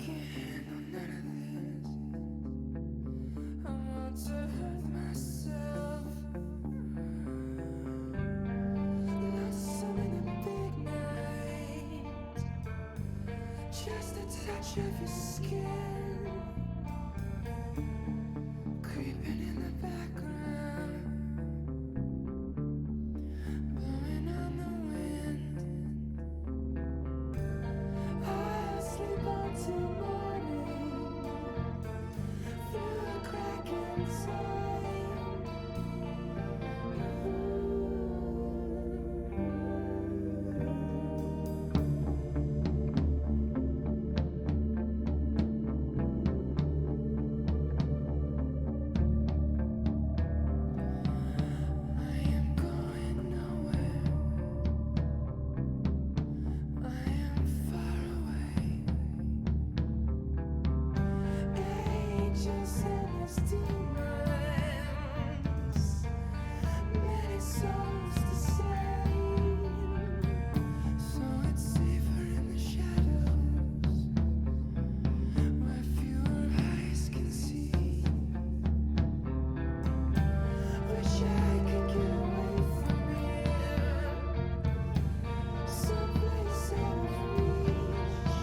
can't handle none of this. I want to hurt myself. Lost some in the big night. Just a touch of your skin, creeping in the background, blowing on the wind. I'll sleep until morning through a crack inside. I am going nowhere. I am far away. Angels and his demons, many souls to save. So it's safer in the shadows, where fewer eyes can see. Wish I could get away from here, someplace out of reach.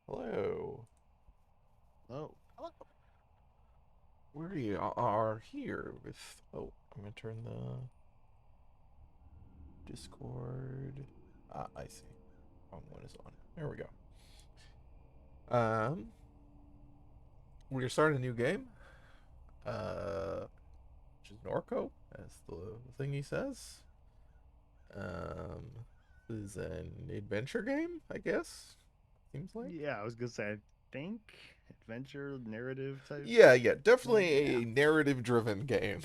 Hello. Oh, hello. We are here with. Oh, I'm gonna turn the Discord. Ah, I see. Wrong one is on. There we go. Um, we're starting a new game. Which is Norco, as the thing he says. This is an adventure game, I guess. Seems like. Yeah, I was gonna say, I think adventure narrative type Yeah, thing. Yeah. definitely a narrative-driven game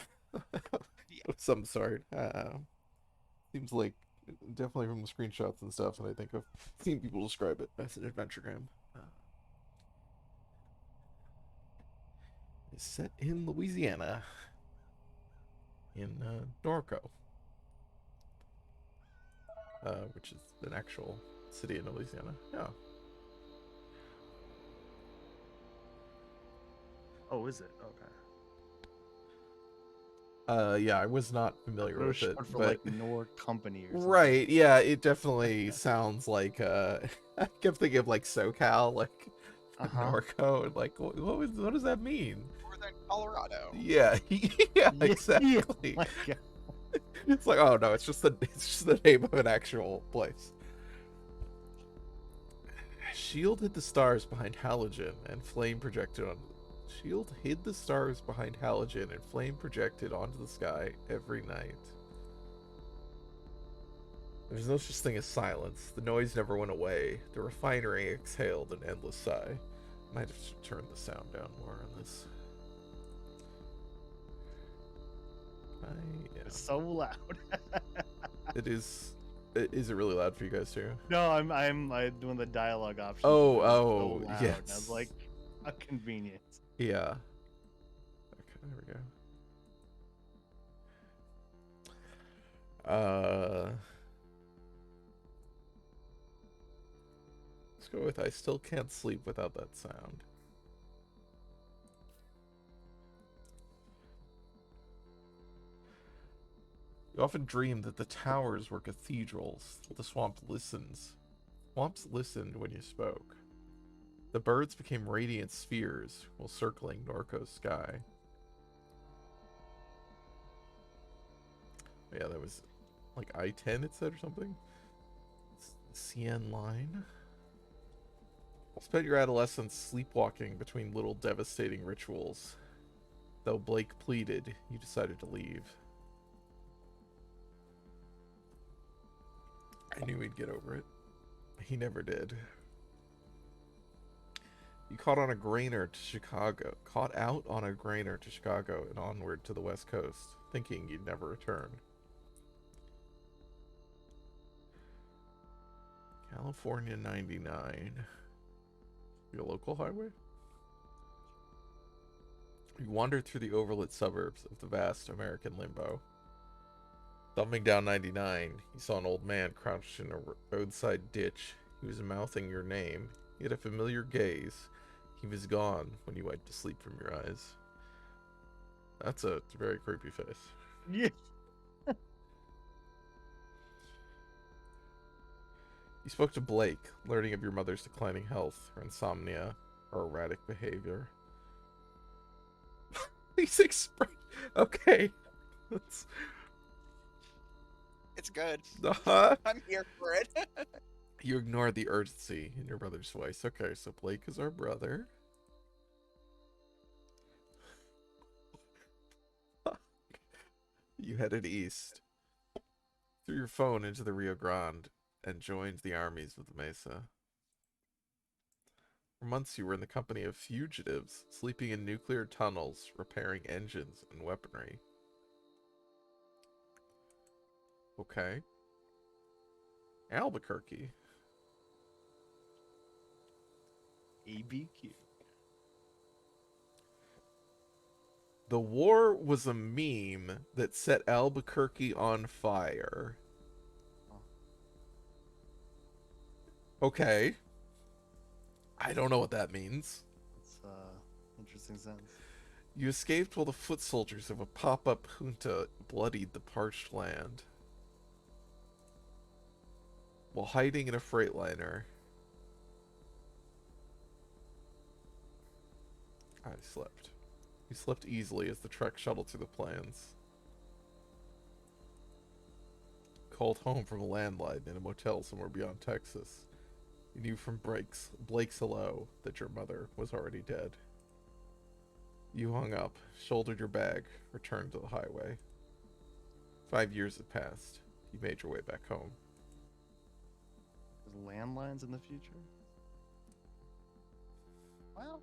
Yeah. of some sort. Seems like definitely from the screenshots and stuff, and I think I've seen people describe it as an adventure game. It's set in Louisiana, in Norco, which is an actual city in Louisiana. Yeah. Oh, is it? Okay. Yeah, I was not I familiar thought it was with it, short for but like Nor Company or something. right, yeah, it definitely sounds like I kept thinking of like SoCal, like Uh-huh. Norco, and like what does that mean? Northern Colorado. Yeah, yeah, Yeah. Yeah. Oh exactly. my God. It's like, oh no, it's just the name of an actual place. Shield hid the stars behind halogen and flame projected on. Shield hid the stars behind halogen and flame projected onto the sky every night. There's no such thing as silence. The noise never went away. The refinery exhaled an endless sigh. Might have to turn the sound down more on this. I It's am. so loud. It is. Is it really loud for you guys too? No, I'm doing the dialogue options and Oh, it is so oh, loud. And I was yes. like, a convenience. Yeah. Okay, there we go. Let's go with I still can't sleep without that sound. You often dream that the towers were cathedrals. The swamp listens. Swamps listened when you spoke. The birds became radiant spheres while circling Norco's sky. Yeah, that was like I-10 it said or something. CN line. Spent your adolescence sleepwalking between little devastating rituals. Though Blake pleaded, you decided to leave. I knew he'd get over it. He never did. You caught on a grainer to Chicago, caught out on a grainer to Chicago and onward to the West Coast, thinking you'd never return. California 99. Your local highway? You wandered through the overlit suburbs of the vast American limbo. Thumbing down 99, you saw an old man crouched in a roadside ditch. He was mouthing your name. He had a familiar gaze. He was gone when you wiped to sleep from your eyes. That's a very creepy face. Yeah. You spoke to Blake, learning of your mother's declining health, her insomnia, her erratic behavior. He's express. Okay. That's. It's good. Uh-huh. I'm here for it. You ignored the urgency in your brother's voice. Okay, so Blake is our brother. You headed east, threw your phone into the Rio Grande, and joined the armies of the Mesa. For months you were in the company of fugitives, sleeping in nuclear tunnels, repairing engines and weaponry. Okay. Albuquerque. ABQ. The war was a meme that set Albuquerque on fire. Oh, Okay. I don't know what that means. that's interesting sense. You escaped while the foot soldiers of a pop-up junta bloodied the parched land. While hiding in a freightliner, slept. You slept easily as the trek shuttled through the plains. Called home from a landline in a motel somewhere beyond Texas. You knew from Blake's hello that your mother was already dead. You hung up, shouldered your bag, returned to the highway. 5 years had passed. You made your way back home. There's landlines in the future. Well,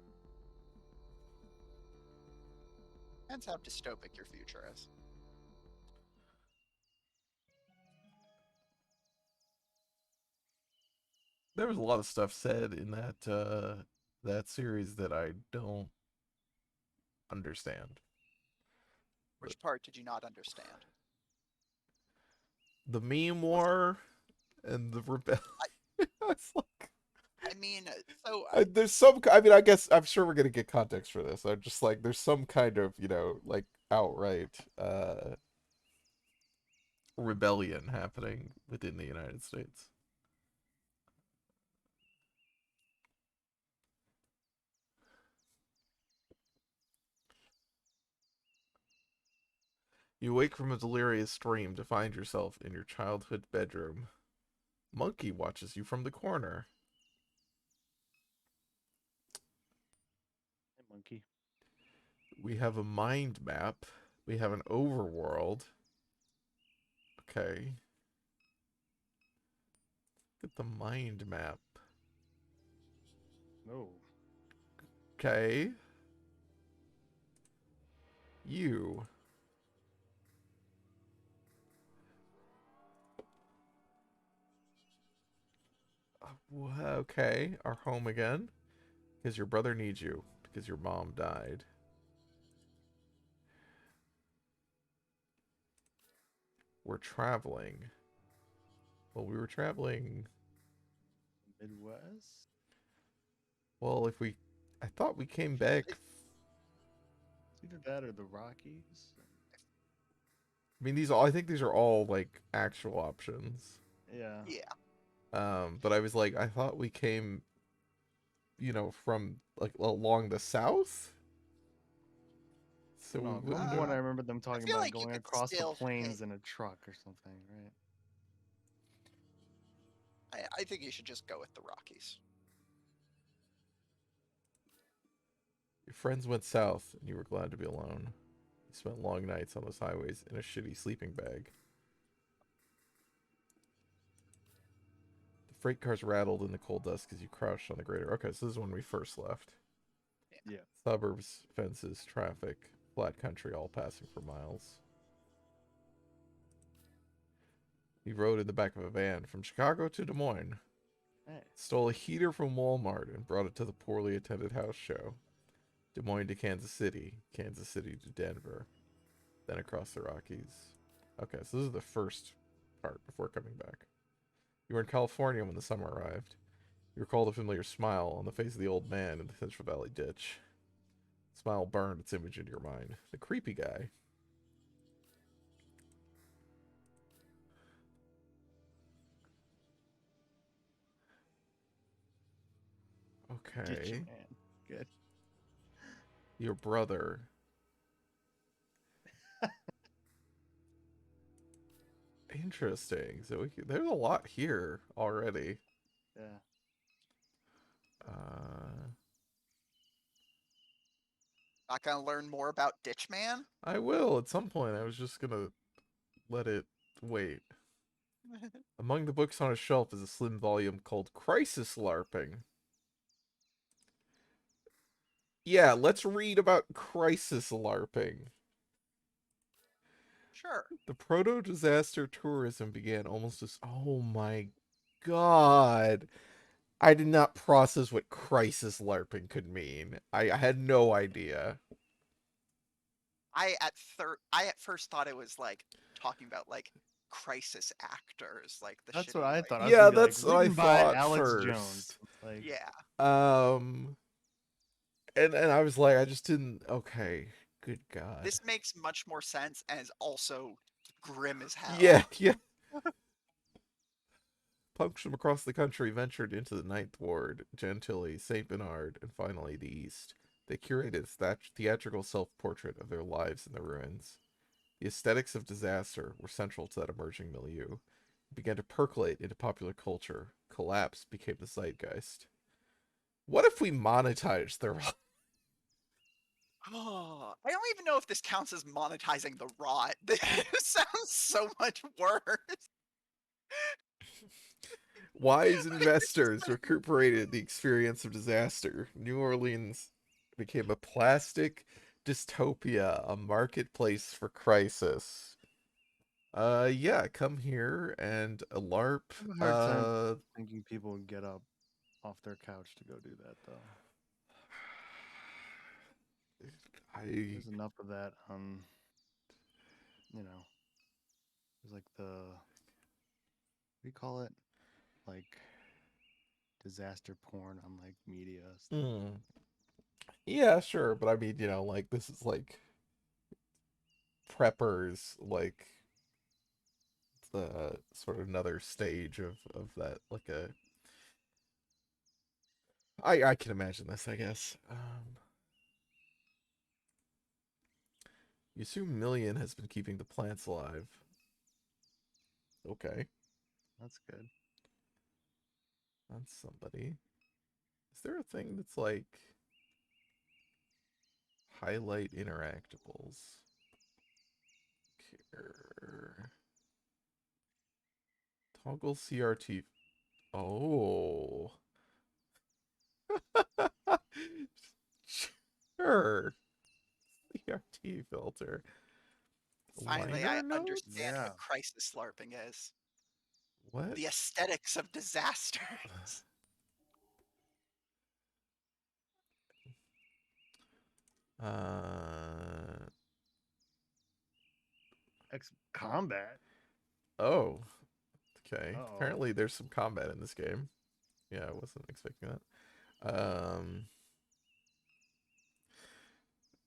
depends how dystopic your future is. There was a lot of stuff said in that series that I don't understand. Which part did you not understand? The meme war and the rebellion. It's like, I mean, so there's some. I mean, I guess I'm sure we're gonna get context for this. I'm just like, there's some kind of, like outright rebellion happening within the United States. You wake from a delirious dream to find yourself in your childhood bedroom. Monkey watches you from the corner. Hey, monkey. We have a mind map. We have an overworld. Okay. Look at the mind map. No. Okay. You. Okay. Our home again. Because your brother needs you. Because your mom died. We're traveling. Well, we were traveling. Midwest. Well, I thought we came back. It's either that or the Rockies. I mean, I think these are all like actual options. Yeah. yeah. But I was like, I thought we came, from like along the south. So No, we at wouldn't one have. point I remember them talking feel about like you going could across the still plains in a truck or something, right? I think you should just go with the Rockies. Your friends went south, and you were glad to be alone. You spent long nights on those highways in a shitty sleeping bag. The freight cars rattled in the cold dust as you crouched on the grader. Okay, so this is when we first left. Yeah. Suburbs, fences, traffic, flat country, all passing for miles. He rode in the back of a van from Chicago to Des Moines. Hey. Stole a heater from Walmart and brought it to the poorly attended house show. Des Moines to Kansas City to Denver, then across the Rockies. Okay, so this is the first part before coming back. You were in California when the summer arrived. You recalled a familiar smile on the face of the old man in the Central Valley ditch. The smile burned its image into your mind. The creepy guy. Ditch Okay. man. Good. Your brother. Interesting. So there's a lot here already. Yeah. Not gonna learn more about Ditchman? I will at some point. I was just gonna let it wait. Among the books on a shelf is a slim volume called Crisis LARPing. Yeah, let's read about Crisis LARPing. Sure. The proto-disaster tourism began almost as... Oh my god. I did not process what crisis LARPing could mean. I had no idea. I at first thought it was like talking about like crisis actors, like the That's shitty what I like thought. I was Yeah, gonna be that's like what I written by thought Alex first. Jones. Like, yeah. And I was like, I just didn't... Okay. Good god. This makes much more sense and is also grim as hell. Yeah, yeah. Punks from across the country ventured into the Ninth Ward, Gentilly, St. Bernard, and finally the East. They curated a theatrical self-portrait of their lives in the ruins. The aesthetics of disaster were central to that emerging milieu. It began to percolate into popular culture. Collapse became the zeitgeist. What if we monetized their Oh, I don't even know if this counts as monetizing the rot. This sounds so much worse. wise investors recuperated the experience of disaster? New Orleans became a plastic dystopia, a marketplace for crisis. Yeah, come here and a LARP. I have a hard time thinking people would get up off their couch to go do that, though. There's enough of that on, you know, there's like the, what do you call it? Like disaster porn on like media stuff. Yeah, sure, but I mean, you know, like this is like preppers, like the sort of another stage of that, like a. I can imagine this, I guess. You assume Million has been keeping the plants alive. Okay, That's good. that's somebody. Is there a thing that's like highlight interactables? Care. Toggle CRT. Oh. Sure. CRT filter. Finally, Liner I notes? understand Yeah. what crisis LARPing is. What? The aesthetics of disasters. Uh X combat. oh. Okay. Uh-oh. Apparently there's some combat in this game. Yeah, I wasn't expecting that.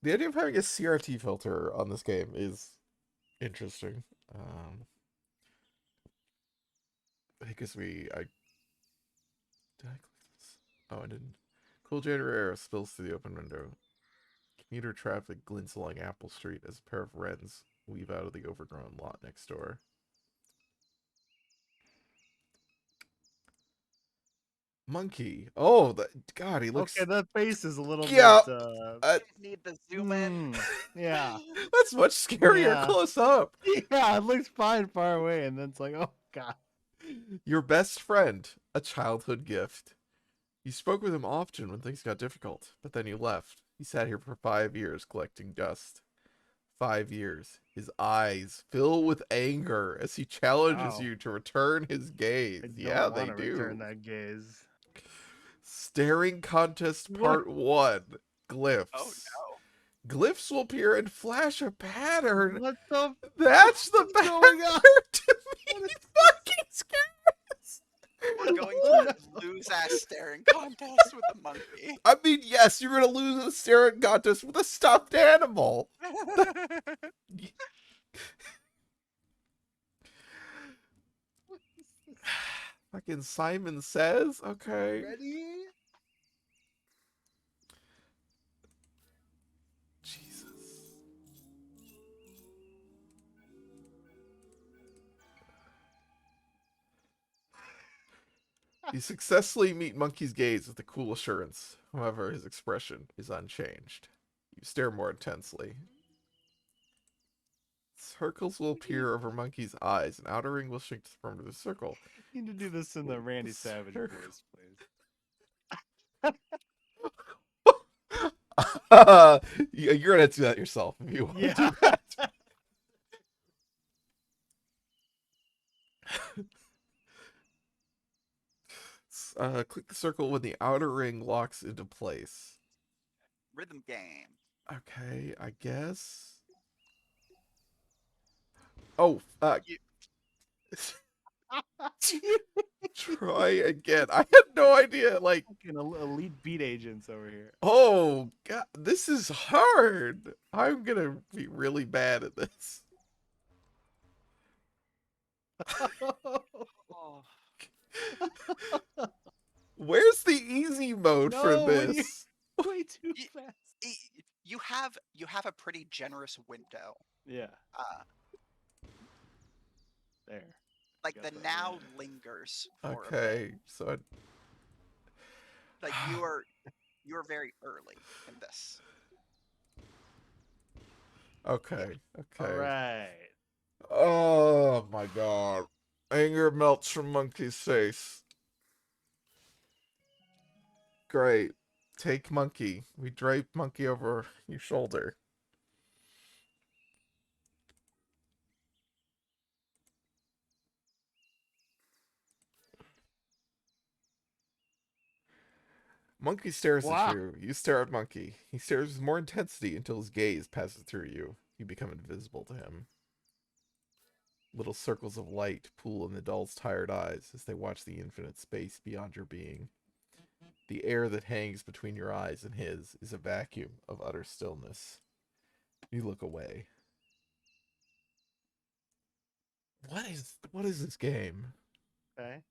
The idea of having a CRT filter on this game is interesting. Because I did I click this? Oh, I didn't. Cool January air spills through the open window. Commuter traffic glints along Apple Street as a pair of wrens weave out of the overgrown lot next door. Monkey. Oh, God, he looks. Okay, that face is a little Yeah. bit. Need the zoom in. Yeah. That's much scarier Yeah. close up. Yeah, it looks fine far away, and then it's like, oh god. Your best friend, a childhood gift. You spoke with him often when things got difficult, but then you left. He sat here for 5 years collecting dust. 5 years. His eyes fill with anger as he challenges Wow. you to return his gaze. I don't Yeah, want they to do. return that gaze. Staring Contest What? Part 1. Glyphs. Oh no. Glyphs will appear and flash a pattern. What the That's the is going on? pattern to me. Fucking scares. We're going to lose ass staring contest with a monkey. I mean, yes, you're gonna lose a staring contest with a stuffed animal. Fucking Simon Says, okay. Ready? Jesus. You successfully meet Monkey's gaze with a cool assurance. However, his expression is unchanged. You stare more intensely. Circles will appear over Monkey's eyes, and outer ring will shrink to form of the circle. You need to do this in the Randy Savage Sure. voice, please. You're gonna do that yourself if you want to do that. Click the circle when the outer ring locks into place. Rhythm game. Okay, I guess. Oh, try again. I had no idea. Like, Fucking elite beat agents over here. oh god, this is hard. I'm gonna be really bad at this. Oh. Where's the easy mode for No, when you- this? Way too Ye- fast. You have a pretty generous window. Yeah, Uh, there. like Got the that now right. lingers for a bit. Okay, so Like you are very early in this. Yeah. okay, All okay. right. Oh my god. Anger melts from Monkey's face. Great. Take Monkey. We drape Monkey over your shoulder. Monkey stares at Wow. you. You stare at Monkey. He stares with more intensity until his gaze passes through you. You become invisible to him. Little circles of light pool in the doll's tired eyes as they watch the infinite space beyond your being. The air that hangs between your eyes and his is a vacuum of utter stillness. You look away. What is this game? Okay.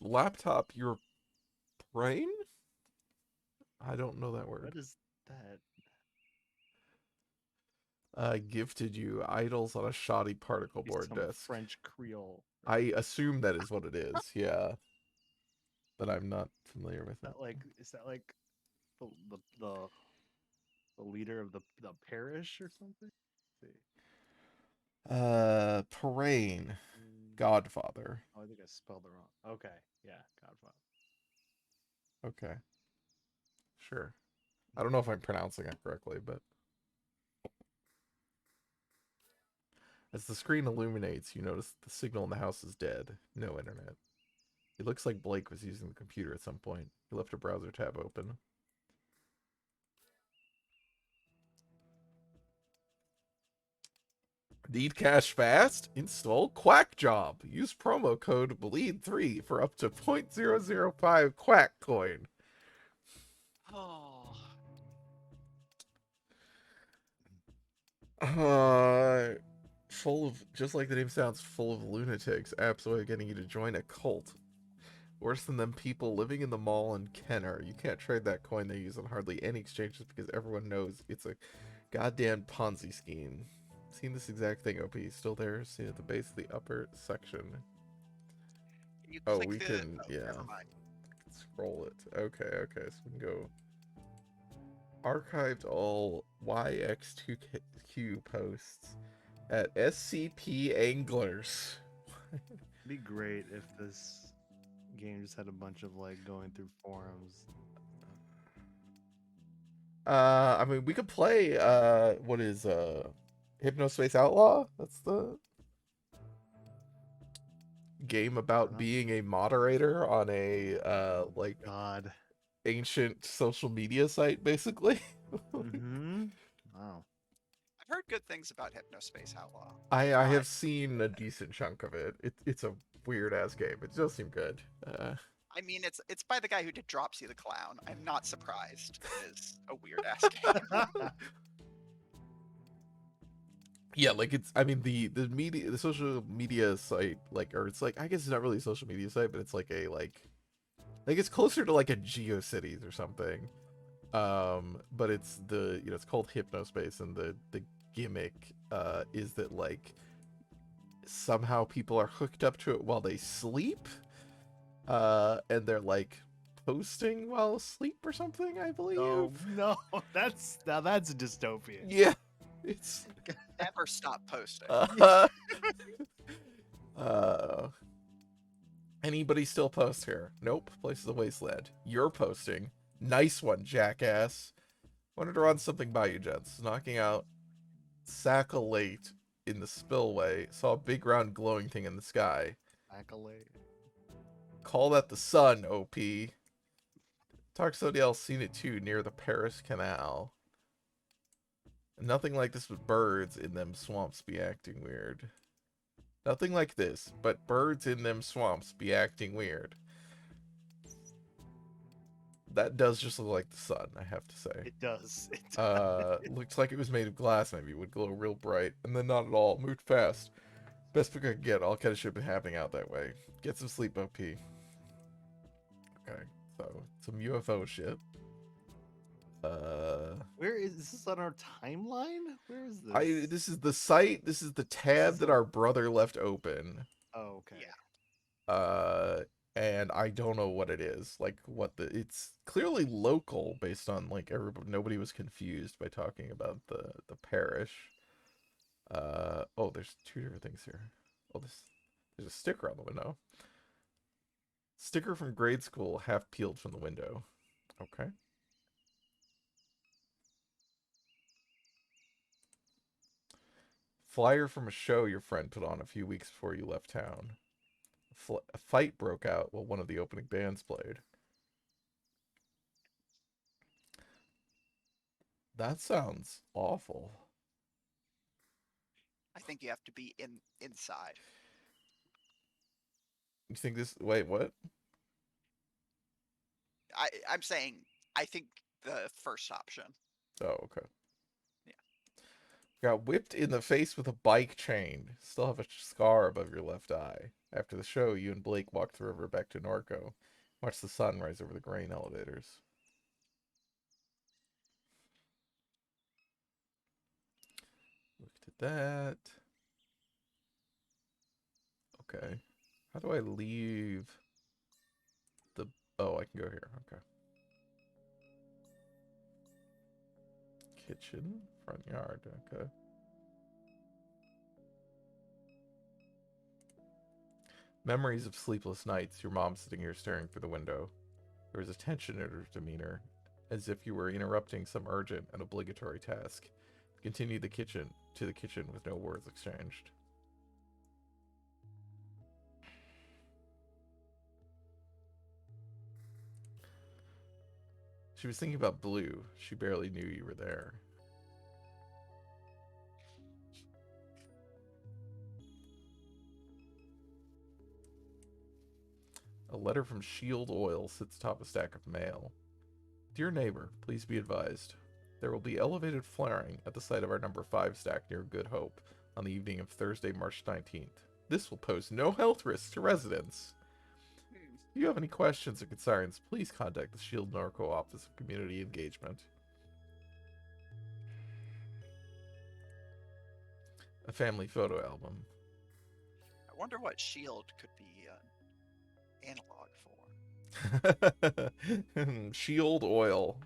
Laptop your brain? I don't know that word. What is that? Gifted you idols on a shoddy particle Be board some disk. French Creole. I assume that is what it is, yeah. But I'm not familiar with it. Is that like the the the, the leader of the parish or something? Let's see. Parain. Mm, Godfather. Oh, I think I spelled it wrong. Okay. Yeah, Godfather. Okay. Sure. I don't know if I'm pronouncing it correctly, but as the screen illuminates, you notice the signal in the house is dead. No internet. It looks like Blake was using the computer at some point. He left a browser tab open. Need cash fast? Install Quack Job. Use promo code BLEED3 for up to 0.005 Quack coin. Oh, Uh, full of, just like the name sounds, full of lunatics. Apps way of getting you to join a cult. Worse than them people living in the mall in Kenner. You can't trade that coin they use on hardly any exchanges because everyone knows it's a goddamn Ponzi scheme. Seen this exact thing, OP. Still there? See at the base of the upper section. you Oh, click we the. can, Oh, yeah. never mind. Scroll it. Okay, so we can go archived all YX2Q posts at SCP Anglers. It'd be great if this game just had a bunch of like going through forums. I mean, we could play, what is, Hypnospace Outlaw? That's the game about Huh? being a moderator on a, like, God. ancient social media site, basically. Mm-hmm. Wow. I've heard good things about Hypnospace Outlaw. I have seen a decent chunk of it. It's a weird ass game. It does seem good. I mean, it's by the guy who did Dropsy the Clown. I'm not surprised. It is a weird ass game. Yeah, like it's. I mean, the media, the social media site, like, or it's like, I guess it's not really a social media site, but it's like a like it's closer to like a GeoCities or something. But it's it's called Hypnospace, and the gimmick is that like somehow people are hooked up to it while they sleep, and they're like posting while asleep or something, I believe. Oh no, that's a dystopian. Yeah, it's Never stop posting. uh, uh anybody still post here? Nope. Place is a wasteland. You're posting. Nice one, jackass. Wanted to run something by you, gents. Knocking out Sacolate in the spillway. Saw a big round glowing thing in the sky. Accolade. Call that the sun, OP. Talk to somebody else seen it too, near the Paris Canal. Nothing like this but birds in them swamps be acting weird. Nothing like this, but birds in them swamps be acting weird. That does just look like the sun, I have to say. It does. It does. Looks like it was made of glass, maybe. It would glow real bright. And then not at all. Moved fast. Best pick I could get. All kind of shit been happening out that way. Get some sleep, OP. Okay, so some UFO shit. Where is this on our timeline? Where is this? This is the site. This is the tab that our brother left open. Oh, okay. Yeah. And I don't know what it is. Like it's clearly local based on like nobody was confused by talking about the parish. Oh, there's two different things here. Oh, there's a sticker on the window. Sticker from grade school, half peeled from the window. Okay. Flyer from a show your friend put on a few weeks before you left town. A fight broke out while one of the opening bands played. That sounds awful. I think you have to be inside. You think this? Wait, what? I'm saying I think the first option. Oh, okay. Yeah. Got whipped in the face with a bike chain. Still have a scar above your left eye. After the show, you and Blake walked the river back to Norco. Watched the sun rise over the grain elevators. Looked at that. Okay. How do I leave the... Oh, I can go here. Okay. Kitchen. Front yard. Okay. Memories of sleepless nights. Your mom sitting here staring through the window. There was a tension in her demeanor, as if you were interrupting some urgent and obligatory task. Continue to the kitchen with no words exchanged. She was thinking about Blue. She barely knew you were there. A letter from Shield Oil sits atop a stack of mail. Dear neighbor, please be advised. There will be elevated flaring at the site of our number 5 stack near Good Hope on the evening of Thursday, March 19th. This will pose no health risks to residents. If you have any questions or concerns, please contact the Shield Norco Office of Community Engagement. A family photo album. I wonder what Shield could be analog for. Shield Oil.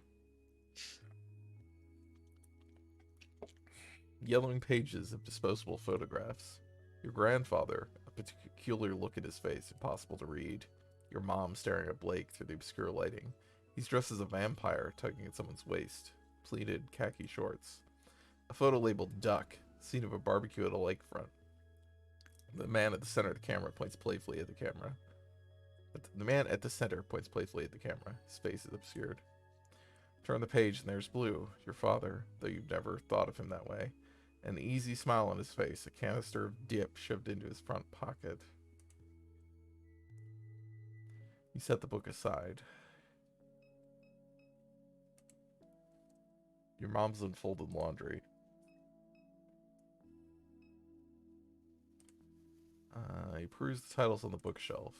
Yellowing pages of disposable photographs. Your grandfather, a peculiar look in his face, impossible to read. Your mom staring at Blake through the obscure lighting. He's dressed as a vampire, tugging at someone's waist. Pleated khaki shorts. A photo labeled Duck, scene of a barbecue at a lakefront. The man at the center of the camera points playfully at the camera. The man at the center points playfully at the camera. His face is obscured. Turn the page and there's Blue, your father, though you've never thought of him that way. An easy smile on his face, a canister of dip shoved into his front pocket. You set the book aside. Your mom's unfolded laundry. You peruse the titles on the bookshelf.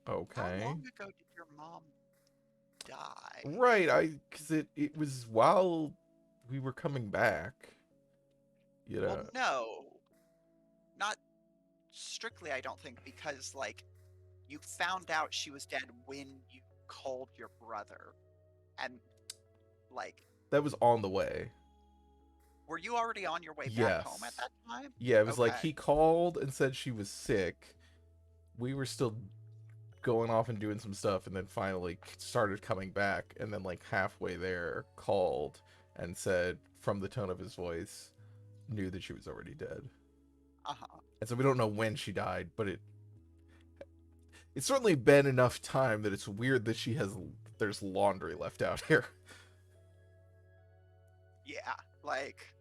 Okay. How long ago did your mom die? Right, because it was while we were coming back. You know. Well, no. Not strictly, I don't think, because, like, you found out she was dead when you called your brother. And, like... That was on the way. Were you already on your way back home at that time? Yeah, it was like Okay. he called and said she was sick. We were still going off and doing some stuff, and then finally started coming back, and then like halfway there called and said, from the tone of his voice, knew that she was already dead. Uh-huh. And so we don't know when she died, but it's certainly been enough time that it's weird that there's laundry left out here. Yeah, like...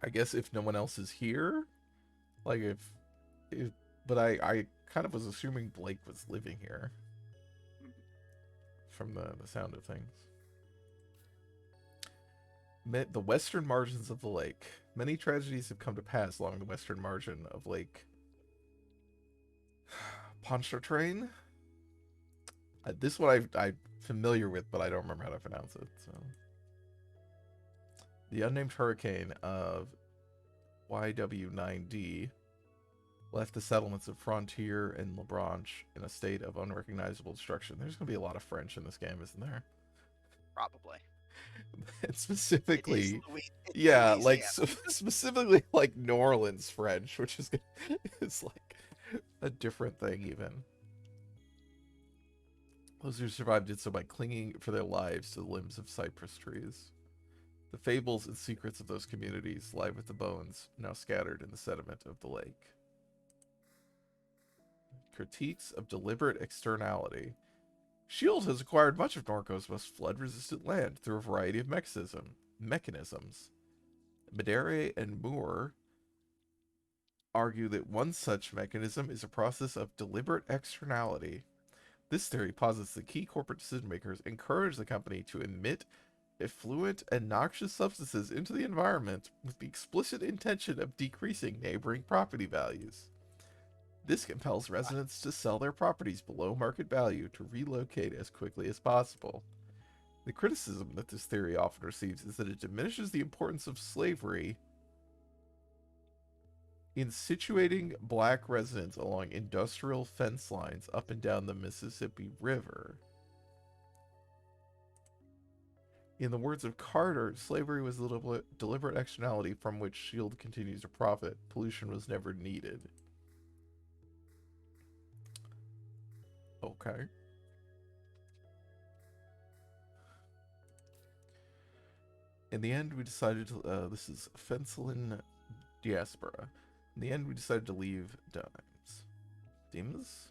I guess if no one else is here, like but I kind of was assuming Blake was living here from the sound of things. The western margins of the lake. Many tragedies have come to pass along the western margin of Lake Pontchartrain. This one I'm familiar with, but I don't remember how to pronounce it. So, the unnamed hurricane of YW9D left the settlements of Frontier and La Branche in a state of unrecognizable destruction. There's going to be a lot of French in this game, isn't there? Probably. And specifically, It's yeah, like Louisiana. specifically like New Orleans French, which is it's like a different thing even. Those who survived did so by clinging for their lives to the limbs of cypress trees. The fables and secrets of those communities lie with the bones now scattered in the sediment of the lake. Critiques of deliberate externality. Shield has acquired much of Norco's most flood-resistant land through a variety of mechanisms. Medere and Moore argue that one such mechanism is a process of deliberate externality. This theory posits that key corporate decision-makers encourage the company to emit effluent and noxious substances into the environment with the explicit intention of decreasing neighboring property values. This compels residents to sell their properties below market value to relocate as quickly as possible. The criticism that this theory often receives is that it diminishes the importance of slavery in situating black residents along industrial fence lines up and down the Mississippi River. In the words of Carter, slavery was a deliberate externality from which Shield continues to profit. Pollution was never needed. Okay. In the end, we decided to, this is Fencelin Diaspora. In the end, we decided to leave Dimes. Dimes?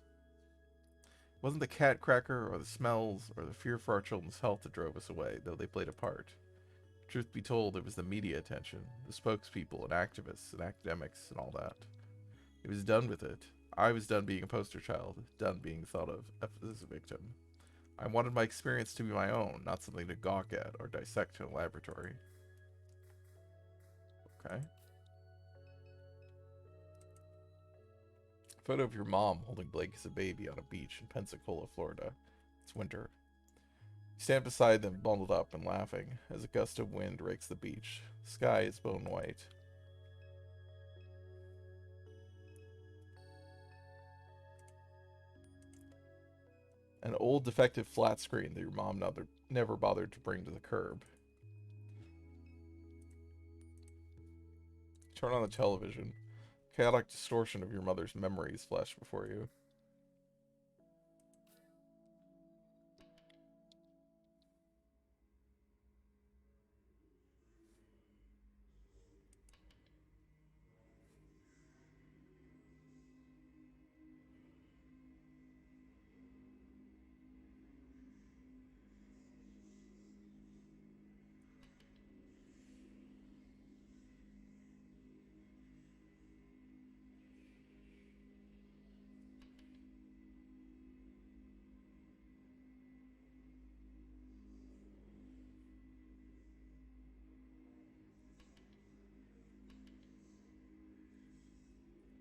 It wasn't the cat cracker or the smells or the fear for our children's health that drove us away, though they played a part. Truth be told, it was the media attention, the spokespeople and activists and academics and all that. It was done with it. I was done being a poster child, done being thought of as a victim. I wanted my experience to be my own, not something to gawk at or dissect in a laboratory. Okay. Photo of your mom holding Blake as a baby on a beach in Pensacola, Florida. It's winter. You stand beside them, bundled up and laughing, as a gust of wind rakes the beach. The sky is bone white. An old defective flat screen that your mom never bothered to bring to the curb. Turn on the television. Chaotic distortion of your mother's memories flash before you.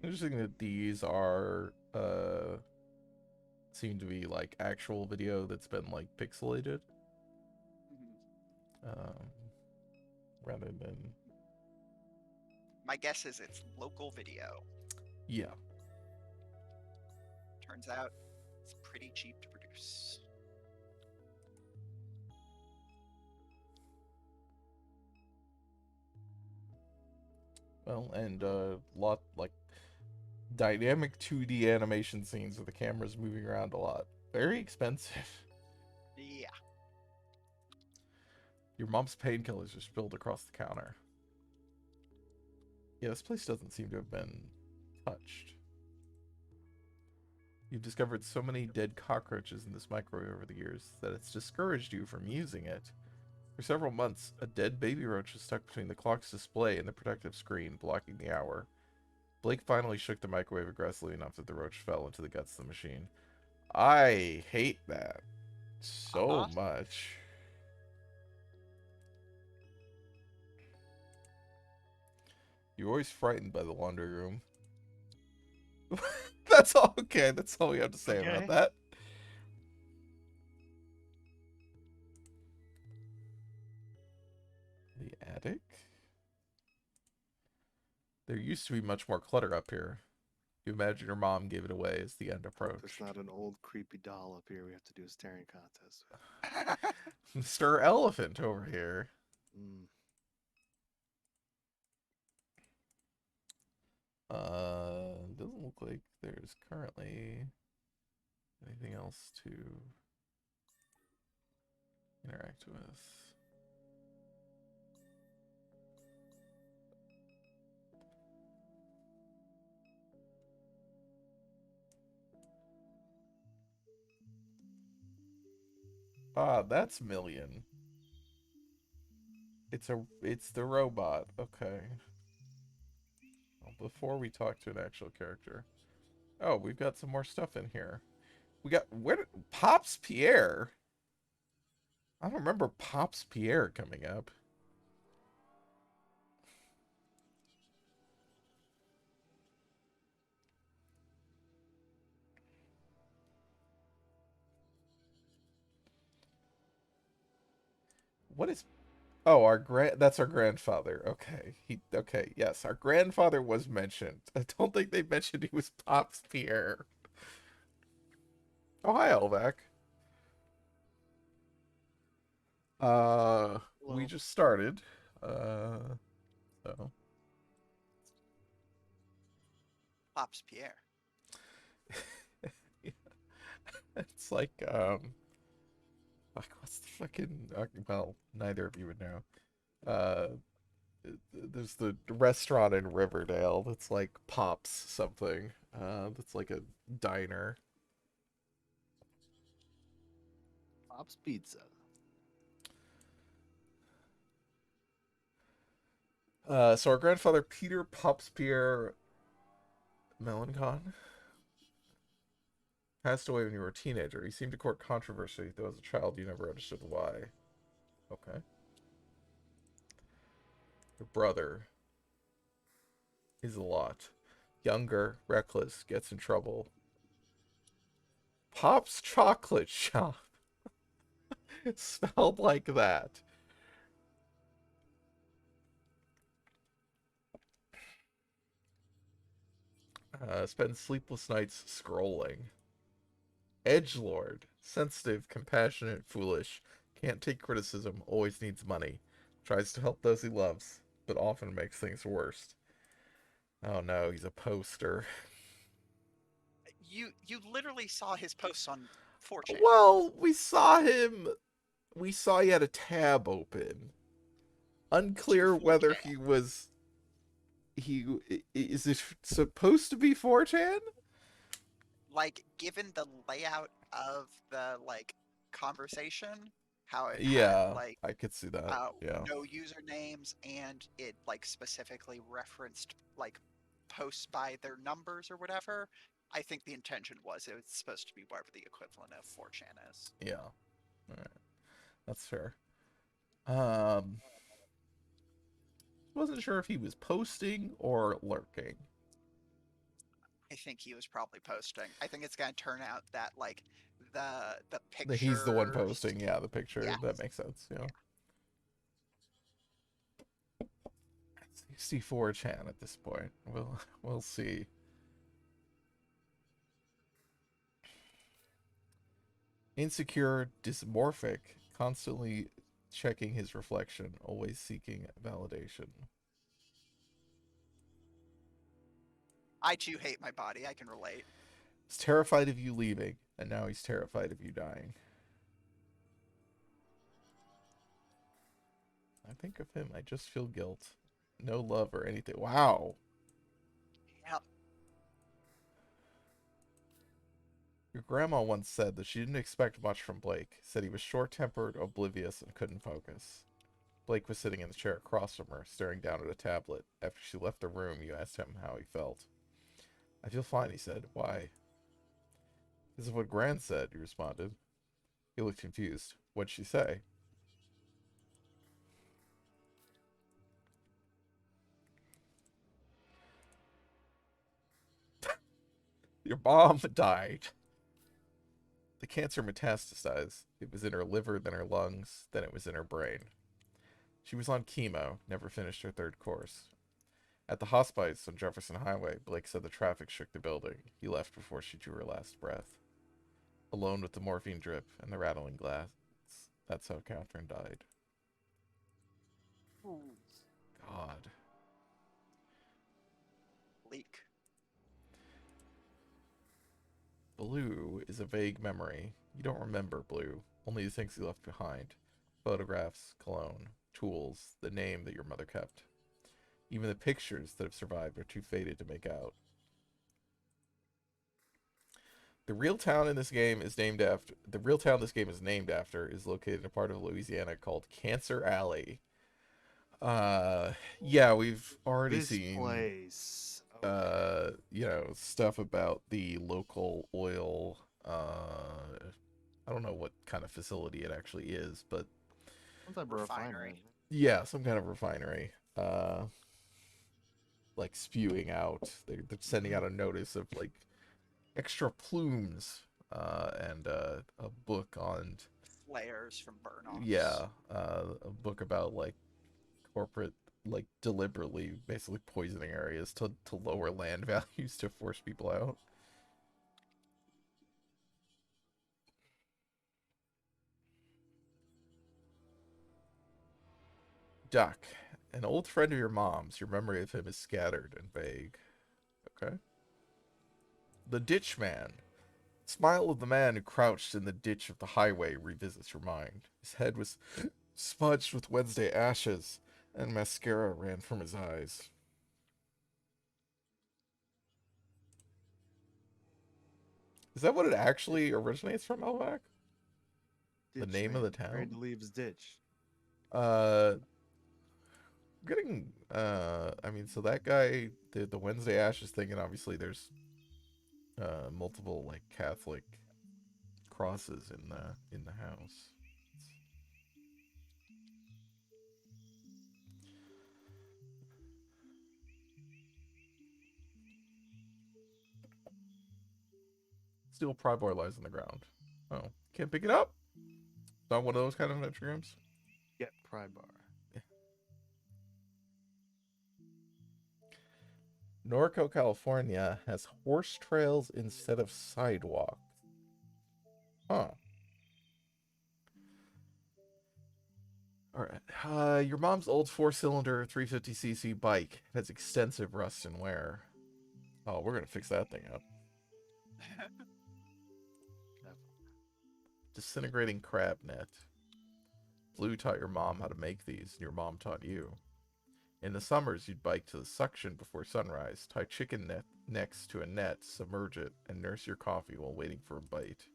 Interesting that these are seem to be like actual video that's been like pixelated. Um, rather than My guess is it's local video. yeah. Turns out it's pretty cheap to produce. Well, and lot like dynamic 2D animation scenes with the cameras moving around a lot. Very expensive. Yeah. Your mom's painkillers are spilled across the counter. Yeah, this place doesn't seem to have been touched. You've discovered so many dead cockroaches in this microwave over the years that it's discouraged you from using it. For several months, a dead baby roach was stuck between the clock's display and the protective screen, blocking the hour. Blake finally shook the microwave aggressively enough that the roach fell into the guts of the machine. I hate that so much. You're always frightened by the laundry room. That's all. Okay, that's all we have to say about Okay. that. The attic. There used to be much more clutter up here. You imagine your mom gave it away as the end Hope there's approached. not an old creepy doll up here we have to do a staring contest with. Mr. Elephant over here. Mm. Doesn't look like there's currently anything else to interact with. Ah, that's Million. It's the robot. Okay. Well, before we talk to an actual character. Oh, we've got some more stuff in here. We got Pops Pierre. I don't remember Pops Pierre coming up. What is Oh, that's our grandfather. Okay. Okay, yes, our grandfather was mentioned. I don't think they mentioned he was Pops Pierre. Oh, hi, Elvac. We Hello. just started. So Pops Pierre. it's like what's the fucking well, neither of you would know. Uh there's the restaurant in Riverdale that's like Pops something. That's like a diner. Pop's Pizza. So our grandfather Peter Pops Pierre Melancon passed away when you were a teenager. He seemed to court controversy, though as a child you never understood why. Okay. Your brother is a lot. Younger, reckless, gets in trouble. Pop's Chocolate Shop. Spelled like that. Spends sleepless nights scrolling. Edgelord. Sensitive, compassionate, foolish. Can't take criticism, always needs money. Tries to help those he loves, but often makes things worse. Oh no, he's a poster. You literally saw his posts on 4chan. Well, we saw he had a tab open. Unclear To whether 4chan. is it supposed to be 4chan? Like, given the layout of the like conversation, how it had Yeah, like I could see that. Yeah. no usernames, and it like specifically referenced like posts by their numbers or whatever. I think the intention was it was supposed to be whatever the equivalent of 4chan is. Yeah. All right. That's fair. Um wasn't sure if he was posting or lurking. I think he was probably posting. I think it's gonna turn out that like the He's the one pictures. posting, yeah, the picture. Yeah, That makes sense, yeah. 64chan at this point. We'll see. Insecure, dysmorphic, constantly checking his reflection, always seeking validation. I too hate my body. I can relate. He's terrified of you leaving, and now he's terrified of you dying. I think of him, I just feel guilt. No love or anything. Wow. Yeah, Your grandma once said that she didn't expect much from Blake. Said he was short-tempered, oblivious, and couldn't focus. Blake was sitting in the chair across from her, staring down at a tablet. After she left the room, you asked him how he felt. I feel fine, he said. Why? This is what Gran said, he responded. He looked confused. What'd she say? Your mom died. The cancer metastasized. It was in her liver, then her lungs, then it was in her brain. She was on chemo, never finished her third course. At the hospice on Jefferson Highway, Blake said the traffic shook the building. He left before she drew her last breath. Alone with the morphine drip and the rattling glass. That's how Catherine died. Ooh, God. bleak. Blue is a vague memory. You don't remember Blue, only the things he left behind. Photographs, cologne, tools, the name that your mother kept. Even the pictures that have survived are too faded to make out. The real town this game is named after is located in a part of Louisiana called Cancer Alley. Yeah, we've already This seen place. Okay. stuff about the local oil I don't know what kind of facility it actually is, but Some type of Refinery. yeah, some kind of refinery. Like spewing out. They're sending out a notice of like extra plumes and a book on Flares from burn-offs. yeah, a book about like corporate like deliberately basically poisoning areas to lower land values to force people out. Duck, an old friend of your mom's. Your memory of him is scattered and vague. Okay. The Ditch Man. Smile of the man who crouched in the ditch of the highway revisits your mind. His head was smudged with Wednesday ashes, and mascara ran from his eyes. Is that what it actually originates from, Elvac? The Ditch name of man, the afraid to town? leave his ditch. Uh, getting, I mean, so that guy did the Wednesday ashes thing, and obviously there's, multiple, like, Catholic crosses in the house. Steel pry bar lies on the ground. Oh, can't pick it up? Not one of those kind of epigrams? Get pry bar. Norco, California has horse trails instead of sidewalks. Huh. Alright. Your mom's old 4-cylinder 350cc bike has extensive rust and wear. Oh, we're gonna fix that thing up. Disintegrating crab net. Blue taught your mom how to make these, and your mom taught you. In the summers, you'd bike to the suction before sunrise, tie chicken necks to a net, submerge it, and nurse your coffee while waiting for a bite.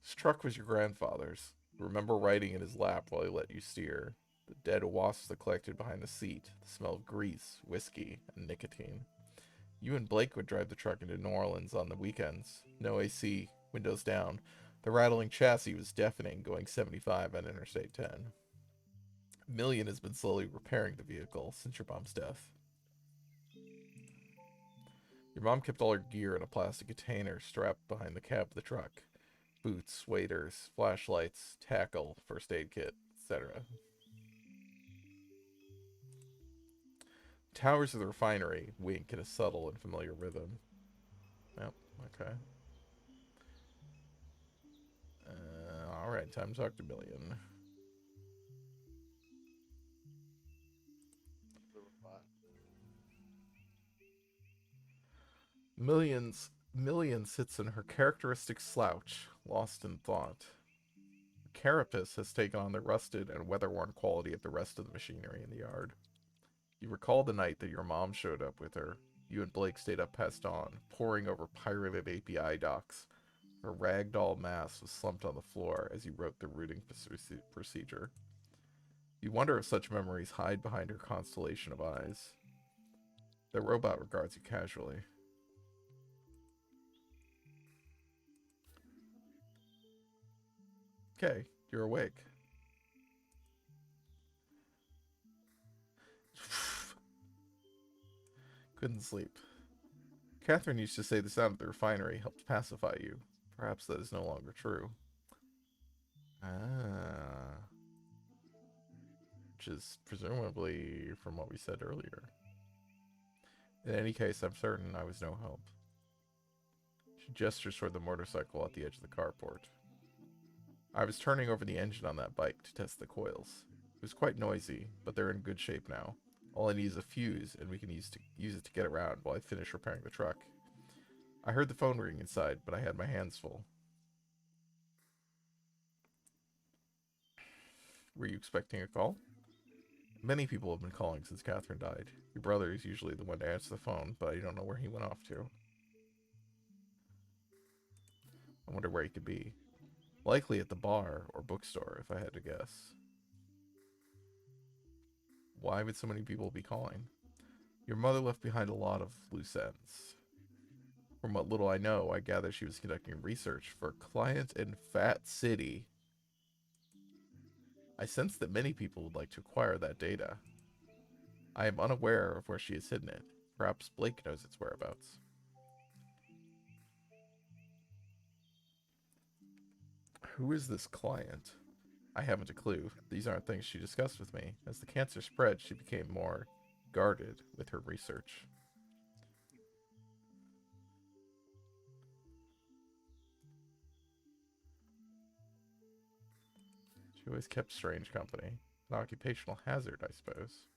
This truck was your grandfather's. Remember riding in his lap while he let you steer. The dead wasps that collected behind the seat, the smell of grease, whiskey, and nicotine. You and Blake would drive the truck into New Orleans on the weekends. No AC, windows down. The rattling chassis was deafening, going 75 on Interstate 10. Million has been slowly repairing the vehicle since your mom's death. Your mom kept all her gear in a plastic container strapped behind the cab of the truck. Boots, waders, flashlights, tackle, first aid kit, etc. Towers of the refinery wink in a subtle and familiar rhythm. Yep, okay. Alright, time to talk to Million. Million sits in her characteristic slouch, lost in thought. The carapace has taken on the rusted and weather-worn quality of the rest of the machinery in the yard. You recall the night that your mom showed up with her. You and Blake stayed up past dawn, poring over pirated API docs. Her ragdoll mass was slumped on the floor as you wrote the routing procedure. You wonder if such memories hide behind her constellation of eyes. The robot regards you casually. Okay, you're awake. Couldn't sleep. Catherine used to say the sound of the refinery helped pacify you. Perhaps that is no longer true. Ah. Which is presumably from what we said earlier. In any case, I'm certain I was no help. She gestures toward the motorcycle at the edge of the carport. I was turning over the engine on that bike to test the coils. It was quite noisy, but they're in good shape now. All I need is a fuse, and we can use it to get around while I finish repairing the truck. I heard the phone ring inside, but I had my hands full. Were you expecting a call? Many people have been calling since Catherine died. Your brother is usually the one to answer the phone, but I don't know where he went off to. I wonder where he could be. Likely at the bar or bookstore, if I had to guess. Why would so many people be calling? Your mother left behind a lot of loose ends. From what little I know, I gather she was conducting research for a client in Fat City. I sense that many people would like to acquire that data. I am unaware of where she has hidden it. Perhaps Blake knows its whereabouts. Who is this client? I haven't a clue. These aren't things she discussed with me. As the cancer spread, she became more guarded with her research. She always kept strange company. An occupational hazard, I suppose.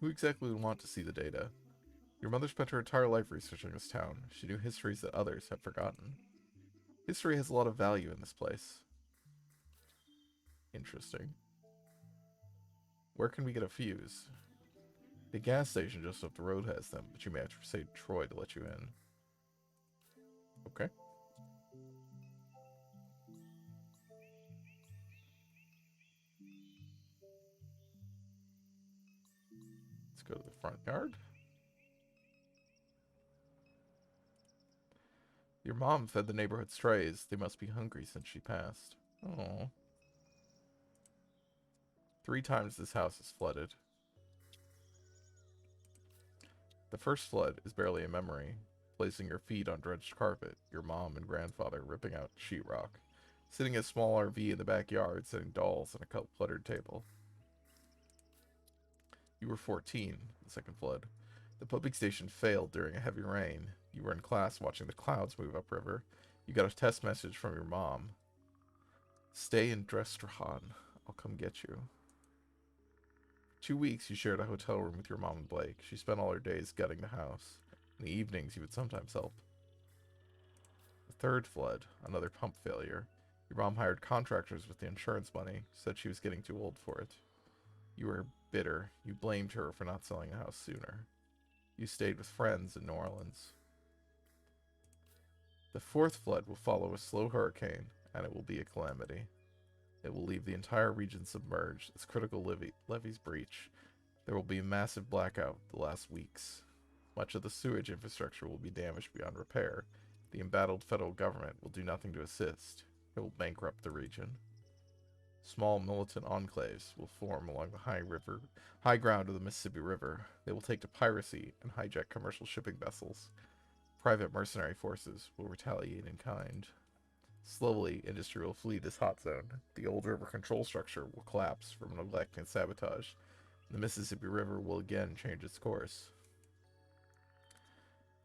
Who exactly would want to see the data? Your mother spent her entire life researching this town. She knew histories that others have forgotten. History has a lot of value in this place. Interesting. Where can we get a fuse? The gas station just up the road has them, but you may have to persuade Troy to let you in. Okay. Let's go to the front yard. Your mom fed the neighborhood strays. They must be hungry since she passed. Oh. 3 times this house is flooded. The first flood is barely a memory. Placing your feet on drenched carpet, your mom and grandfather ripping out sheetrock, sitting in a small RV in the backyard, setting dolls on a cluttered table. You were 14, the second flood. The pumping station failed during a heavy rain. You were in class watching the clouds move upriver. You got a text message from your mom. Stay in Drestrahan. I'll come get you. 2 weeks you shared a hotel room with your mom and Blake. She spent all her days gutting the house. In the evenings you would sometimes help. The third flood, another pump failure. Your mom hired contractors with the insurance money, said she was getting too old for it. You were bitter. You blamed her for not selling the house sooner. You stayed with friends in New Orleans. The fourth flood will follow a slow hurricane, and it will be a calamity. It will leave the entire region submerged as critical levees breach. There will be a massive blackout the last weeks. Much of the sewage infrastructure will be damaged beyond repair. The embattled federal government will do nothing to assist. It will bankrupt the region. Small militant enclaves will form along the high ground of the Mississippi River. They will take to piracy and hijack commercial shipping vessels. Private mercenary forces will retaliate in kind. Slowly, industry will flee this hot zone. The old river control structure will collapse from neglect and sabotage. The Mississippi River will again change its course.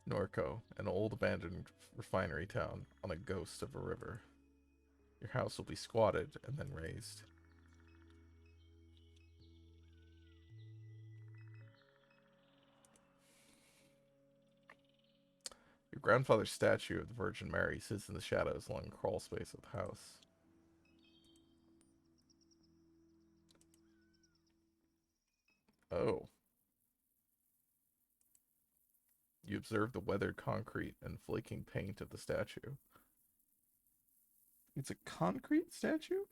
Norco, an old abandoned refinery town on a ghost of a river. Your house will be squatted and then razed. Your grandfather's statue of the Virgin Mary sits in the shadows along the crawl space of the house. Oh. You observe the weathered concrete and flaking paint of the statue. It's a concrete statue?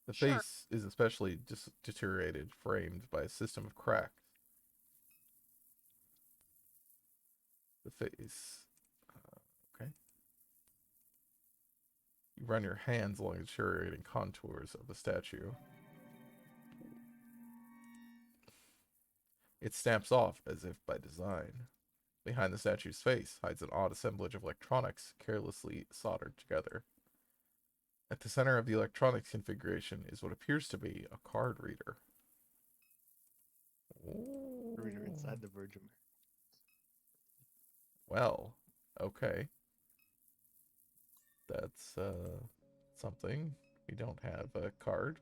The Sure. face is especially deteriorated, framed by a system of cracks. The face. Okay. You run your hands along the deteriorating contours of the statue. It snaps off as if by design. Behind the statue's face hides an odd assemblage of electronics carelessly soldered together. At the center of the electronics configuration is what appears to be a card reader. Reader Ooh. inside the Virgin Mary. Well, okay. That's something. We don't have a card.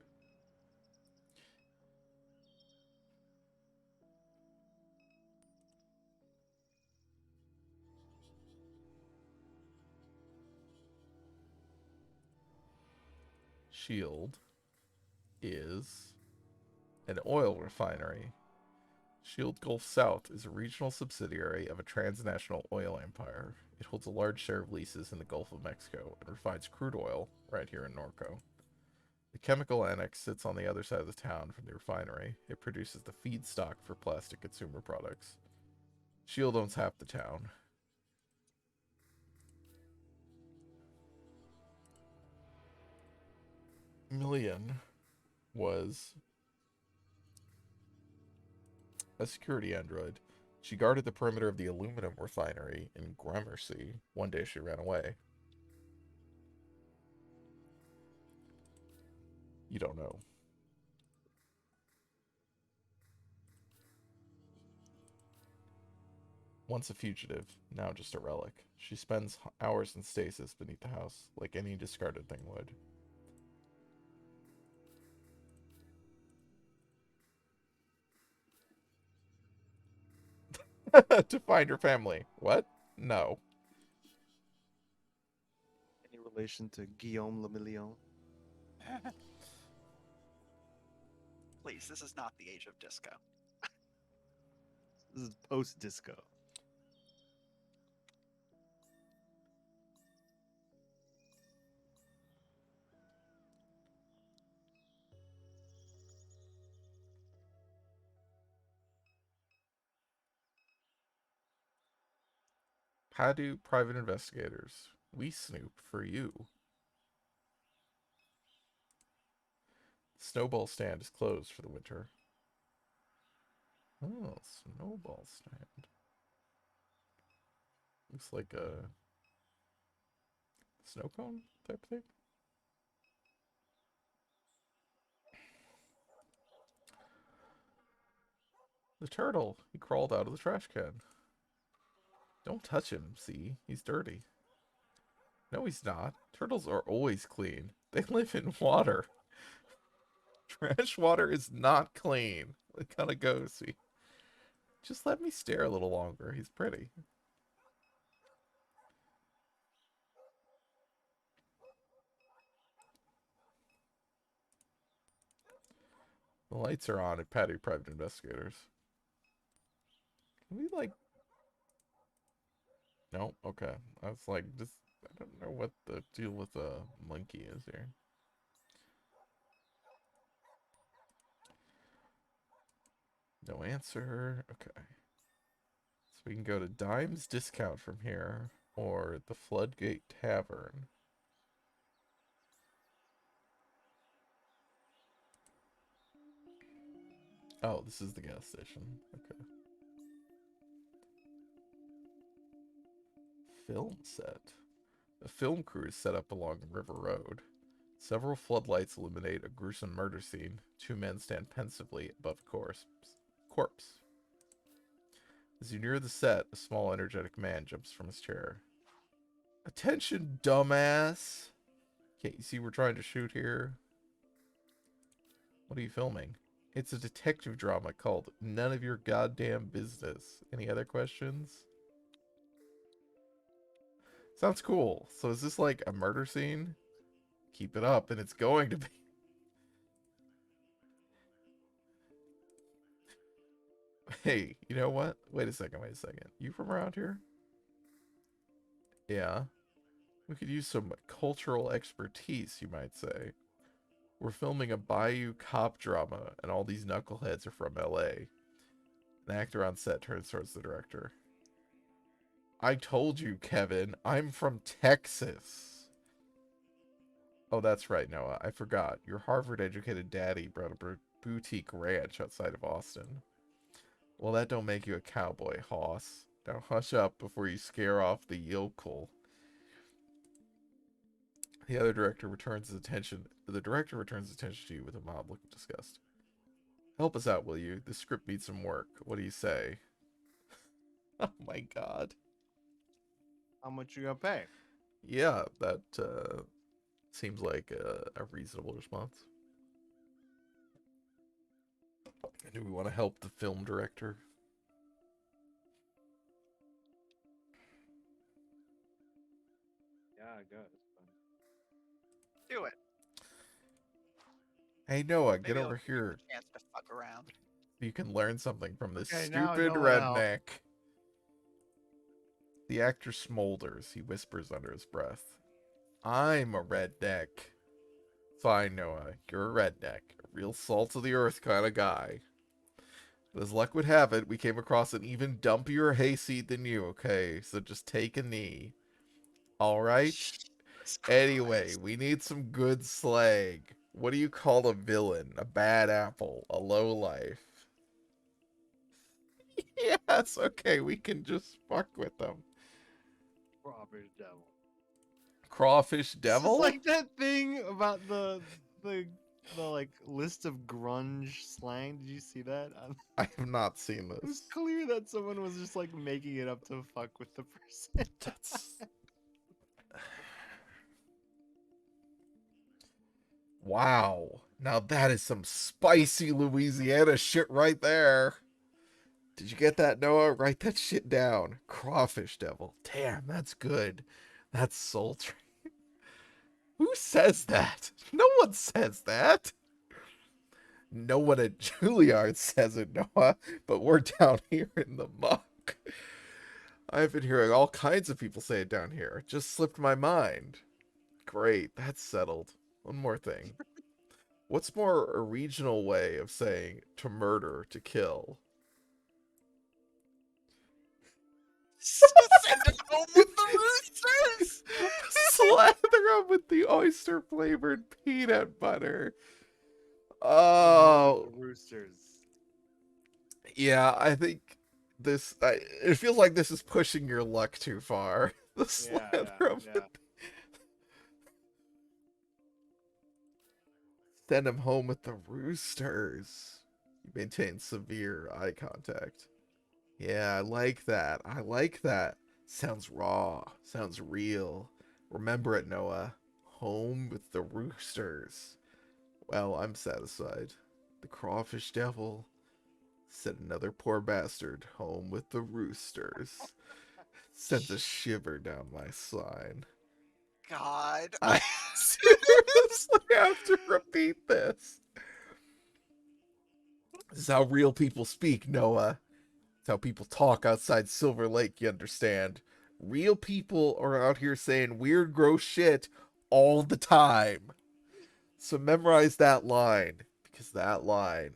Shield is an oil refinery. Shield Gulf South is a regional subsidiary of a transnational oil empire. It holds a large share of leases in the Gulf of Mexico and refines crude oil right here in Norco. The chemical annex sits on the other side of the town from the refinery. It produces the feedstock for plastic consumer products. Shield owns half the town. Million was a security android. She guarded the perimeter of the aluminum refinery in Gramercy. One day she ran away. You don't know. Once a fugitive, now just a relic. She spends hours in stasis beneath the house, like any discarded thing would. To find her family. What? No. Any relation to Guillaume Le Million? Please, this is not the age of disco. This is post-disco. Padu Private Investigators. We snoop for you. Snowball stand is closed for the winter. Oh, snowball stand. Looks like a snow cone type thing. The turtle. He crawled out of the trash can. Don't touch him, see? He's dirty. No, he's not. Turtles are always clean. They live in water. Trash water is not clean. It kind of goes, see? Just let me stare a little longer. He's pretty. The lights are on at Patty Private Investigators. Can we, like... No? Okay. I was like, just... I don't know what the deal with the monkey is here. No answer. Okay. So we can go to Dime's Discount from here, or the Floodgate Tavern. Oh, this is the gas station. Okay. Film set. A film crew is set up along River Road. Several floodlights illuminate a gruesome murder scene. Two men stand pensively above a corpse. As you near the set, a small, energetic man jumps from his chair. Attention, dumbass! Can't you see we're trying to shoot here? What are you filming? It's a detective drama called None of Your Goddamn Business. Any other questions? Sounds cool. So is this like a murder scene? Keep it up, and it's going to be. Hey, you know what? Wait a second. You from around here? Yeah. We could use some cultural expertise, you might say. We're filming a Bayou cop drama, and all these knuckleheads are from LA. An actor on set turns towards the director. I told you, Kevin, I'm from Texas. Oh, that's right, Noah. I forgot. Your Harvard-educated daddy brought a boutique ranch outside of Austin. Well, that don't make you a cowboy, hoss. Now hush up before you scare off the yokel. The other director returns his attention. The director returns his attention to you with a mild look of disgust. Help us out, will you? This script needs some work. What do you say? Oh my god. How much you gonna pay? Yeah, that seems like a reasonable response. Do we want to help the film director? Yeah, I guess. Do it. Hey Noah, Maybe get it'll over give you here. a chance to fuck around. You can learn something from this Okay, now I stupid know what else. redneck. The actor smolders. He whispers under his breath. I'm a redneck. Fine, Noah. You're a redneck. A real salt of the earth kind of guy. But as luck would have it, we came across an even dumpier hayseed than you, okay? So just take a knee. Alright? Jesus Anyway, Christ. we need some good slag. What do you call a villain? A bad apple? A lowlife? Yes, okay, we can just fuck with them. Crawfish devil. Crawfish This devil? is like that thing about the like list of grunge slang. Did you see that? I have not seen It was this. clear that someone was just like making it up to fuck with the person. That's... Wow. Now that is some spicy Louisiana shit right there. Did you get that, Noah? Write that shit down. Crawfish devil. Damn, that's good. That's sultry. Who says that? No one says that. No one at Juilliard says it, Noah, but we're down here in the muck. I've been hearing all kinds of people say it down here. It just slipped my mind. Great, that's settled. One more thing. What's more a regional way of saying to murder, to kill? Send him home with the roosters! Slather them with the oyster flavored peanut butter. Oh, Roosters. yeah, I think this. It feels like this is pushing your luck too far. The slather them. Yeah. Send him home with the roosters. You maintain severe eye contact. Yeah, I like that. I like that. Sounds raw. Sounds real. Remember it, Noah. Home with the roosters. Well, I'm satisfied. The crawfish devil sent another poor bastard home with the roosters. Sends a shiver down my spine. God. I seriously have to repeat this. This is how real people speak, Noah. It's how people talk outside Silver Lake, you understand. Real people are out here saying weird, gross shit all the time. So memorize that line, because that line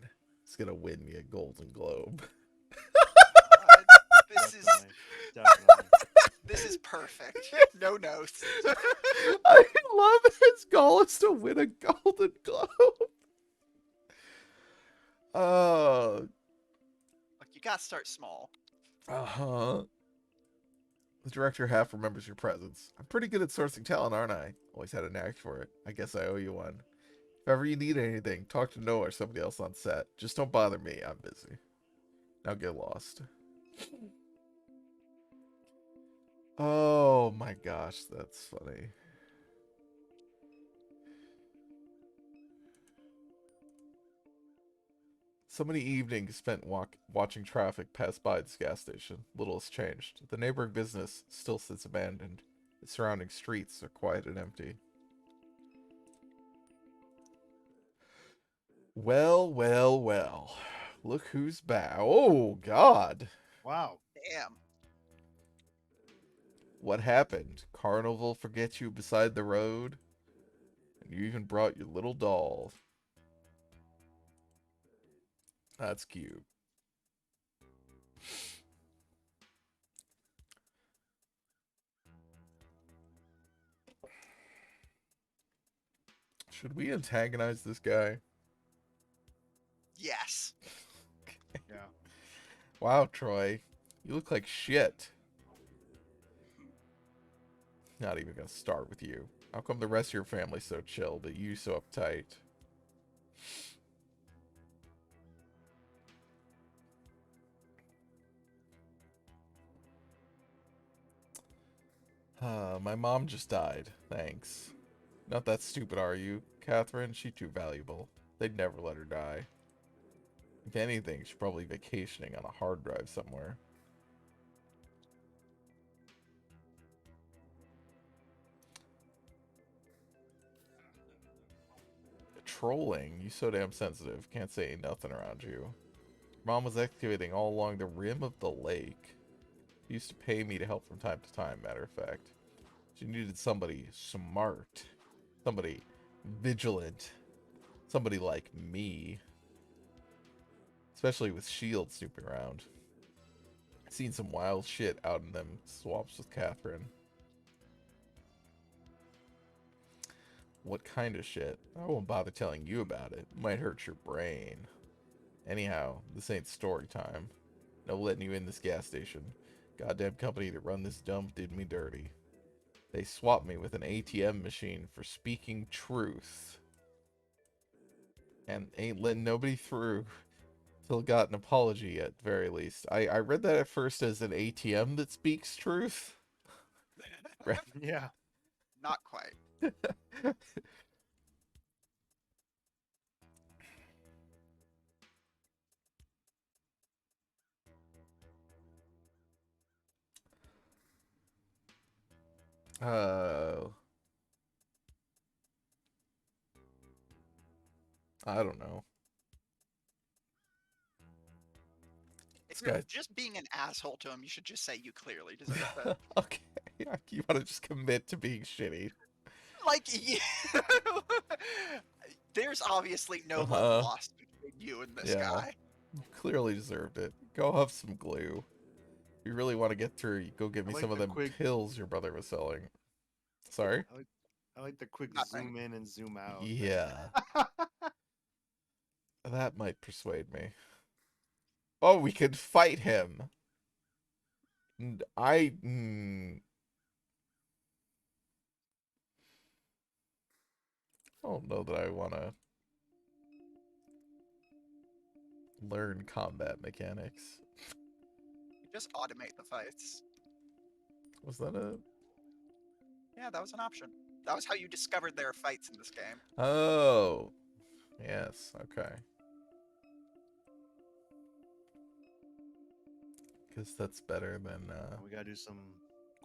is going to win me a Golden Globe. God. Definitely. This is perfect. No notes. I love his goal is to win a Golden Globe. Look, you gotta start small. Uh-huh. The director half remembers your presence. I'm pretty good at sourcing talent, aren't I? Always had a knack for it. I guess I owe you one. If ever you need anything, talk to Noah or somebody else on set. Just don't bother me. I'm busy. Now get lost. Oh my gosh, that's funny. So many evenings spent watching traffic pass by this gas station. Little has changed. The neighboring business still sits abandoned. The surrounding streets are quiet and empty. Well, well, well. Look who's back. Oh, God. Wow. Damn. What happened? Carnival forget you beside the road? And you even brought your little doll. That's cute. Should we antagonize this guy? Yes. Yeah. Wow, Troy. You look like shit. Not even gonna start with you. How come the rest of your family's so chill, but you so uptight? My mom just died. Thanks. Not that stupid, are you? Catherine, she too valuable. They'd never let her die. If anything, she's probably vacationing on a hard drive somewhere. Trolling? You so damn sensitive. Can't say nothing around you. Mom was excavating all along the rim of the lake. She used to pay me to help from time to time, matter of fact. She needed somebody smart. Somebody vigilant. Somebody like me. Especially with S.H.I.E.L.D. snooping around. Seen some wild shit out in them swamps with Catherine. What kind of shit? I won't bother telling you about it. Might hurt your brain. Anyhow, this ain't story time. No letting you in this gas station. Goddamn company that run this dump did me dirty. They swapped me with an ATM machine for speaking truth. And ain't letting nobody through till got an apology at very least. I read that at first as an ATM that speaks truth. Yeah. Not quite. uh, I don't know. If This you're guy. just being an asshole to him, you should just say you clearly deserve it. Okay, you want to just commit to being shitty. Like, there's obviously no love Uh-huh. lost between you and this Yeah, guy. you clearly deserved it. Go have some glue. If you really want to get through, you go get I me like some of the them quick. pills your brother was selling. Sorry? I like. I like the quick Nothing. zoom in and zoom out. Yeah, that might persuade me. Oh, we could fight him. I don't know that I want to learn combat mechanics. You just automate the fights. Was that a... Yeah, that was an option. That was how you discovered there are fights in this game. Oh, yes, okay. Guess that's better than, We gotta do some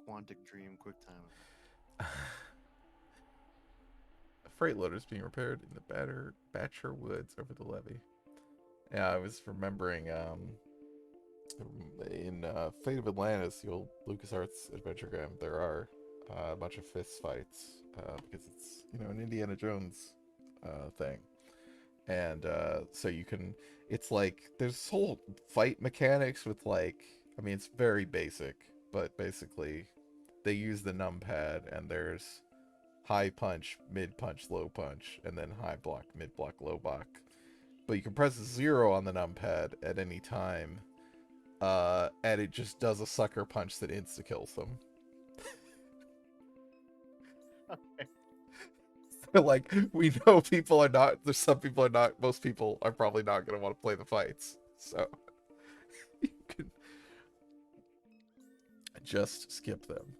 Quantic Dream quick time. A freight loader is being repaired in the Batcher Woods over the levee. Yeah, I was remembering, in Fate of Atlantis, the old LucasArts adventure game, there are a bunch of fist fights, because it's, an Indiana Jones thing. And so you can, it's like, there's whole fight mechanics with like, I mean, it's very basic, but basically they use the numpad, and there's high punch, mid punch, low punch, and then high block, mid block, low block. But you can press 0 on the numpad at any time, and it just does a sucker punch that insta kills them. So, like, we know people are not. There's some people are not. Most people are probably not going to want to play the fights. So you can just skip them.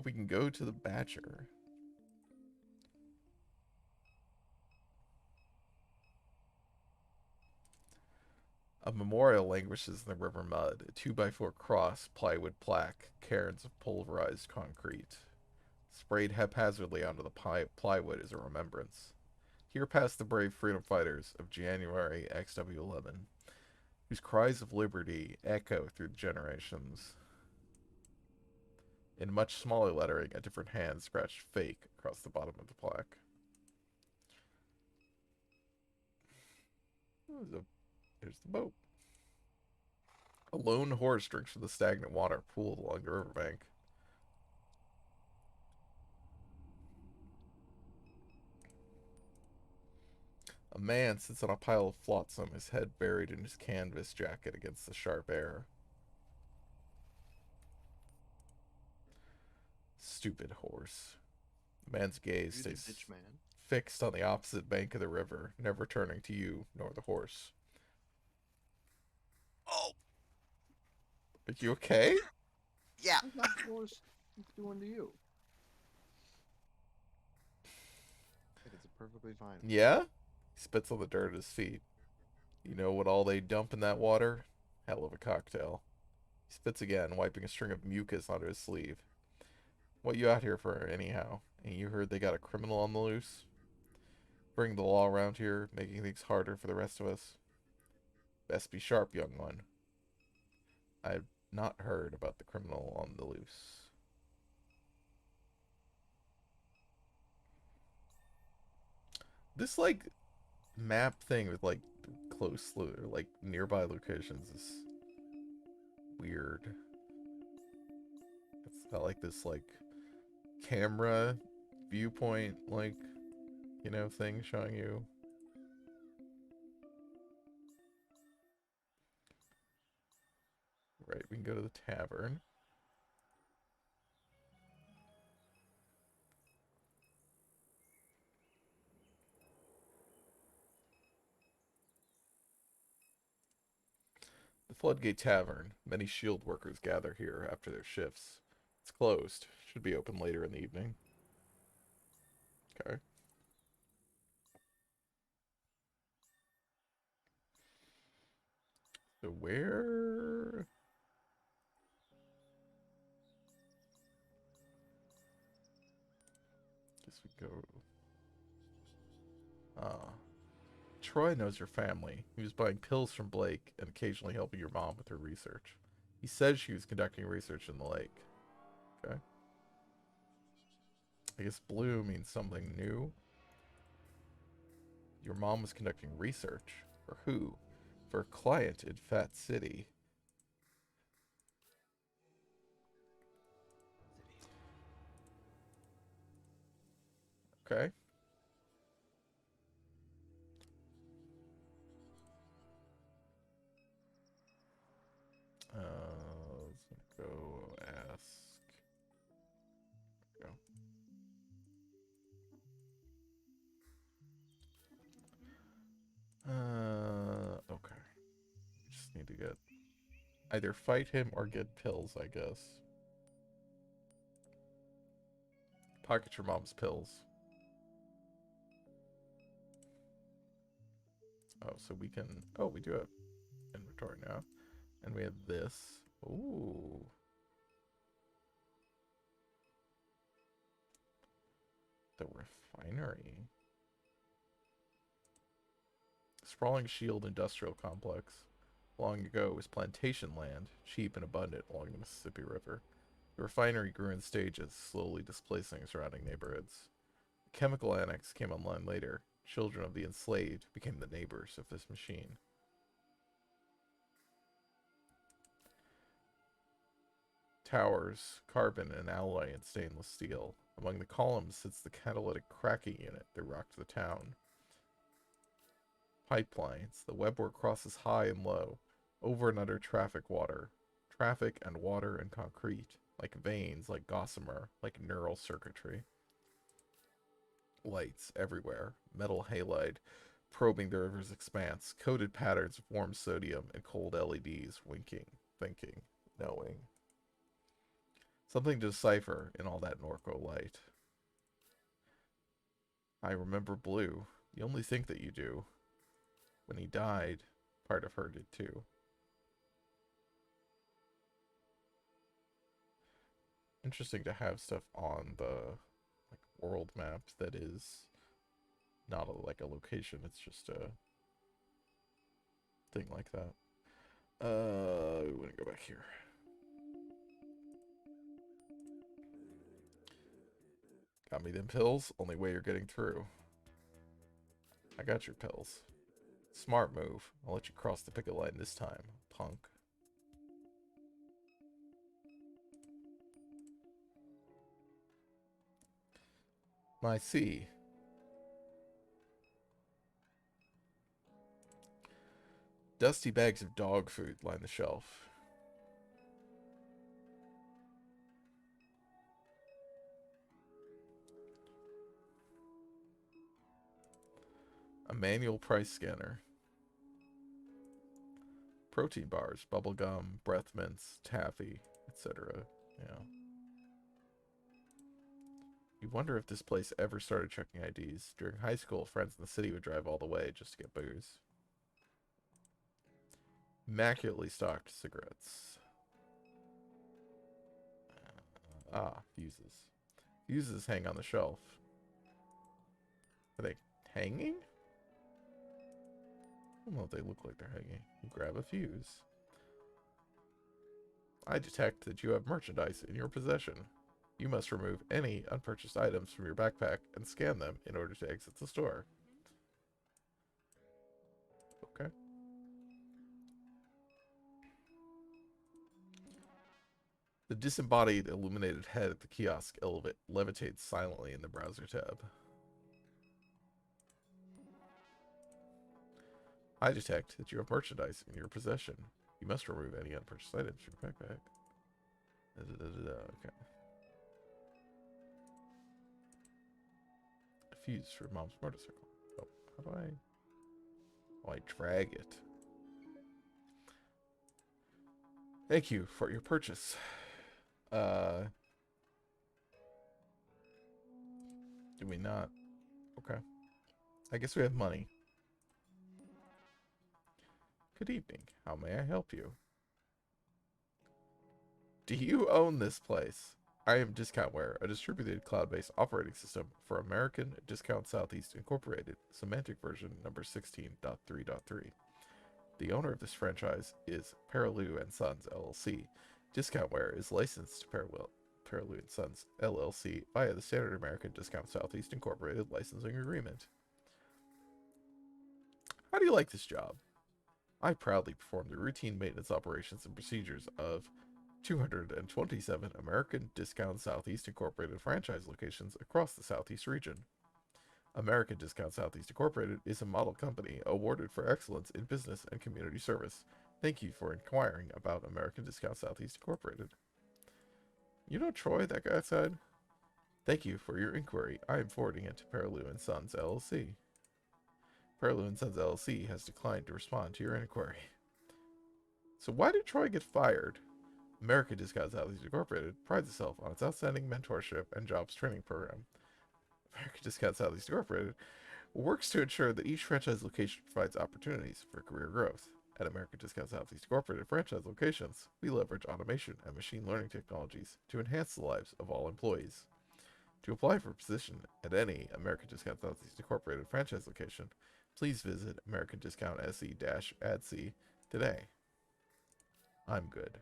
We can go to the Batcher. A memorial languishes in the river mud. A 2x4 cross, plywood plaque, cairns of pulverized concrete. Sprayed haphazardly onto the plywood is a remembrance. Here pass the brave freedom fighters of January XW11, whose cries of liberty echo through the generations. In much smaller lettering, a different hand scratched fake across the bottom of the plaque. There's the boat. A lone horse drinks from the stagnant water pooled along the riverbank. A A man sits on a pile of flotsam, his head buried in his canvas jacket against the sharp air. Stupid horse. The man's gaze You're the stays ditch man. fixed on the opposite bank of the river, never turning to you nor the horse. Oh, Are you okay? yeah. What's that horse doing to you? It is perfectly fine. Yeah? He spits on the dirt at his feet. You know what all they dump in that water? Hell of a cocktail. He spits again, wiping a string of mucus onto his sleeve. What you out here for, anyhow? Ain't you heard they got a criminal on the loose? Bring the law around here, making things harder for the rest of us. Best be sharp, young one. I've not heard about the criminal on the loose. This, like, map thing with, like, close, like, nearby locations is weird. It's got, like, this, like, camera viewpoint, like, you know, thing showing you. Right, we can go to the tavern. The Floodgate Tavern. Many shield workers gather here after their shifts. It's closed. Should be open later in the evening. Okay. So where... Guess we go... Ah. Troy knows your family. He was buying pills from Blake and occasionally helping your mom with her research. He says she was conducting research in the lake. Okay. I guess blue means something new. Your mom was conducting research. For who? For a client in Fat City. Okay. Let's go ask. Go. Okay. Just need to get either fight him or get pills, I guess. Pocket your mom's pills. Oh, so we can. Oh, we do have inventory now, and we have this. Ooh. The refinery. Sprawling Shield Industrial Complex. Long ago, it was plantation land, cheap and abundant along the Mississippi River. The refinery grew in stages, slowly displacing surrounding neighborhoods. The chemical annex came online later. Children of the enslaved became the neighbors of this machine. Towers, carbon and alloy in stainless steel. Among the columns sits the catalytic cracking unit that rocked the town. Pipelines. The webwork crosses high and low, over and under traffic and water and concrete, like veins, like gossamer, like neural circuitry. Lights everywhere, metal halide, probing the river's expanse, coded patterns of warm sodium and cold LEDs, winking, thinking, knowing. Something to decipher in all that Norco light. I remember Blue. You only think that you do. When he died, part of her did too. Interesting to have stuff on the like world map that is not like a location. It's just a thing like that. We want to go back here. Got me them pills? Only way you're getting through. I got your pills. Smart move. I'll let you cross the picket line this time, punk. I see. Dusty bags of dog food line the shelf. A manual price scanner. Protein bars, bubble gum, breath mints, taffy, etc. Yeah. You wonder if this place ever started checking IDs. During high school, friends in the city would drive all the way just to get booze. Immaculately stocked cigarettes. Fuses. Fuses hang on the shelf. Are they hanging? I don't know if they look like they're hanging. You grab a fuse. I detect that you have merchandise in your possession. You must remove any unpurchased items from your backpack and scan them in order to exit the store. Okay. The disembodied illuminated head at the kiosk levitates silently in the browser tab. I detect that you have merchandise in your possession. You must remove any unpurchased items from your backpack. Okay. A fuse for mom's motorcycle. Oh, how do I... Oh, I drag it. Thank you for your purchase. Do we not? Okay. I guess we have money. Good evening. How may I help you? Do you own this place? I am Discountware, a distributed cloud-based operating system for American Discount Southeast Incorporated, semantic version number 16.3.3. The owner of this franchise is Paraloo & Sons, LLC. Discountware is licensed to Paraloo & Sons, LLC via the Standard American Discount Southeast Incorporated licensing agreement. How do you like this job? I proudly perform the routine maintenance operations and procedures of 227 American Discount Southeast Incorporated franchise locations across the Southeast region. American Discount Southeast Incorporated is a model company awarded for excellence in business and community service. Thank you for inquiring about American Discount Southeast Incorporated. You know Troy, that guy said? Thank you for your inquiry. I am forwarding it to Paraloo & Sons, LLC. Paraloo & Sons, LLC has declined to respond to your inquiry. So why did Troy get fired? American Discount Southeast Incorporated prides itself on its outstanding mentorship and jobs training program. American Discount Southeast Incorporated works to ensure that each franchise location provides opportunities for career growth. At American Discount Southeast Incorporated franchise locations, we leverage automation and machine learning technologies to enhance the lives of all employees. To apply for a position at any American Discount Southeast Incorporated franchise location, please visit American Discount SE-ADC today. I'm good.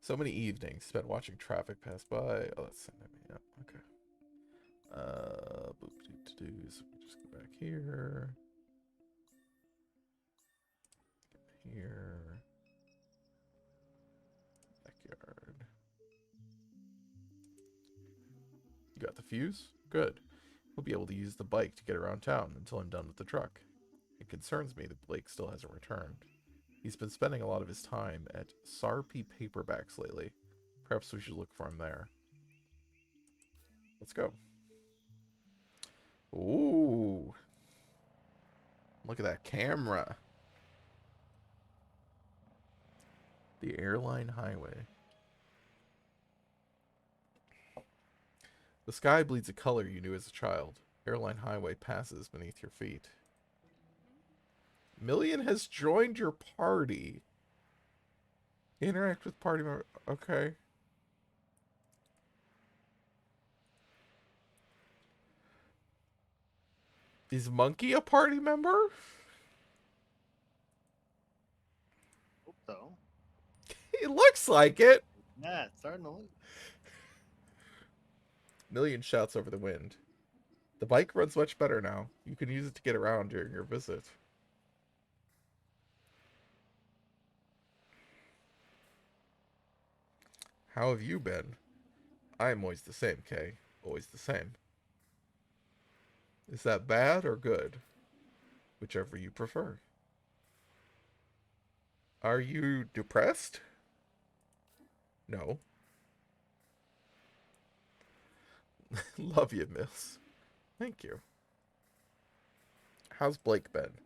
So many evenings spent watching traffic pass by. Oh, that's sending me up. Okay. Boop doo doo doo. So we just go back here. Here. Backyard. You got the fuse? Good. We'll be able to use the bike to get around town until I'm done with the truck. It concerns me that Blake still hasn't returned. He's been spending a lot of his time at Sarpy Paperbacks lately. Perhaps we should look for him there. Let's go. Ooh. Look at that camera. The airline highway. The sky bleeds a color you knew as a child. Airline highway passes beneath your feet. Million has joined your party. Interact with party member. Okay. Is Monkey a party member? Hope so. It looks like it. Yeah, it's starting to look. Million shouts over the wind. The bike runs much better now. You can use it to get around during your visit. How have you been? I'm always the same, Kay. always the same. Is that bad or good? Whichever you prefer. Are you depressed? No. Love you, miss. Thank you. How's Blake been?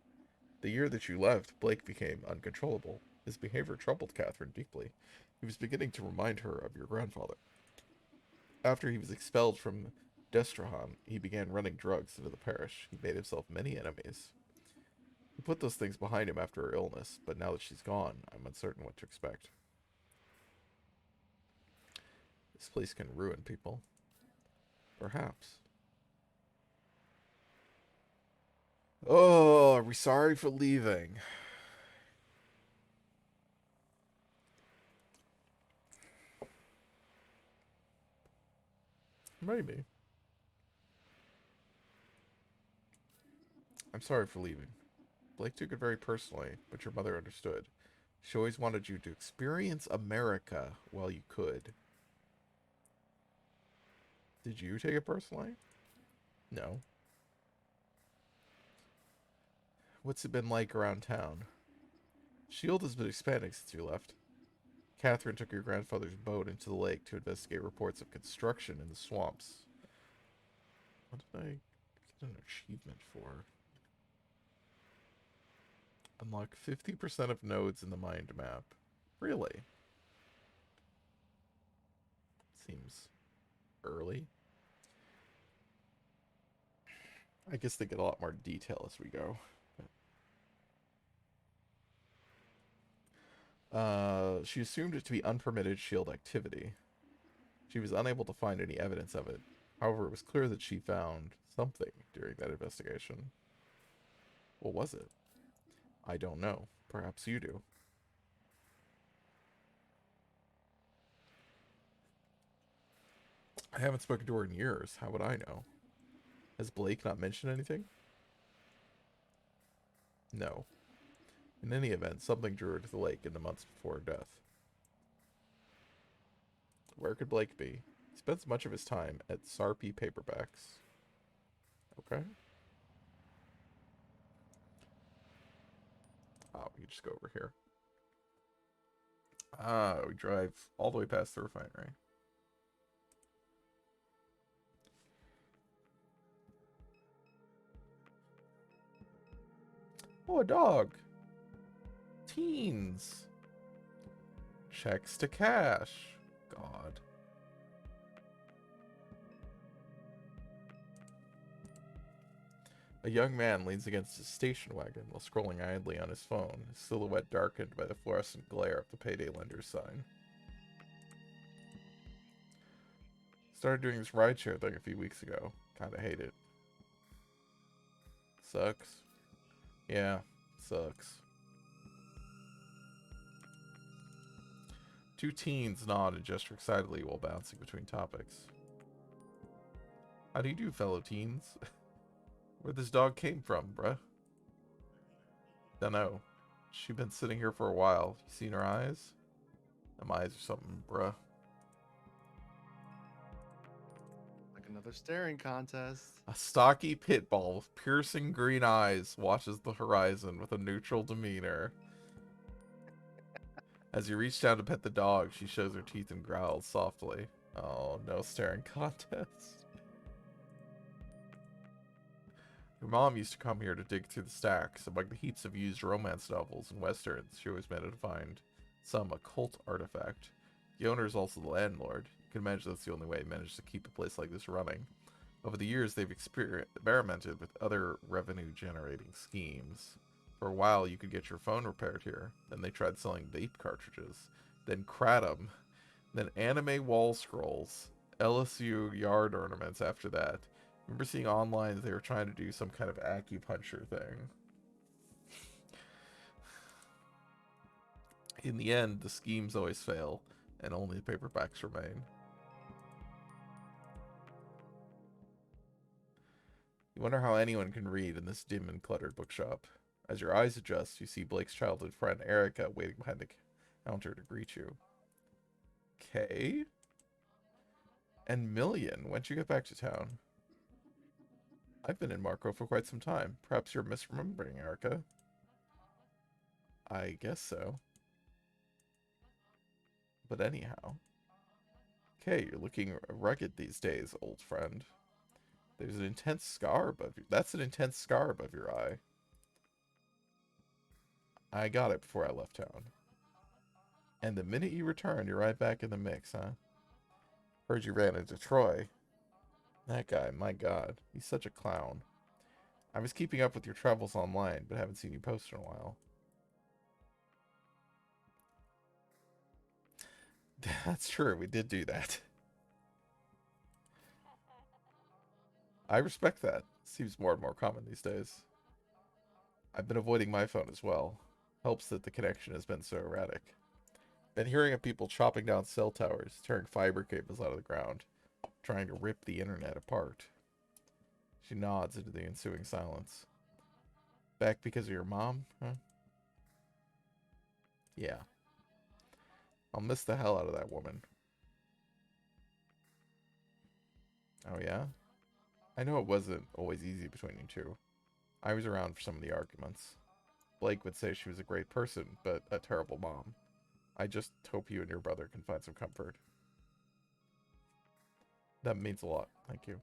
The year that you left, Blake became uncontrollable. His behavior troubled Catherine deeply. He was beginning to remind her of your grandfather. After he was expelled from Destrahan, he began running drugs into the parish. He made himself many enemies. He put those things behind him after her illness, but now that she's gone, I'm uncertain what to expect. This place can ruin people. Perhaps. Oh, are we sorry for leaving? Maybe. I'm sorry for leaving. Blake took it very personally, but your mother understood. She always wanted you to experience America while you could. Did you take it personally? No. What's it been like around town? Shield has been expanding since you left. Catherine took your grandfather's boat into the lake to investigate reports of construction in the swamps. What did I get an achievement for? Unlock 50% of nodes in the mind map. Really? Seems early. I guess they get a lot more detail as we go. She assumed it to be unpermitted shield activity. She was unable to find any evidence of it. However, it was clear that she found something during that investigation. What was it? I don't know. Perhaps you do. I haven't spoken to her in years. How would I know? Has Blake not mentioned anything? No. In any event, something drew her to the lake in the months before her death. Where could Blake be? He spends much of his time at Sarpy Paperbacks. Okay. Oh, we can just go over here. Ah, we drive all the way past the refinery. Oh, a dog. Teens. Checks to cash. God. A young man leans against his station wagon while scrolling idly on his phone, his silhouette darkened by the fluorescent glare of the payday lender's sign. Started doing this rideshare thing a few weeks ago. Kinda hate it. Sucks. Yeah, sucks. Two teens nod and gesture excitedly while bouncing between topics. How do you do, fellow teens? Where this dog came from, bruh? Dunno. She been sitting here for a while. You seen her eyes? Them eyes or something, bruh. Like another staring contest. A stocky pit bull with piercing green eyes watches the horizon with a neutral demeanor. As you reach down to pet the dog, she shows her teeth and growls softly. Oh, no staring contest. Your mom used to come here to dig through the stacks. Among the heaps of used romance novels and westerns, she always managed to find some occult artifact. The owner is also the landlord. You can imagine that's the only way he managed to keep a place like this running. Over the years, they've experimented with other revenue-generating schemes. For a while, you could get your phone repaired here. Then they tried selling vape cartridges. Then kratom. Then anime wall scrolls. LSU yard ornaments after that. Remember seeing online they were trying to do some kind of acupuncture thing. In the end, the schemes always fail, and only the paperbacks remain. You wonder how anyone can read in this dim and cluttered bookshop. As your eyes adjust, you see Blake's childhood friend Erica waiting behind the counter to greet you. Okay. And Million, when'd you get back to town? I've been in Marco for quite some time. Perhaps you're misremembering, Erica. I guess so. But anyhow. Okay, you're looking rugged these days, old friend. There's an intense scar above you. That's an intense scar above your eye. I got it before I left town. And the minute you return, you're right back in the mix, huh? Heard you ran into Troy. That guy, my god, he's such a clown. I was keeping up with your travels online, but haven't seen you post in a while. That's true, we did do that. I respect that. Seems more and more common these days. I've been avoiding my phone as well. Helps that the connection has been so erratic. Been hearing of people chopping down cell towers, tearing fiber cables out of the ground, trying to rip the internet apart. She nods into the ensuing silence. Back because of your mom, huh? Yeah. I'll miss the hell out of that woman. Oh yeah? I know it wasn't always easy between you two. I was around for some of the arguments. Blake would say she was a great person, but a terrible mom. I just hope you and your brother can find some comfort. That means a lot, thank you.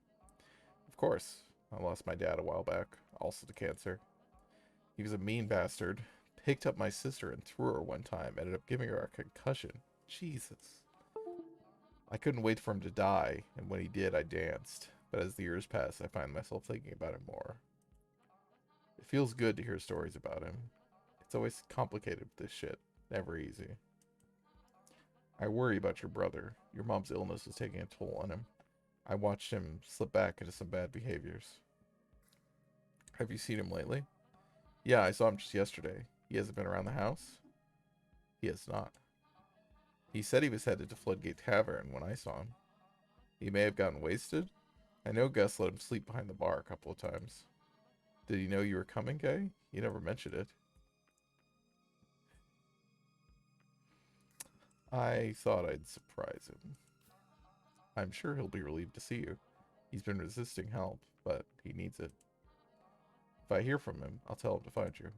Of course, I lost my dad a while back, also to cancer. He was a mean bastard, picked up my sister and threw her one time, ended up giving her a concussion. Jesus. I couldn't wait for him to die, and when he did, I danced. But as the years pass, I find myself thinking about him more. It feels good to hear stories about him. It's always complicated with this shit. Never easy. I worry about your brother. Your mom's illness is taking a toll on him. I watched him slip back into some bad behaviors. Have you seen him lately? Yeah, I saw him just yesterday. He hasn't been around the house? He has not. He said he was headed to Floodgate Tavern when I saw him. He may have gotten wasted. I know Gus let him sleep behind the bar a couple of times. Did he know you were coming, Gay? You never mentioned it. I thought I'd surprise him. I'm sure he'll be relieved to see you. He's been resisting help, but he needs it. If I hear from him, I'll tell him to find you.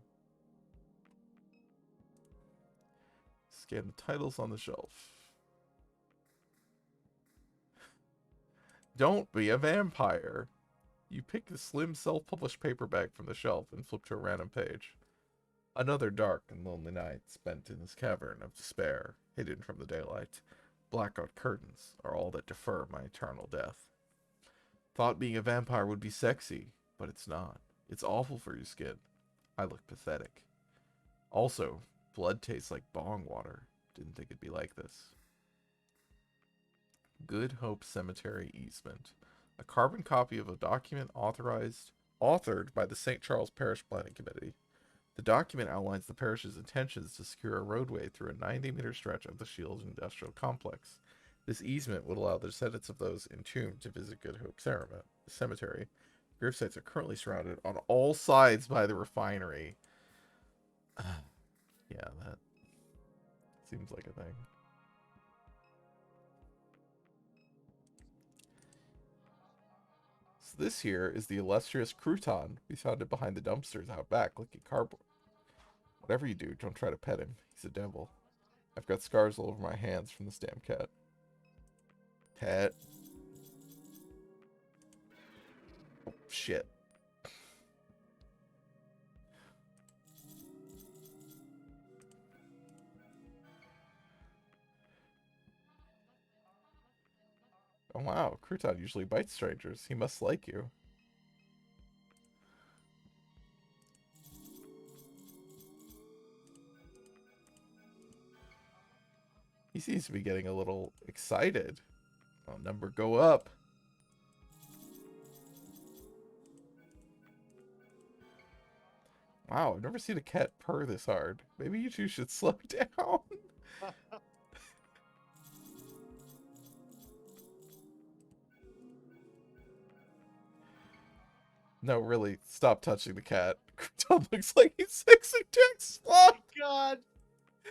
Scan the titles on the shelf. Don't be a vampire. You pick the slim self-published paperback from the shelf and flip to a random page. Another dark and lonely night spent in this cavern of despair, hidden from the daylight. Blackout curtains are all that defer my eternal death. Thought being a vampire would be sexy, but it's not. It's awful for your skin. I look pathetic. Also, blood tastes like bong water. Didn't think it'd be like this. Good Hope Cemetery easement. A carbon copy of a document authored by the St. Charles Parish Planning Committee. The document outlines the parish's intentions to secure a roadway through a 90-meter stretch of the Shields Industrial Complex. This easement would allow the descendants of those entombed to visit Good Hope Cemetery. Grave sites are currently surrounded on all sides by the refinery. Yeah, that seems like a thing. So this here is the illustrious crouton we found it behind the dumpsters out back, looking cardboard. Whatever you do, don't try to pet him. He's a devil. I've got scars all over my hands from this damn cat. Pet. Oh, shit. Oh wow, Crouton usually bites strangers. He must like you. He seems to be getting a little excited. Oh, number go up. Wow, I've never seen a cat purr this hard. Maybe you two should slow down. No, really, stop touching the cat. Crouton looks like he's fixing to explode. God.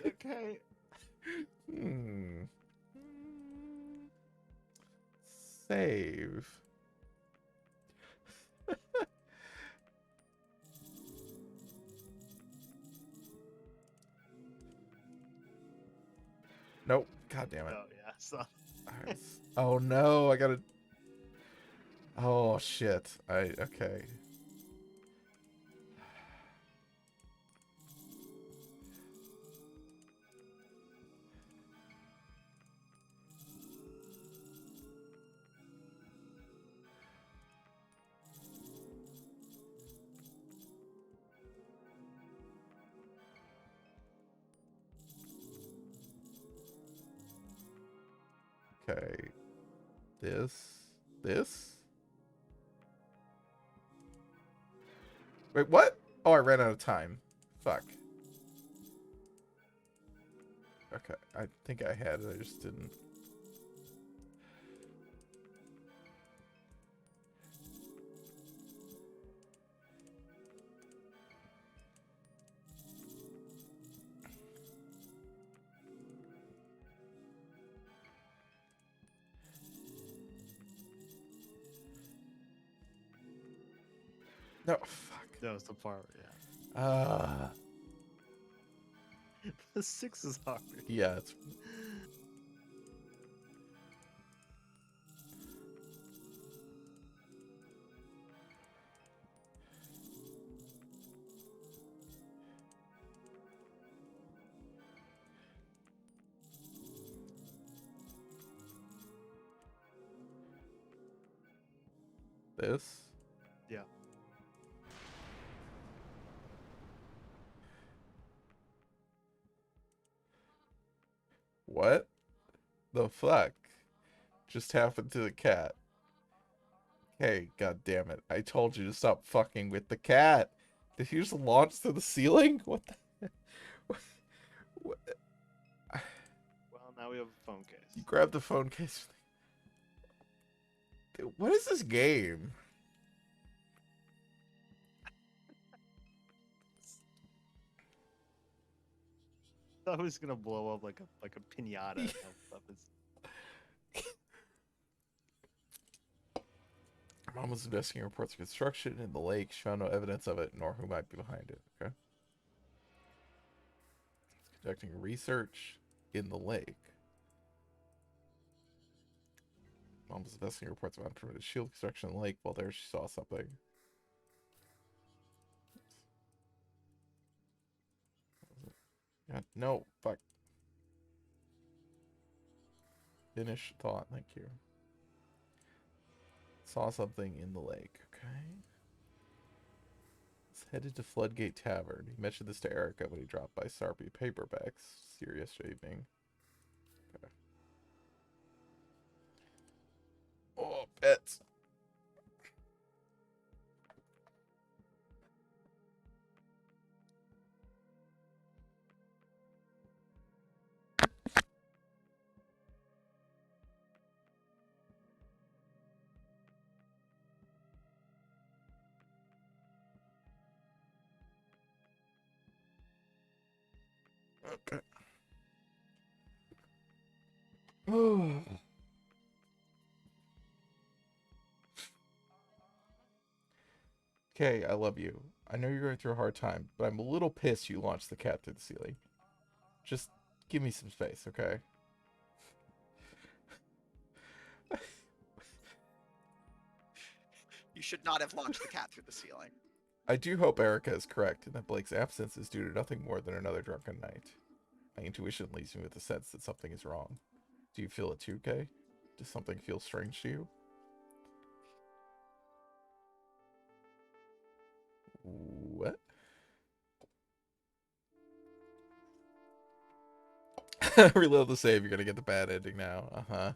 Okay. Save. Nope. God damn it. Oh yeah. So Oh no, I gotta. Oh shit. Okay. Okay. This? Wait, what? Oh, I ran out of time. Fuck. Okay, I think I had it, I just didn't. No, fuck. that was the part. Yeah. Uh, The 6 is hard. yeah, it's. This? Yeah. What the fuck just happened to the cat? Hey, god damn it. I told you to stop fucking with the cat. Did he just launch to the ceiling? What the what? Well, now we have a phone case. You grabbed the phone case. Dude, what is this game? I thought it was gonna blow up like a pinata. And stuff. Mom was investigating reports of construction in the lake. She found no evidence of it, nor who might be behind it. Okay. Conducting research in the lake. Mom was investigating reports of unpermitted shield construction in the lake. While there, she saw something. God, no, fuck. Finish thought, thank you. Saw something in the lake, okay. He's headed to Floodgate Tavern. He mentioned this to Erica when he dropped by Sarpy Paperbacks yesterday evening. Okay. Oh, pets. Okay. Oh. Okay, I love you. I know you're going through a hard time, but I'm a little pissed you launched the cat through the ceiling. Just give me some space, okay? You should not have launched the cat through the ceiling. I do hope Erica is correct and that Blake's absence is due to nothing more than another drunken night. My intuition leaves me with the sense that something is wrong. Do you feel it too, Kay? Does something feel strange to you? What? Reload the save, you're gonna get the bad ending now. Uh-huh.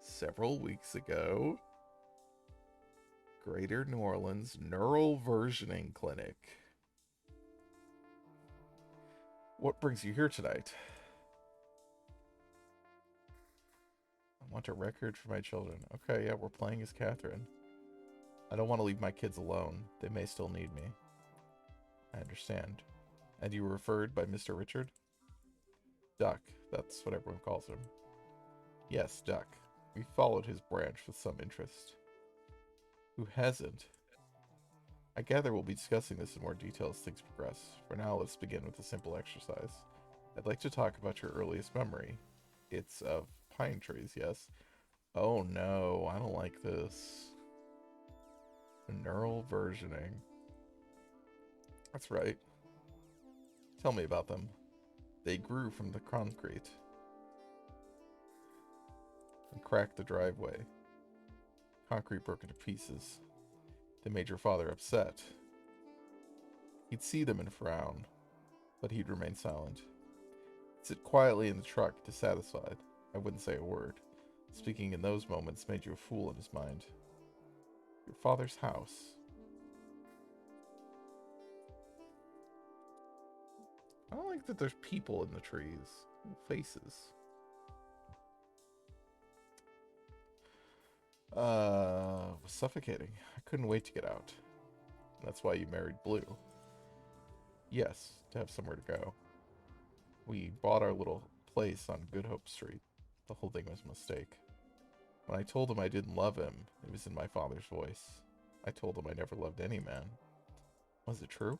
Several weeks ago, Greater New Orleans Neural Versioning Clinic. What brings you here tonight? I want a record for my children. Okay, yeah, we're playing as Catherine. I don't want to leave my kids alone. They may still need me. I understand. And you were referred by Mr. Richard? Duck, that's what everyone calls him. Yes, Duck. We followed his branch with some interest. Who hasn't? I gather we'll be discussing this in more detail as things progress. For now, let's begin with a simple exercise. I'd like to talk about your earliest memory. It's of pine trees, yes? Oh no, I don't like this. Neural versioning. That's right. Tell me about them. They grew from the concrete and cracked the driveway. Concrete broke into pieces. They made your father upset. He'd see them and frown, but he'd remain silent. He'd sit quietly in the truck, dissatisfied. I wouldn't say a word. Speaking in those moments made you a fool in his mind. Your father's house. I don't like that there's people in the trees. Faces. Was suffocating. I couldn't wait to get out. That's why you married Blue. Yes, to have somewhere to go. We bought our little place on Good Hope Street. The whole thing was a mistake. When I told him I didn't love him, it was in my father's voice. I told him I never loved any man. Was it true?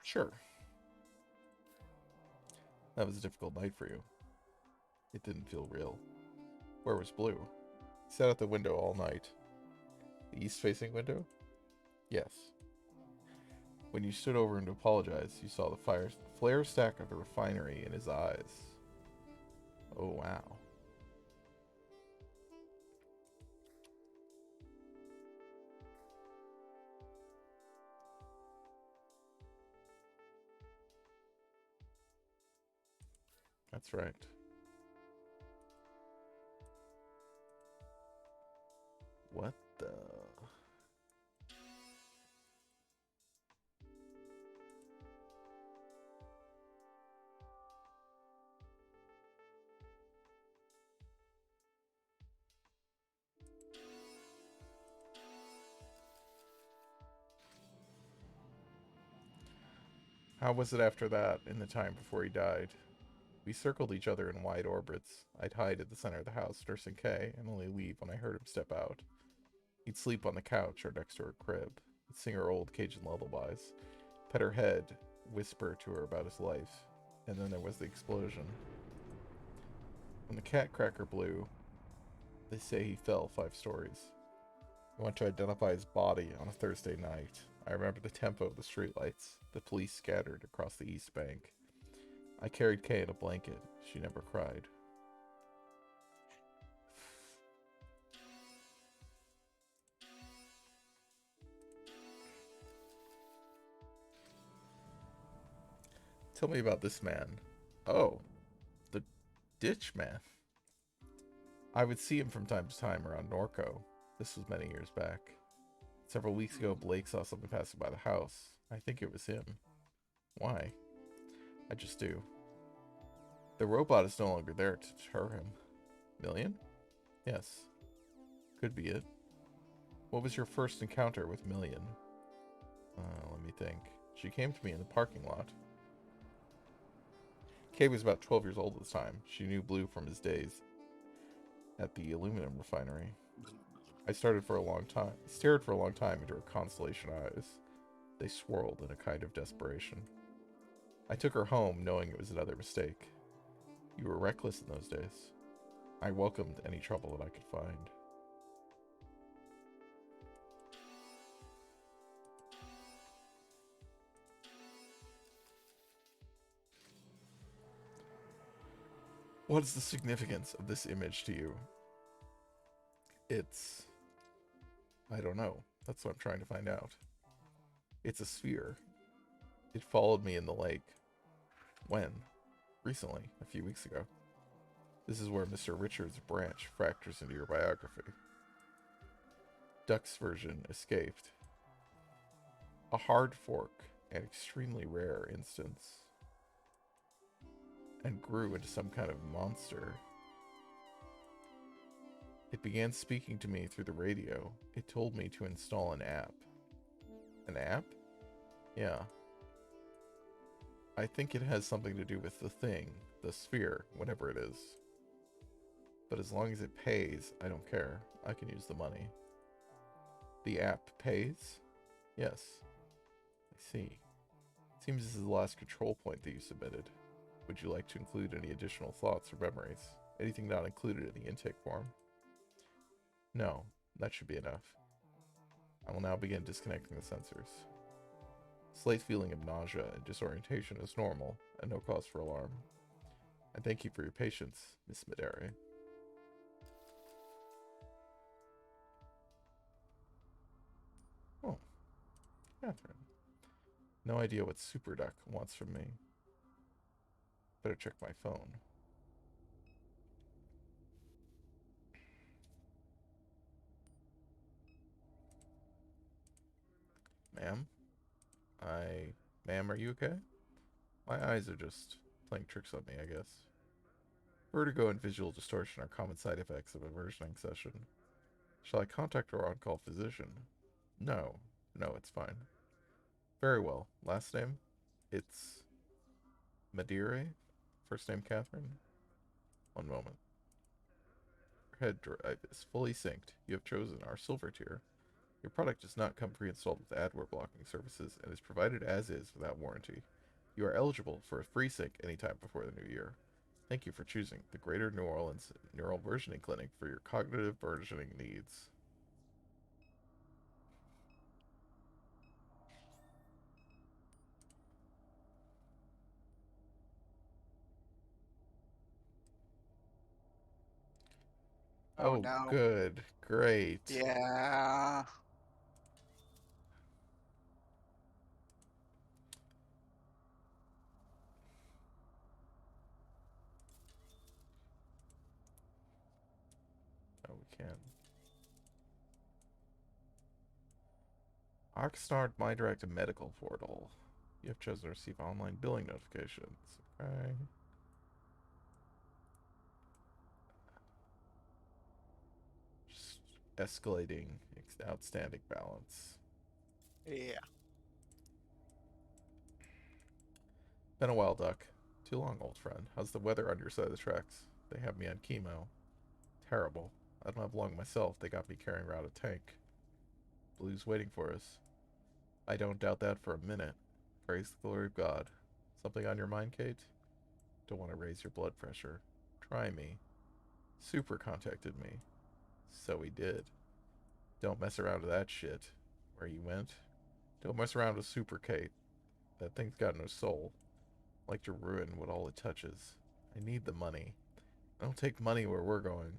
Sure. That was a difficult night for you. It didn't feel real. Where was Blue? He sat at the window all night. The east-facing window? Yes. When you stood over him to apologize, you saw the flare stack of the refinery in his eyes. Oh, wow. That's right. What the... How was it after that, in the time before he died? We circled each other in wide orbits. I'd hide at the center of the house, nursing Kay, and only leave when I heard him step out. He'd sleep on the couch or next to her crib. He'd sing her old Cajun lullabies, pet her head, whisper to her about his life. And then there was the explosion. When the cat cracker blew, they say he fell 5 stories. I went to identify his body on a Thursday night. I remember the tempo of the streetlights. The police scattered across the East Bank. I carried Kay in a blanket. She never cried. Tell me about this man. Oh, the ditch man. I would see him from time to time around Norco. This was many years back. Several weeks ago, Blake saw something passing by the house. I think it was him. Why? I just do. The robot is no longer there to deter him. Million? Yes. Could be it. What was your first encounter with Million? Let me think. She came to me in the parking lot. Kay was about 12 years old at the time. She knew Blue from his days at the aluminum refinery. I stared for a long time into her constellation eyes. They swirled in a kind of desperation. I took her home, knowing it was another mistake. You were reckless in those days. I welcomed any trouble that I could find. What is the significance of this image to you? It's... I don't know. That's what I'm trying to find out. It's a sphere. It followed me in the lake. When? Recently, a few weeks ago. This is where Mr. Richards' branch fractures into your biography. Duck's version escaped. A hard fork, an extremely rare instance. And grew into some kind of monster. It began speaking to me through the radio. It told me to install an app. An app? Yeah. I think it has something to do with the thing, the sphere, whatever it is. But as long as it pays, I don't care. I can use the money. The app pays? Yes. I see. Seems this is the last control point that you submitted. Would you like to include any additional thoughts or memories? Anything not included in the intake form? No, that should be enough. I will now begin disconnecting the sensors. Slight feeling of nausea and disorientation is normal, and no cause for alarm. I thank you for your patience, Miss Midare. Oh, Catherine. No idea what Super Duck wants from me. Better check my phone. Ma'am? Ma'am, are you okay? My eyes are just playing tricks on me, I guess. Vertigo and visual distortion are common side effects of a versioning session. Shall I contact our on-call physician? No. No, it's fine. Very well. Last name? It's Madeire? First name Catherine? One moment. Your head drive is fully synced. You have chosen our silver tier. Your product does not come pre-installed with adware blocking services and is provided as is without warranty. You are eligible for a free sync anytime before the new year. Thank you for choosing the Greater New Orleans Neural Versioning Clinic for your cognitive versioning needs. Oh Oh, no. good. Great. Yeah. Oh, we can. Oxnard My Direct Medical Portal. You have chosen to receive online billing notifications. Okay. Just escalating outstanding balance. Yeah. Been a while, Duck. Too long, old friend. How's the weather on your side of the tracks? They have me on chemo. Terrible. I don't have long myself. They got me carrying around a tank. Blue's waiting for us. I don't doubt that for a minute. Praise the glory of God. Something on your mind, Kate? Don't want to raise your blood pressure. Try me. Super contacted me. So he did. Don't mess around with that shit. Where you went? Don't mess around with Super Kate. That thing's got no soul. Like to ruin what all it touches. I need the money. I don't take money where we're going.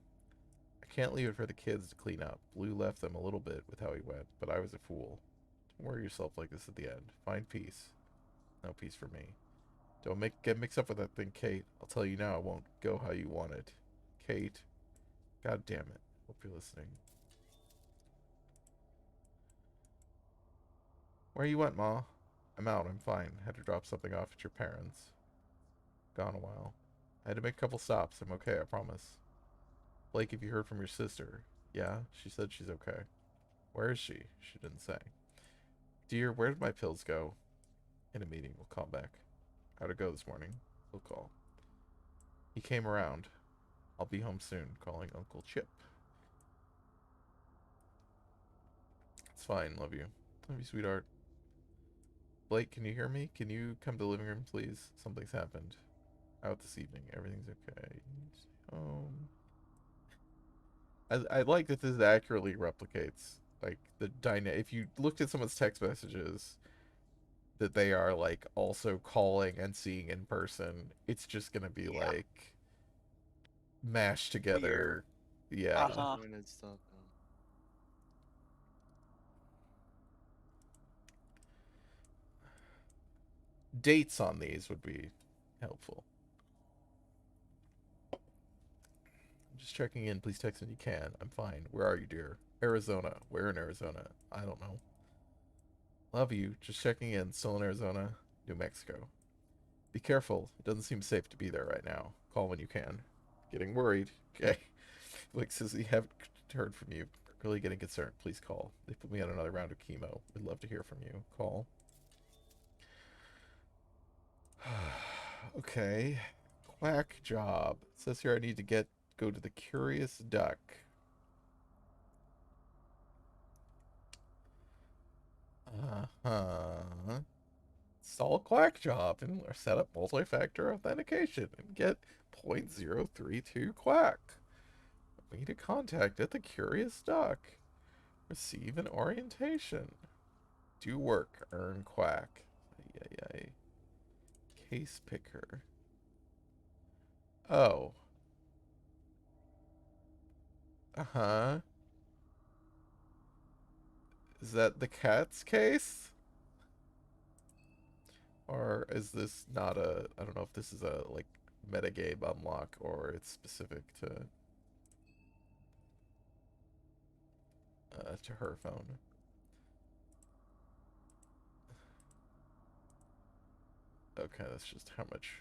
I can't leave it for the kids to clean up. Blue left them a little bit with how he went, but I was a fool. Don't worry yourself like this at the end. Find peace. No peace for me. Don't get mixed up with that thing, Kate. I'll tell you now, it won't go how you want it. Kate. God damn it. Hope you're listening. Where you went, Ma? I'm out. I'm fine. Had to drop something off at your parents'. Gone a while. I had to make a couple stops. I'm okay, I promise. Blake, have you heard from your sister? Yeah, she said she's okay. Where is she? She didn't say. Dear, where did my pills go? In a meeting, we'll call back. How'd it go this morning? We'll call. He came around. I'll be home soon, calling Uncle Chip. It's fine, love you. Love you, sweetheart. Blake, can you hear me? Can you come to the living room, please? Something's happened. Out this evening. Everything's okay. Home. I like that this accurately replicates like the if you looked at someone's text messages that they are like also calling and seeing in person, it's just gonna be Yeah. like mashed Weird. together. Yeah. Uh-huh. Disjointed stuff. Dates on these would be helpful. I'm just checking in. Please text when you can. I'm fine. Where are you, dear? Arizona. Where in Arizona? I don't know. Love you. Just checking in. Still in Arizona. New Mexico. Be careful. It doesn't seem safe to be there right now. Call when you can. Getting worried. Okay. Like says he haven't heard from you. Really getting concerned. Please call. They put me on another round of chemo. We'd love to hear from you. Call. Okay. Quack job. It says here I need to go to the Curious Duck. Uh-huh. Install a quack job and set up multi-factor authentication and get 0.032 quack. Meet a contact at the Curious Duck. Receive an orientation. Do work. Earn quack. Ay. Case picker. Oh. Uh-huh. Is that the cat's case? Or is this not a... I don't know if this is a, like, metagame unlock or it's specific to her phone. Okay, that's just how much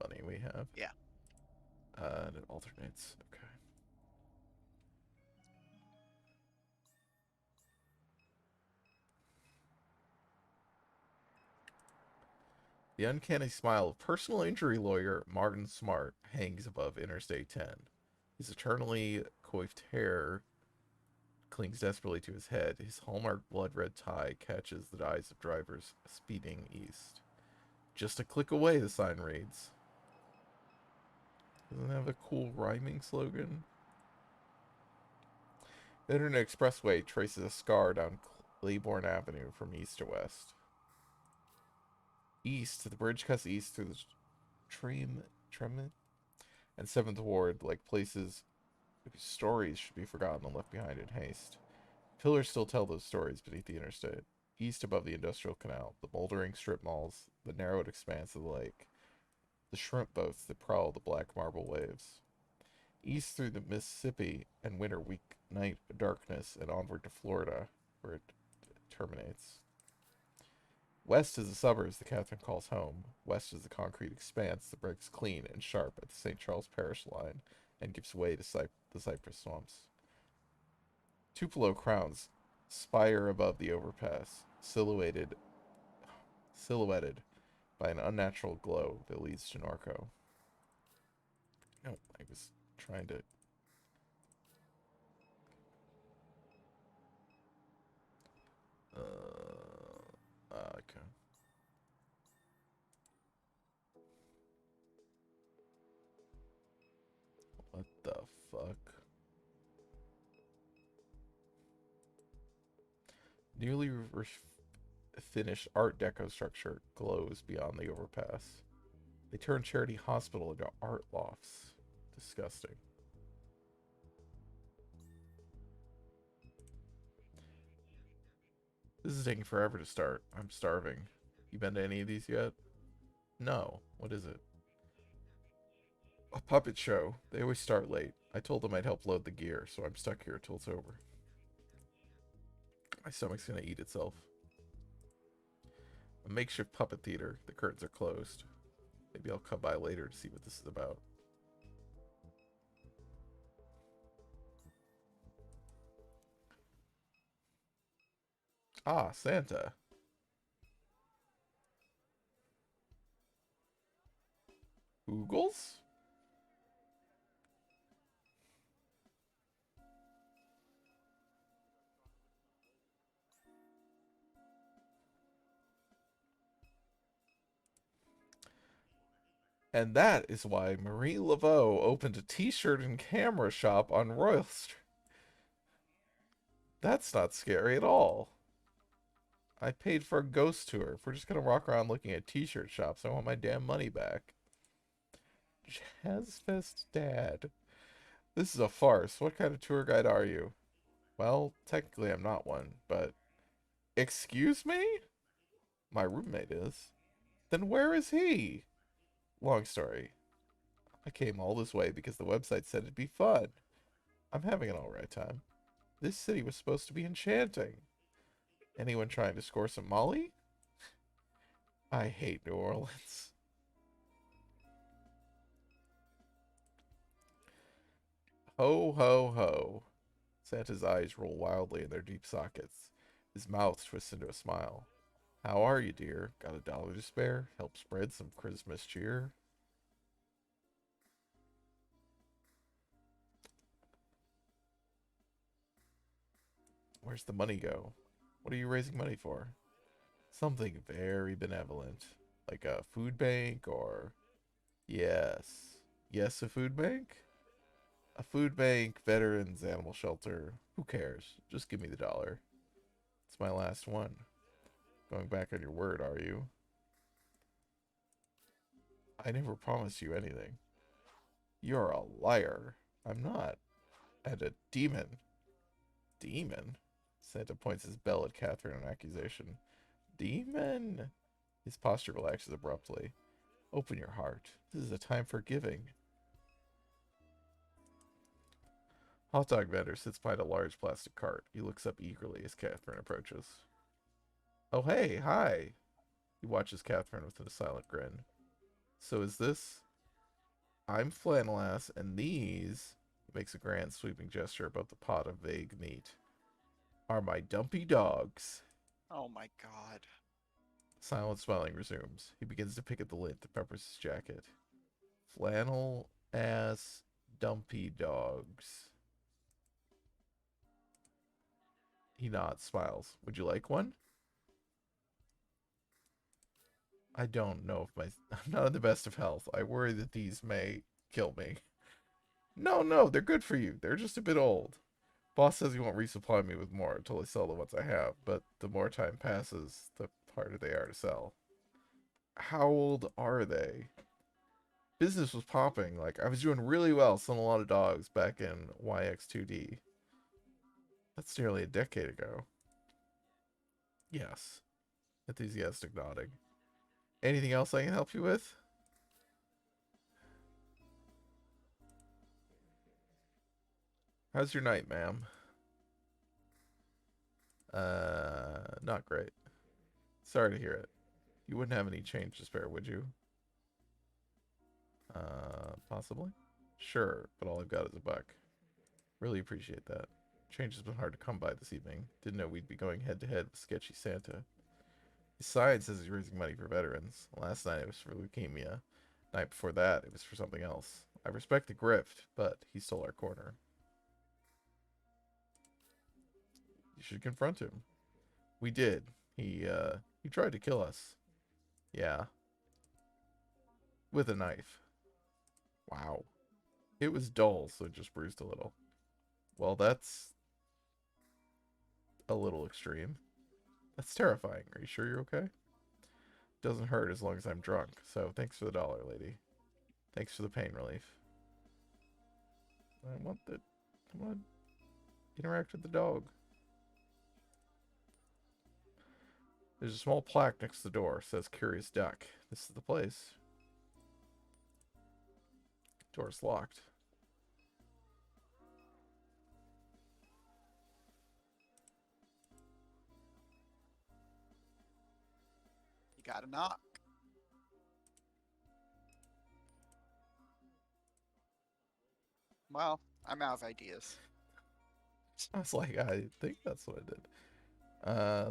money we have. Yeah. And it alternates. Okay. The uncanny smile of personal injury lawyer Martin Smart hangs above Interstate 10. His eternally coiffed hair clings desperately to his head. His hallmark blood-red tie catches the eyes of drivers speeding east. Just a click away, the sign reads. Doesn't it have a cool rhyming slogan? The Internet Expressway traces a scar down Claiborne Avenue from east to west. East, the bridge cuts east through the Tremont and 7th Ward, like places whose stories should be forgotten and left behind in haste. Pillars still tell those stories beneath the interstate. East above the industrial canal, the moldering strip malls, the narrowed expanse of the lake, the shrimp boats that prowl the black marble waves. East through the Mississippi and winter weeknight darkness and onward to Florida, where it terminates. West is the suburbs that Catherine calls home. West is the concrete expanse that breaks clean and sharp at the St. Charles Parish line and gives way to the cypress swamps. Tupelo crowns spire above the overpass, silhouetted by an unnatural glow that leads to Norco. No, I was trying to... okay. What the fuck? Newly finished Art Deco structure glows beyond the overpass. They turned Charity Hospital into art lofts. Disgusting. This is taking forever to start. I'm starving. You been to any of these yet? No. What is it? A puppet show. They always start late. I told them I'd help load the gear, so I'm stuck here till it's over. My stomach's gonna eat itself. A makeshift puppet theater. The curtains are closed. Maybe I'll come by later to see what this is about. Ah, Santa. Oogles? And that is why Marie Laveau opened a t-shirt and camera shop on Royal Street. That's not scary at all. I paid for a ghost tour. If we're just gonna walk around looking at t-shirt shops, I want my damn money back. Jazzfest Dad. This is a farce. What kind of tour guide are you? Well, technically I'm not one, but... Excuse me? My roommate is. Then where is he? Long story. I came all this way because the website said it'd be fun. I'm having an alright time. This city was supposed to be enchanting. Anyone trying to score some Molly? I hate New Orleans. Ho, ho, ho. Santa's eyes roll wildly in their deep sockets. His mouth twists into a smile. How are you, dear? Got $1 to spare? Help spread some Christmas cheer? Where's the money go? What are you raising money for? Something very benevolent. Like a food bank or... Yes. Yes, a food bank? A food bank, veterans, animal shelter. Who cares? Just give me the $1. It's my last one. Going back on your word, are you? I never promised you anything. You're a liar. I'm not. And a demon. Demon? Santa points his bell at Catherine in accusation. Demon? His posture relaxes abruptly. Open your heart. This is a time for giving. Hot dog vendor sits behind a large plastic cart. He looks up eagerly as Catherine approaches. Oh, hey, hi. He watches Catherine with a silent grin. So is this? I'm flannel ass, and these, he makes a grand sweeping gesture above the pot of vague meat, are my dumpy dogs. Oh my god. Silent smiling resumes. He begins to pick at the lint that peppers his jacket. Flannel ass dumpy dogs. He nods, smiles. Would you like one? I don't know if I'm not in the best of health. I worry that these may kill me. No, they're good for you. They're just a bit old. Boss says he won't resupply me with more until I sell the ones I have, but the more time passes, the harder they are to sell. How old are they? Business was popping. Like, I was doing really well selling a lot of dogs back in YX2D. That's nearly a decade ago. Yes. Enthusiastic nodding. Anything else I can help you with? How's your night, ma'am? Not great. Sorry to hear it. You wouldn't have any change to spare, would you? Possibly? Sure, but all I've got is $1. Really appreciate that. Change has been hard to come by this evening. Didn't know we'd be going head to head with sketchy Santa. Besides, says he's raising money for veterans. Last night it was for leukemia. Night before that, it was for something else. I respect the grift, but he stole our corner. You should confront him. We did. He tried to kill us. Yeah. With a knife. Wow. It was dull, so it just bruised a little. Well, that's a little extreme. That's terrifying. Are you sure you're okay? Doesn't hurt as long as I'm drunk, so thanks for the $1, lady. Thanks for the pain relief. I want to interact with the dog. There's a small plaque next to the door. It says Curious Duck. This is the place. Door's locked. You gotta knock. Well, I'm out of ideas. I was like, I think that's what I did.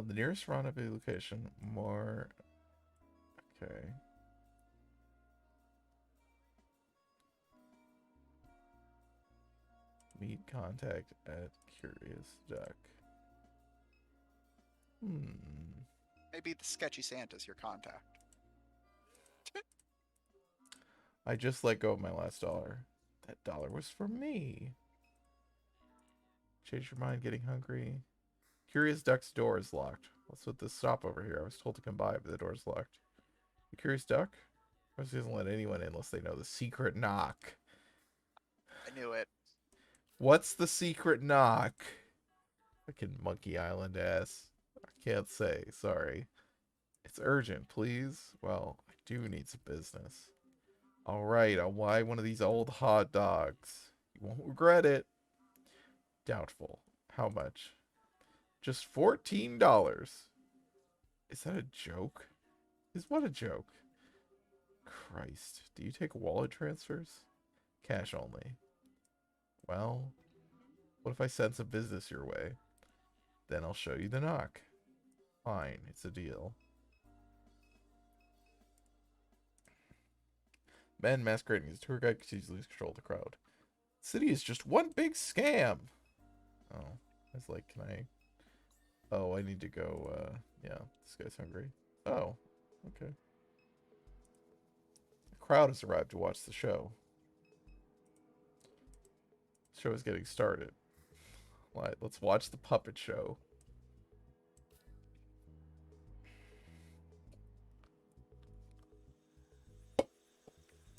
The nearest rendezvous location. More. Okay. Meet contact at Curious Duck. Maybe the sketchy Santa's your contact. I just let go of my last $1. That $1 was for me. Change your mind, getting hungry. Curious Duck's door is locked. What's with this stop over here? I was told to come by, but the door's locked. You Curious Duck? Or he doesn't let anyone in unless they know the secret knock. I knew it. What's the secret knock? Fucking Monkey Island ass. I can't say. Sorry. It's urgent, please. Well, I do need some business. Alright, I'll buy one of these old hot dogs. You won't regret it. Doubtful. How much? Just $14. Is that a joke? Is what a joke? Christ. Do you take wallet transfers? Cash only. Well, what if I send some business your way? Then I'll show you the knock. Fine, it's a deal. Man masquerading as a tour guide continues to lose control of the crowd. The city is just one big scam. Oh, I was like, can I? Oh, I need to go. Yeah, this guy's hungry. Oh, okay. The crowd has arrived to watch the show. The show is getting started. Let's watch the puppet show.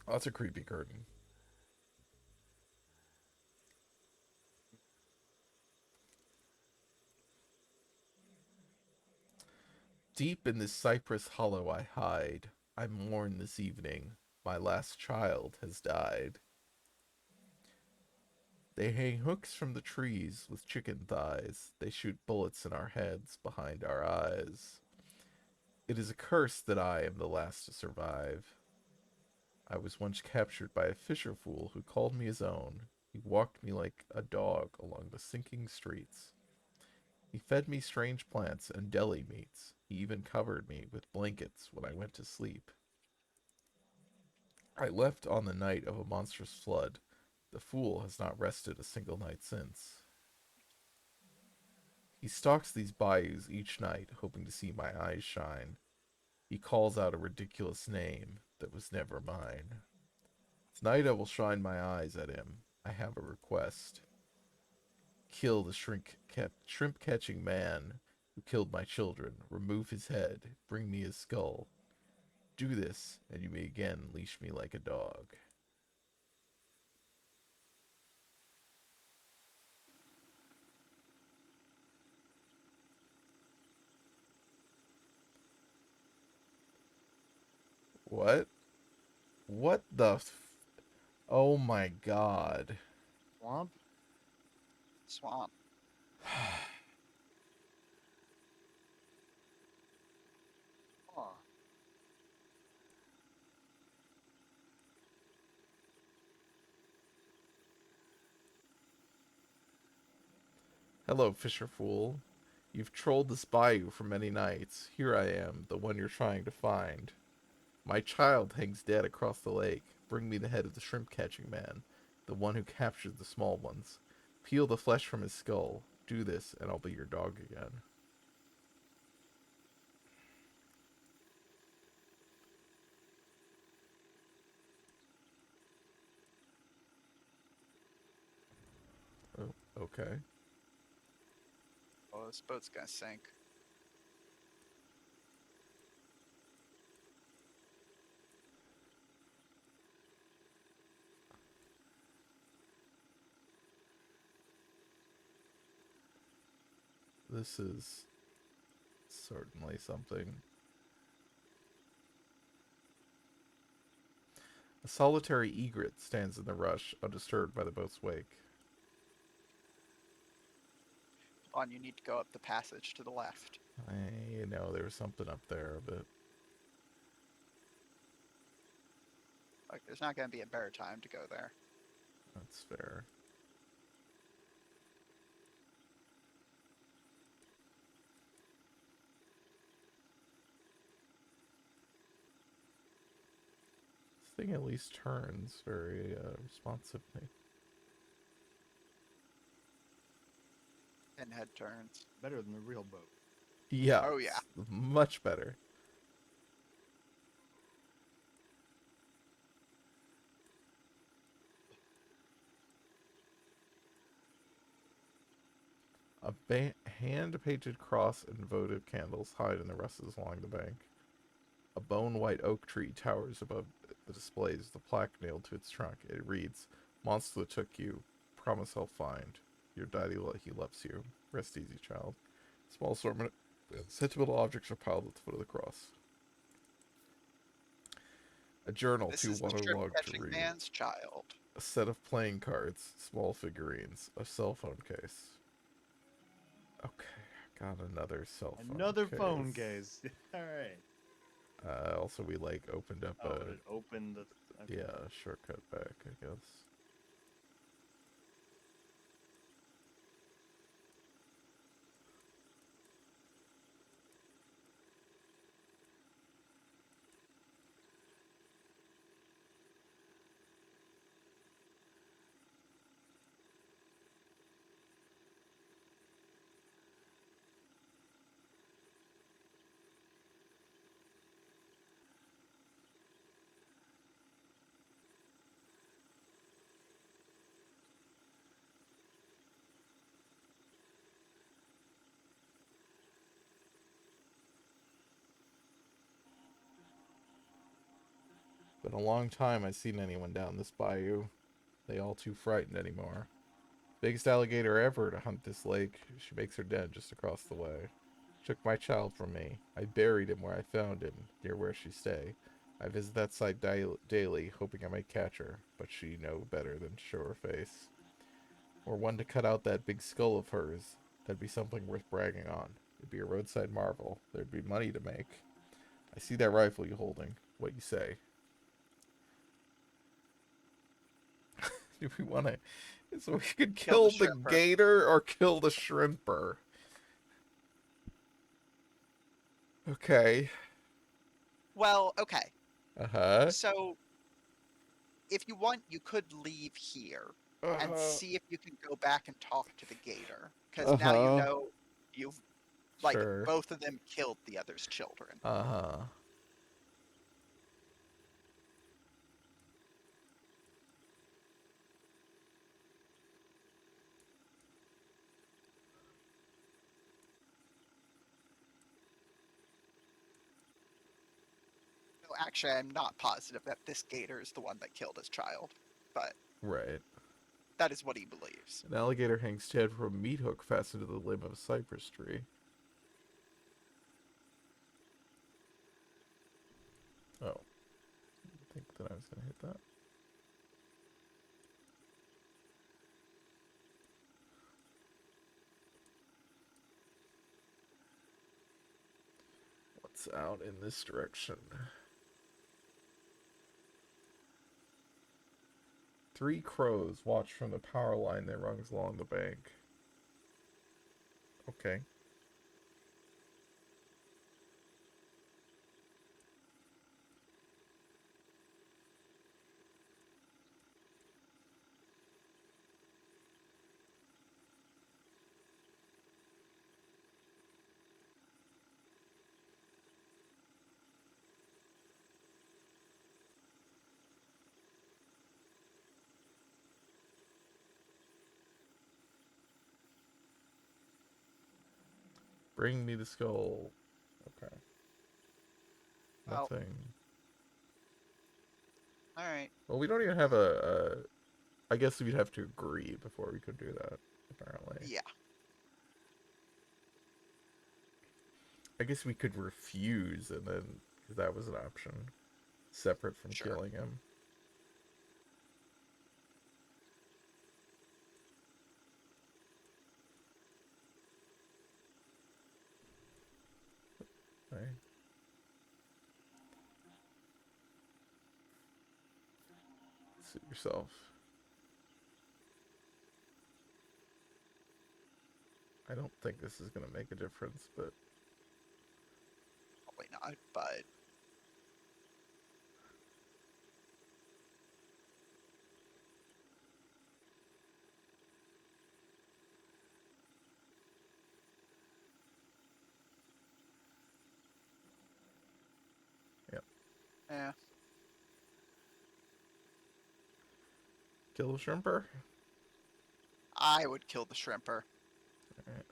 Oh, that's a creepy curtain. Deep in this cypress hollow I hide. I mourn this evening. My last child has died. They hang hooks from the trees with chicken thighs. They shoot bullets in our heads behind our eyes. It is a curse that I am the last to survive. I was once captured by a fisher fool who called me his own. He walked me like a dog along the sinking streets. He fed me strange plants and deli meats. He even covered me with blankets when I went to sleep. I left on the night of a monstrous flood. The fool has not rested a single night since. He stalks these bayous each night, hoping to see my eyes shine. He calls out a ridiculous name that was never mine. Tonight I will shine my eyes at him. I have a request. Kill the shrimp catching man who killed my children. Remove his head. Bring me his skull. Do this, and you may again leash me like a dog. What? What the Oh my god. Swamp? Swamp. Huh. Hello, fisher fool. You've trolled this bayou for many nights. Here I am, the one you're trying to find. My child hangs dead across the lake. Bring me the head of the shrimp catching man, the one who captured the small ones. Peel the flesh from his skull. Do this, and I'll be your dog again. Oh, okay. Oh, this boat's gonna sink. This is certainly something. A solitary egret stands in the rush, undisturbed by the boat's wake. On, you need to go up the passage to the left. I know there was something up there, but Like, there's not gonna be a better time to go there. that's fair. This thing at least turns very responsively. And head turns. Better than the real boat. Yeah. Oh, yeah. Much better. A hand-painted cross and votive candles hide in the rushes along the bank. A bone-white oak tree towers above the displays, the plaque nailed to its trunk. It reads, "Monster took you. Promise I'll find. Your daddy, he loves you. Rest easy, child." Small assortment of sentimental objects are piled at the foot of the cross. A journal This too is the shrimp waterlogged to catching read. man's child. A set of playing cards, small figurines, a cell phone case. Okay, got another cell phone Another case. phone case. All right. Also, we like opened up Oh, it opened the. Okay. yeah, shortcut back, I guess. Been a long time I seen anyone down this bayou. They all too frightened anymore. Biggest alligator ever to hunt this lake. She makes her den just across the way. Took my child from me. I buried him where I found him, near where she stay. I visit that site daily, hoping I might catch her, but she know better than to show her face. Or one to cut out that big skull of hers. That'd be something worth bragging on. It'd be a roadside marvel. There'd be money to make. I see that rifle you holding. What you say? Do we want to... So we could Kill the kill the shrimper. gator or kill the shrimper? Okay. Well, okay. Uh-huh. So if you want, you could leave here and Uh-huh. see if you can go back and talk to the gator. Because now you Uh-huh. know you've, like, Sure. both of them killed the other's children. Uh-huh. No, actually, I'm not positive that this gator is the one that killed his child, but Right. that is what he believes. An alligator hangs dead from a meat hook fastened to the limb of a cypress tree. Oh. I think that I was going to hit that. What's out in this direction? 3 crows watch from the power line that runs along the bank. Okay. Bring me the skull. Okay. Well, Nothing. alright. Well, we don't even have I guess we'd have to agree before we could do that, apparently. Yeah, I guess we could refuse, and then, because that was an option, separate from sure. killing him. Right. Suit yourself. I don't think this is going to make a difference, but Probably not, but yeah. yeah. Kill the shrimper? I would kill the shrimper. Alright.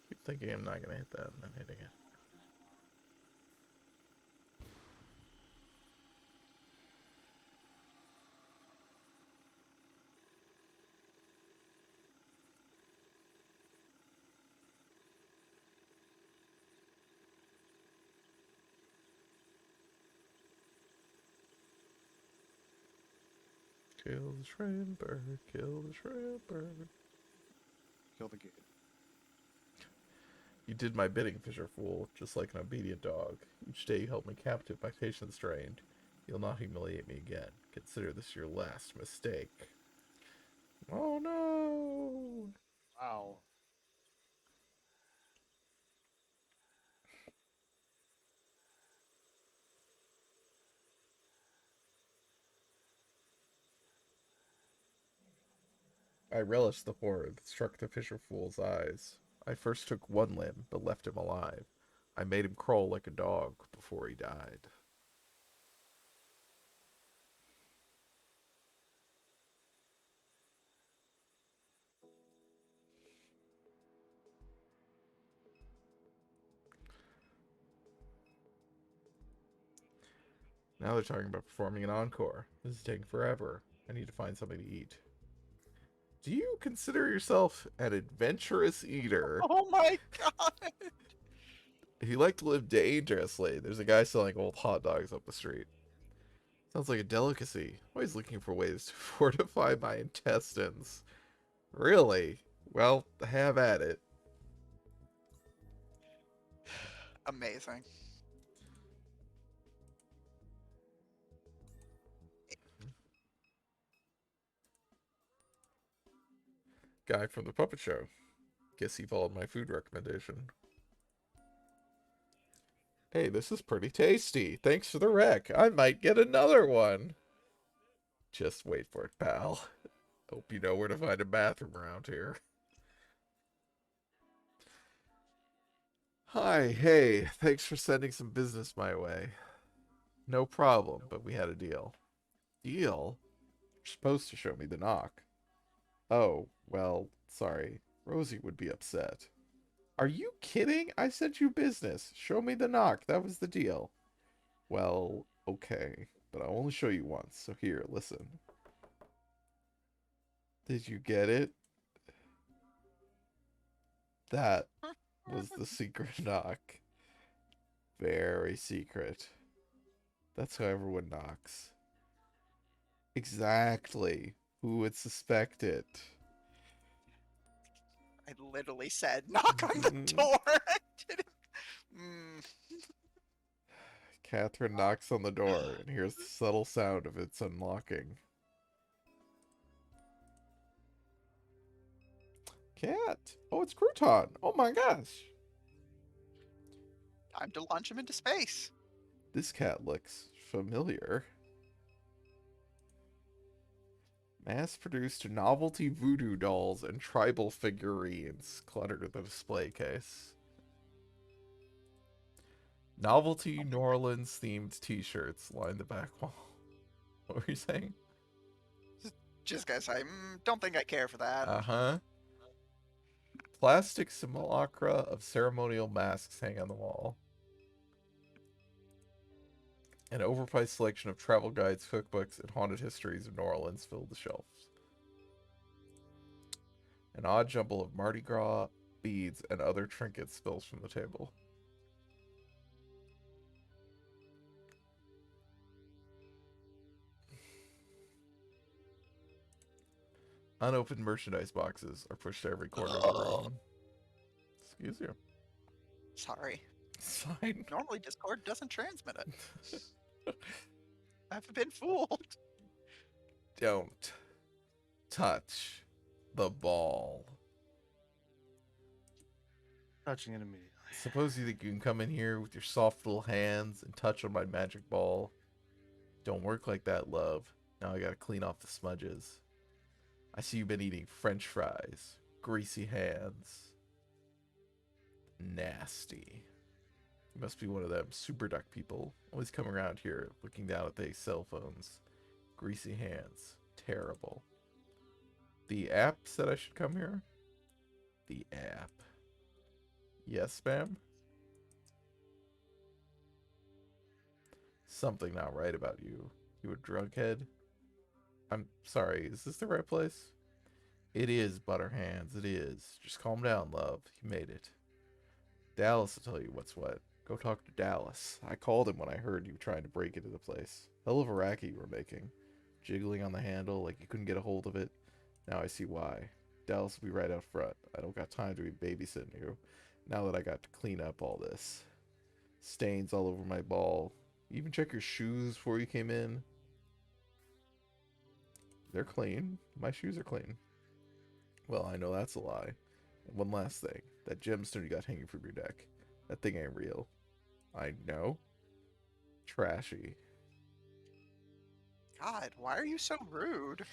Keep thinking I'm not going to hit that, and then hitting it. Kill the shrimper, kill the shrimper. Kill the gator. You did my bidding, Fisher Fool, just like an obedient dog. Each day you held me captive, my patience drained. You'll not humiliate me again. Consider this your last mistake. Oh no! Wow. I relished the horror that struck the Fisher Fool's eyes. I first took one limb, but left him alive. I made him crawl like a dog before he died. Now they're talking about performing an encore. This is taking forever. I need to find something to eat. Do you consider yourself an adventurous eater? Oh my god. If you like to live dangerously, there's a guy selling old hot dogs up the street. Sounds like a delicacy. Always looking for ways to fortify my intestines. Really? Well, have at it. Amazing. Guy from the puppet show. Guess he followed my food recommendation. Hey, this is pretty tasty. Thanks for the rec. I might get another one. Just wait for it, pal. Hope you know where to find a bathroom around here. Hi, hey, thanks for sending some business my way. No problem, but we had a deal. Deal? You're supposed to show me the knock. Oh, well, sorry. Rosie would be upset. Are you kidding? I sent you business. Show me the knock. That was the deal. Well, okay, but I'll only show you once, so here, listen. Did you get it? That was the secret knock. Very secret. That's how everyone knocks. Exactly. Who would suspect it? I literally said, knock on the door. I didn't. Mm. Catherine knocks on the door and hears the subtle sound of its unlocking. Cat! Oh, it's Crouton! Oh my gosh! Time to launch him into space. This cat looks familiar. Mass-produced novelty voodoo dolls and tribal figurines clutter the display case. Novelty New Orleans themed t-shirts line the back wall. What were you saying? Just gonna say, don't think I care for that. Uh-huh. Plastic simulacra of ceremonial masks hang on the wall. An overpriced selection of travel guides, cookbooks, and haunted histories of New Orleans filled the shelves. An odd jumble of Mardi Gras, beads, and other trinkets spills from the table. Unopened merchandise boxes are pushed to every corner of the room. Excuse you. Sorry. It's fine. Normally Discord doesn't transmit it. I've been fooled. Don't touch the ball. Touching it immediately. Suppose you think you can come in here with your soft little hands and touch on my magic ball. Don't work like that, love. Now I gotta clean off the smudges. I see you've been eating French fries. Greasy hands. Nasty. You must be one of them super duck people. Always come around here looking down at their cell phones. Greasy hands. Terrible. The app said I should come here? The app. Yes, ma'am? Something not right about you. You a drughead? I'm sorry, is this the right place? It is, Butterhands, it is. Just calm down, love. You made it. Dallas will tell you what's what. Go talk to Dallas. I called him when I heard you trying to break into the place. Hell of a racket you were making. Jiggling on the handle like you couldn't get a hold of it. Now I see why. Dallas will be right out front. I don't got time to be babysitting you. Now that I got to clean up all this. Stains all over my ball. You even check your shoes before you came in. They're clean. My shoes are clean. Well, I know that's a lie. And one last thing. That gemstone you got hanging from your neck. That thing ain't real. I know. Trashy. God, why are you so rude?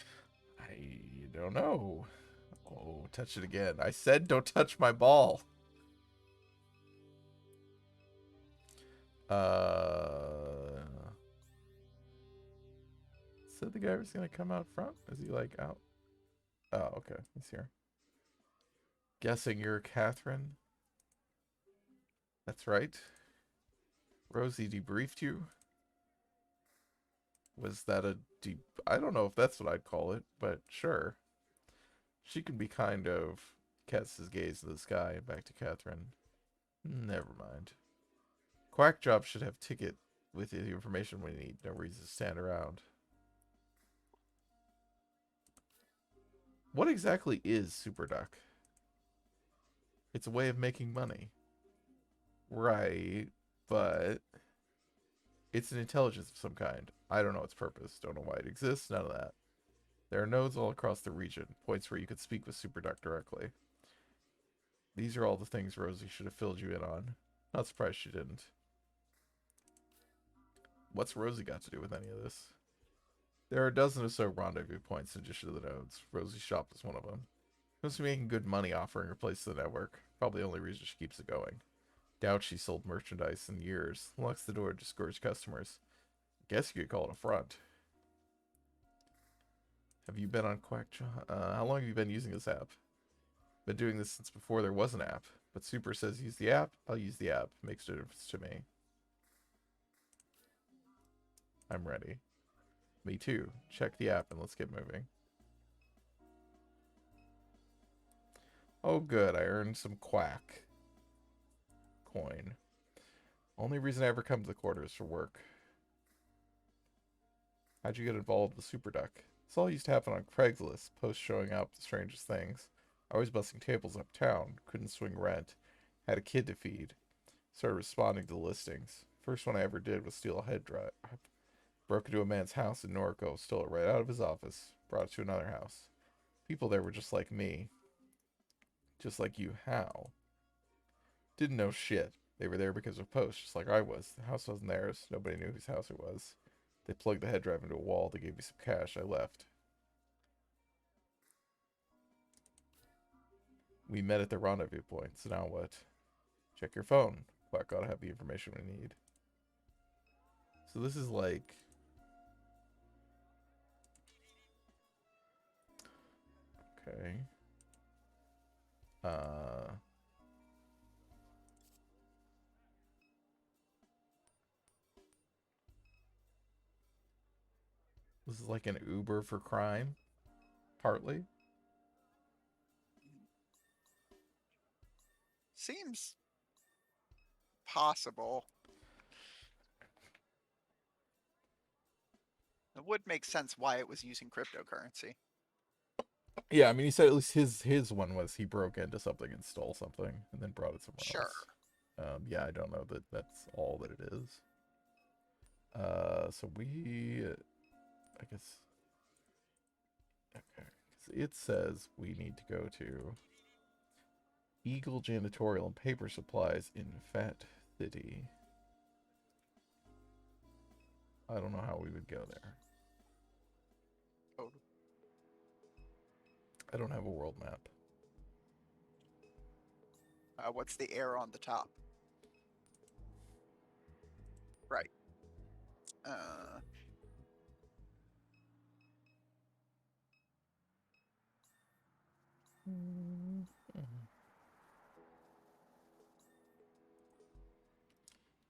I don't know. Oh, touch it again. I said don't touch my ball. Said the guy was gonna come out front. Is he like out? Oh, okay. He's here. Guessing you're Catherine. That's right. Rosie debriefed you. Was that a deep... I don't know if that's what I'd call it, but sure. She can be kind of... Casts his gaze to the sky and back to Catherine. Never mind. Quack Job should have ticket with the information we need. No reason to stand around. What exactly is Super Duck? It's a way of making money. Right, but it's an intelligence of some kind. I don't know its purpose. Don't know why it exists. None of that. There are nodes all across the region. Points where you could speak with Super Duck directly. These are all the things Rosie should have filled you in on. Not surprised she didn't. What's Rosie got to do with any of this? There are a dozen or so rendezvous points in addition to the nodes. Rosie's shop is one of them. She must be making good money offering her place to the network. Probably the only reason she keeps it going. Doubt she sold merchandise in years. Locks the door to discourage customers. Guess you could call it a front. Have you been on how long have you been using this app? Been doing this since before there was an app. But Super says use the app. I'll use the app. Makes no difference to me. I'm ready. Me too. Check the app and let's get moving. Oh good, I earned some quack coin. Only reason I ever come to the quarter is for work. How'd you get involved with Super Duck? This all used to happen on Craigslist, posts showing up the strangest things. I was busting tables uptown, couldn't swing rent, had a kid to feed. Started responding to the listings. First one I ever did was steal a head drive. Broke into a man's house in Norco, stole it right out of his office, brought it to another house. People there were just like me. Just like you. How? Didn't know shit. They were there because of posts, just like I was. The house wasn't theirs. Nobody knew whose house it was. They plugged the head drive into a wall. They gave me some cash. I left. We met at the rendezvous point. So now what? Check your phone. Quack ought to have the information we need. So this is like... Okay. This is like an Uber for crime. Partly. Seems possible. It would make sense why it was using cryptocurrency. Yeah, I mean, he said at least his one was he broke into something and stole something and then brought it somewhere Sure. else. Yeah, I don't know that that's all that it is. So we, I guess, okay. 'Cause it says we need to go to Eagle Janitorial and Paper Supplies in Fat City. I don't know how we would go there. Oh. I don't have a world map. What's the arrow on the top? Right.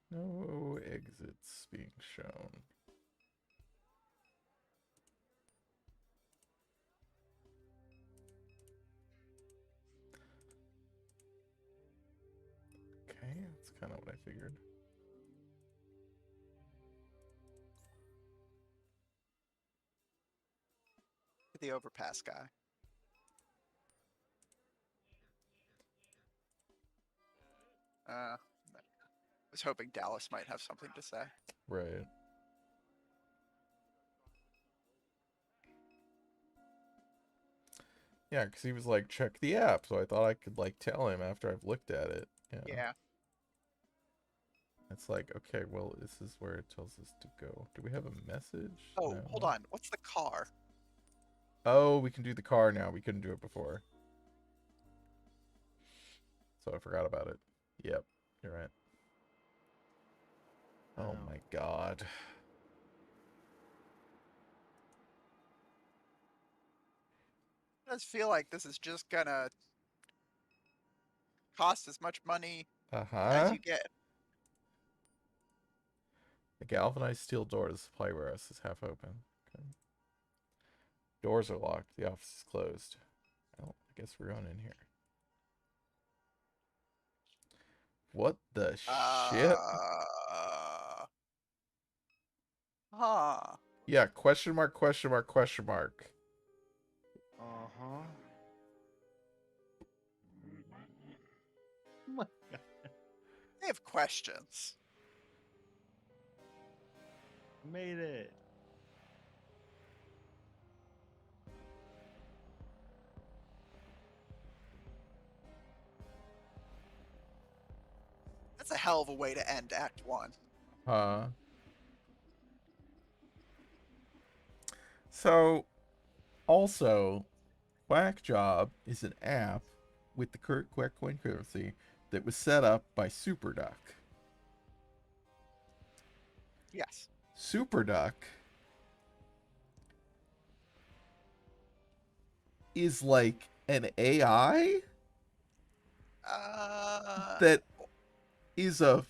No exits being shown. Okay, that's kind of what I figured. The overpass guy. Was hoping Dallas might have something to say. Right. Yeah, because he was like, check the app. So I thought I could like tell him after I've looked at it. Yeah. It's like, okay, well, this is where it tells us to go. Do we have a message? Oh, No. hold on. What's the car? Oh, we can do the car now. We couldn't do it before. So I forgot about it. Yep, you're right. Oh my god. It does feel like this is just gonna cost as much money as Uh-huh. you get. The galvanized steel door to the supply warehouse is half open. Okay. Doors are locked. The office is closed. Well, I guess we're going in here. What the shit? Huh. Yeah, question mark, question mark, question mark. Uh-huh. My God. I have questions. Made it. That's a hell of a way to end Act 1. Huh? So, also, Whack Job is an app with the correct coin currency that was set up by SuperDuck. Yes. SuperDuck is like an AI that is a.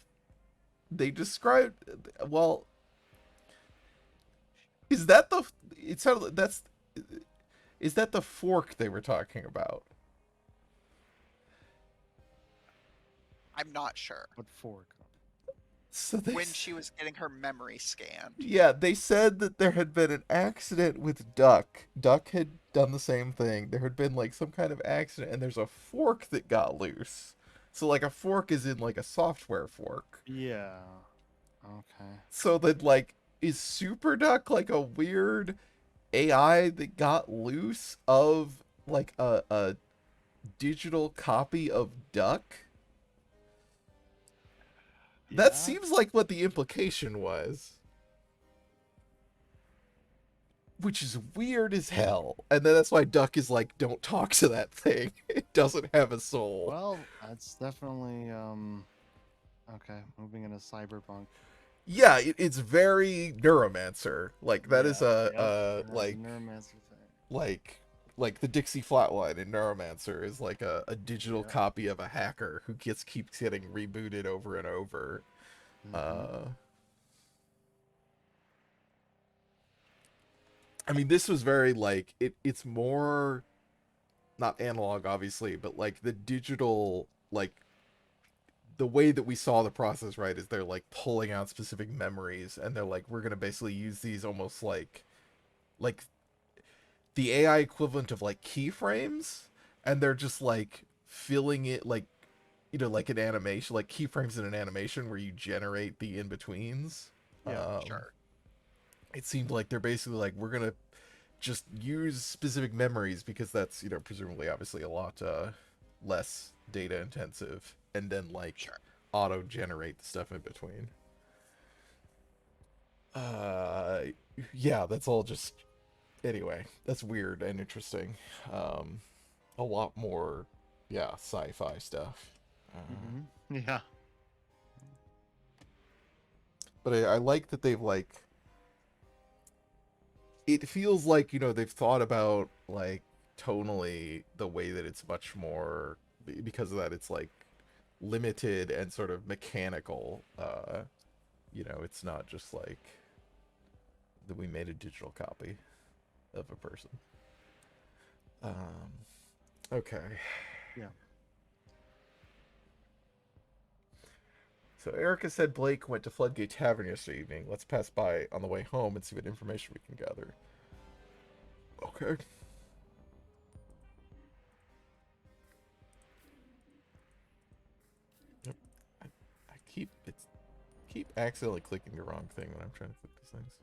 They described. Well, is that the? It sounded that's. Is that the fork they were talking about? I'm not sure. What fork? So they. When she was getting her memory scanned. Yeah, they said that there had been an accident with Duck. Duck had done the same thing. There had been like some kind of accident, and there's a fork that got loose. So like a fork is in like a software fork. Yeah. Okay. So that like is Super Duck like a weird AI that got loose of like a digital copy of Duck? That Yeah. seems like what the implication was. Which is weird as hell. And then that's why Duck is like, don't talk to that thing. It doesn't have a soul. Well, that's definitely okay. Moving into cyberpunk. Yeah, it's very Neuromancer. Like that is Yeah, yep. a It has like the Neuromancer thing. like the Dixie Flatline in Neuromancer is like a digital Yep. copy of a hacker who keeps getting rebooted over and over. Mm-hmm. I mean, this was very like it's more not analog obviously, but like the digital like the way that we saw the process, right, is they're like pulling out specific memories and they're like we're going to basically use these almost like the AI equivalent of like keyframes, and they're just like filling it like like an animation, like keyframes in an animation where you generate the in-betweens. Yeah. Sure. It seemed like they're basically like we're going to just use specific memories because that's presumably obviously a lot less data intensive, and then like Sure. auto generate the stuff in between. uh yeah, that's all just anyway, that's weird and interesting. A lot more, yeah, sci-fi stuff. Mm-hmm. Yeah. But I like that they've like it feels like they've thought about like tonally the way that it's much more because of that it's like limited and sort of mechanical. It's not just like that we made a digital copy of a person. Okay. Yeah. So Erica said Blake went to Floodgate Tavern yesterday evening. Let's pass by on the way home and see what information we can gather. Okay. Yep. I keep accidentally clicking the wrong thing when I'm trying to click these things.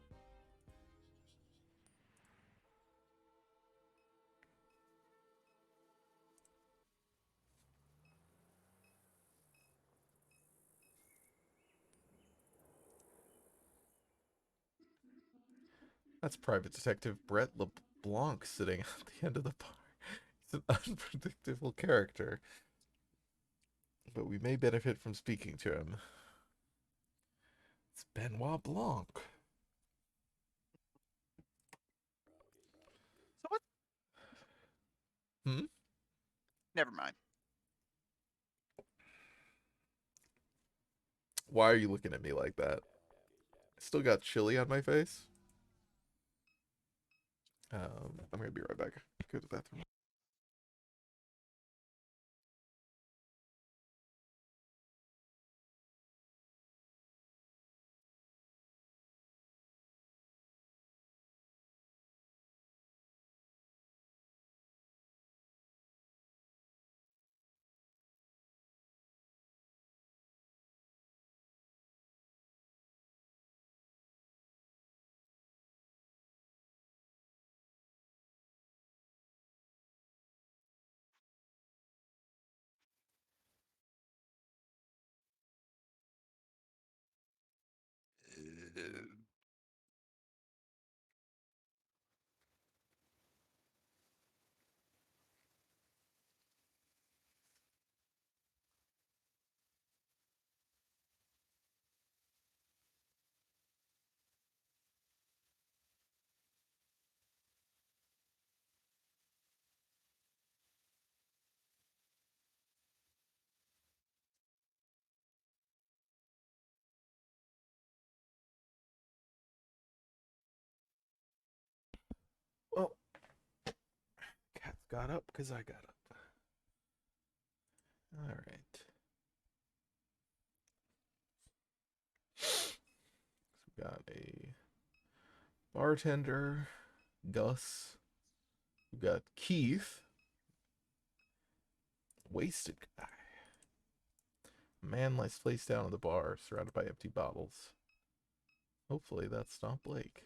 That's Private Detective Brett LeBlanc sitting at the end of the bar. He's an unpredictable character, but we may benefit from speaking to him. It's Benoit Blanc. So what? Hmm? Never mind. Why are you looking at me like that? Still got chili on my face. I'm gonna be right back. Go to the bathroom. Well, Cat got up because I got up. All right. So we got a bartender, Gus. We got Keith, wasted guy. A man lies face down at the bar, surrounded by empty bottles. Hopefully that's not Blake.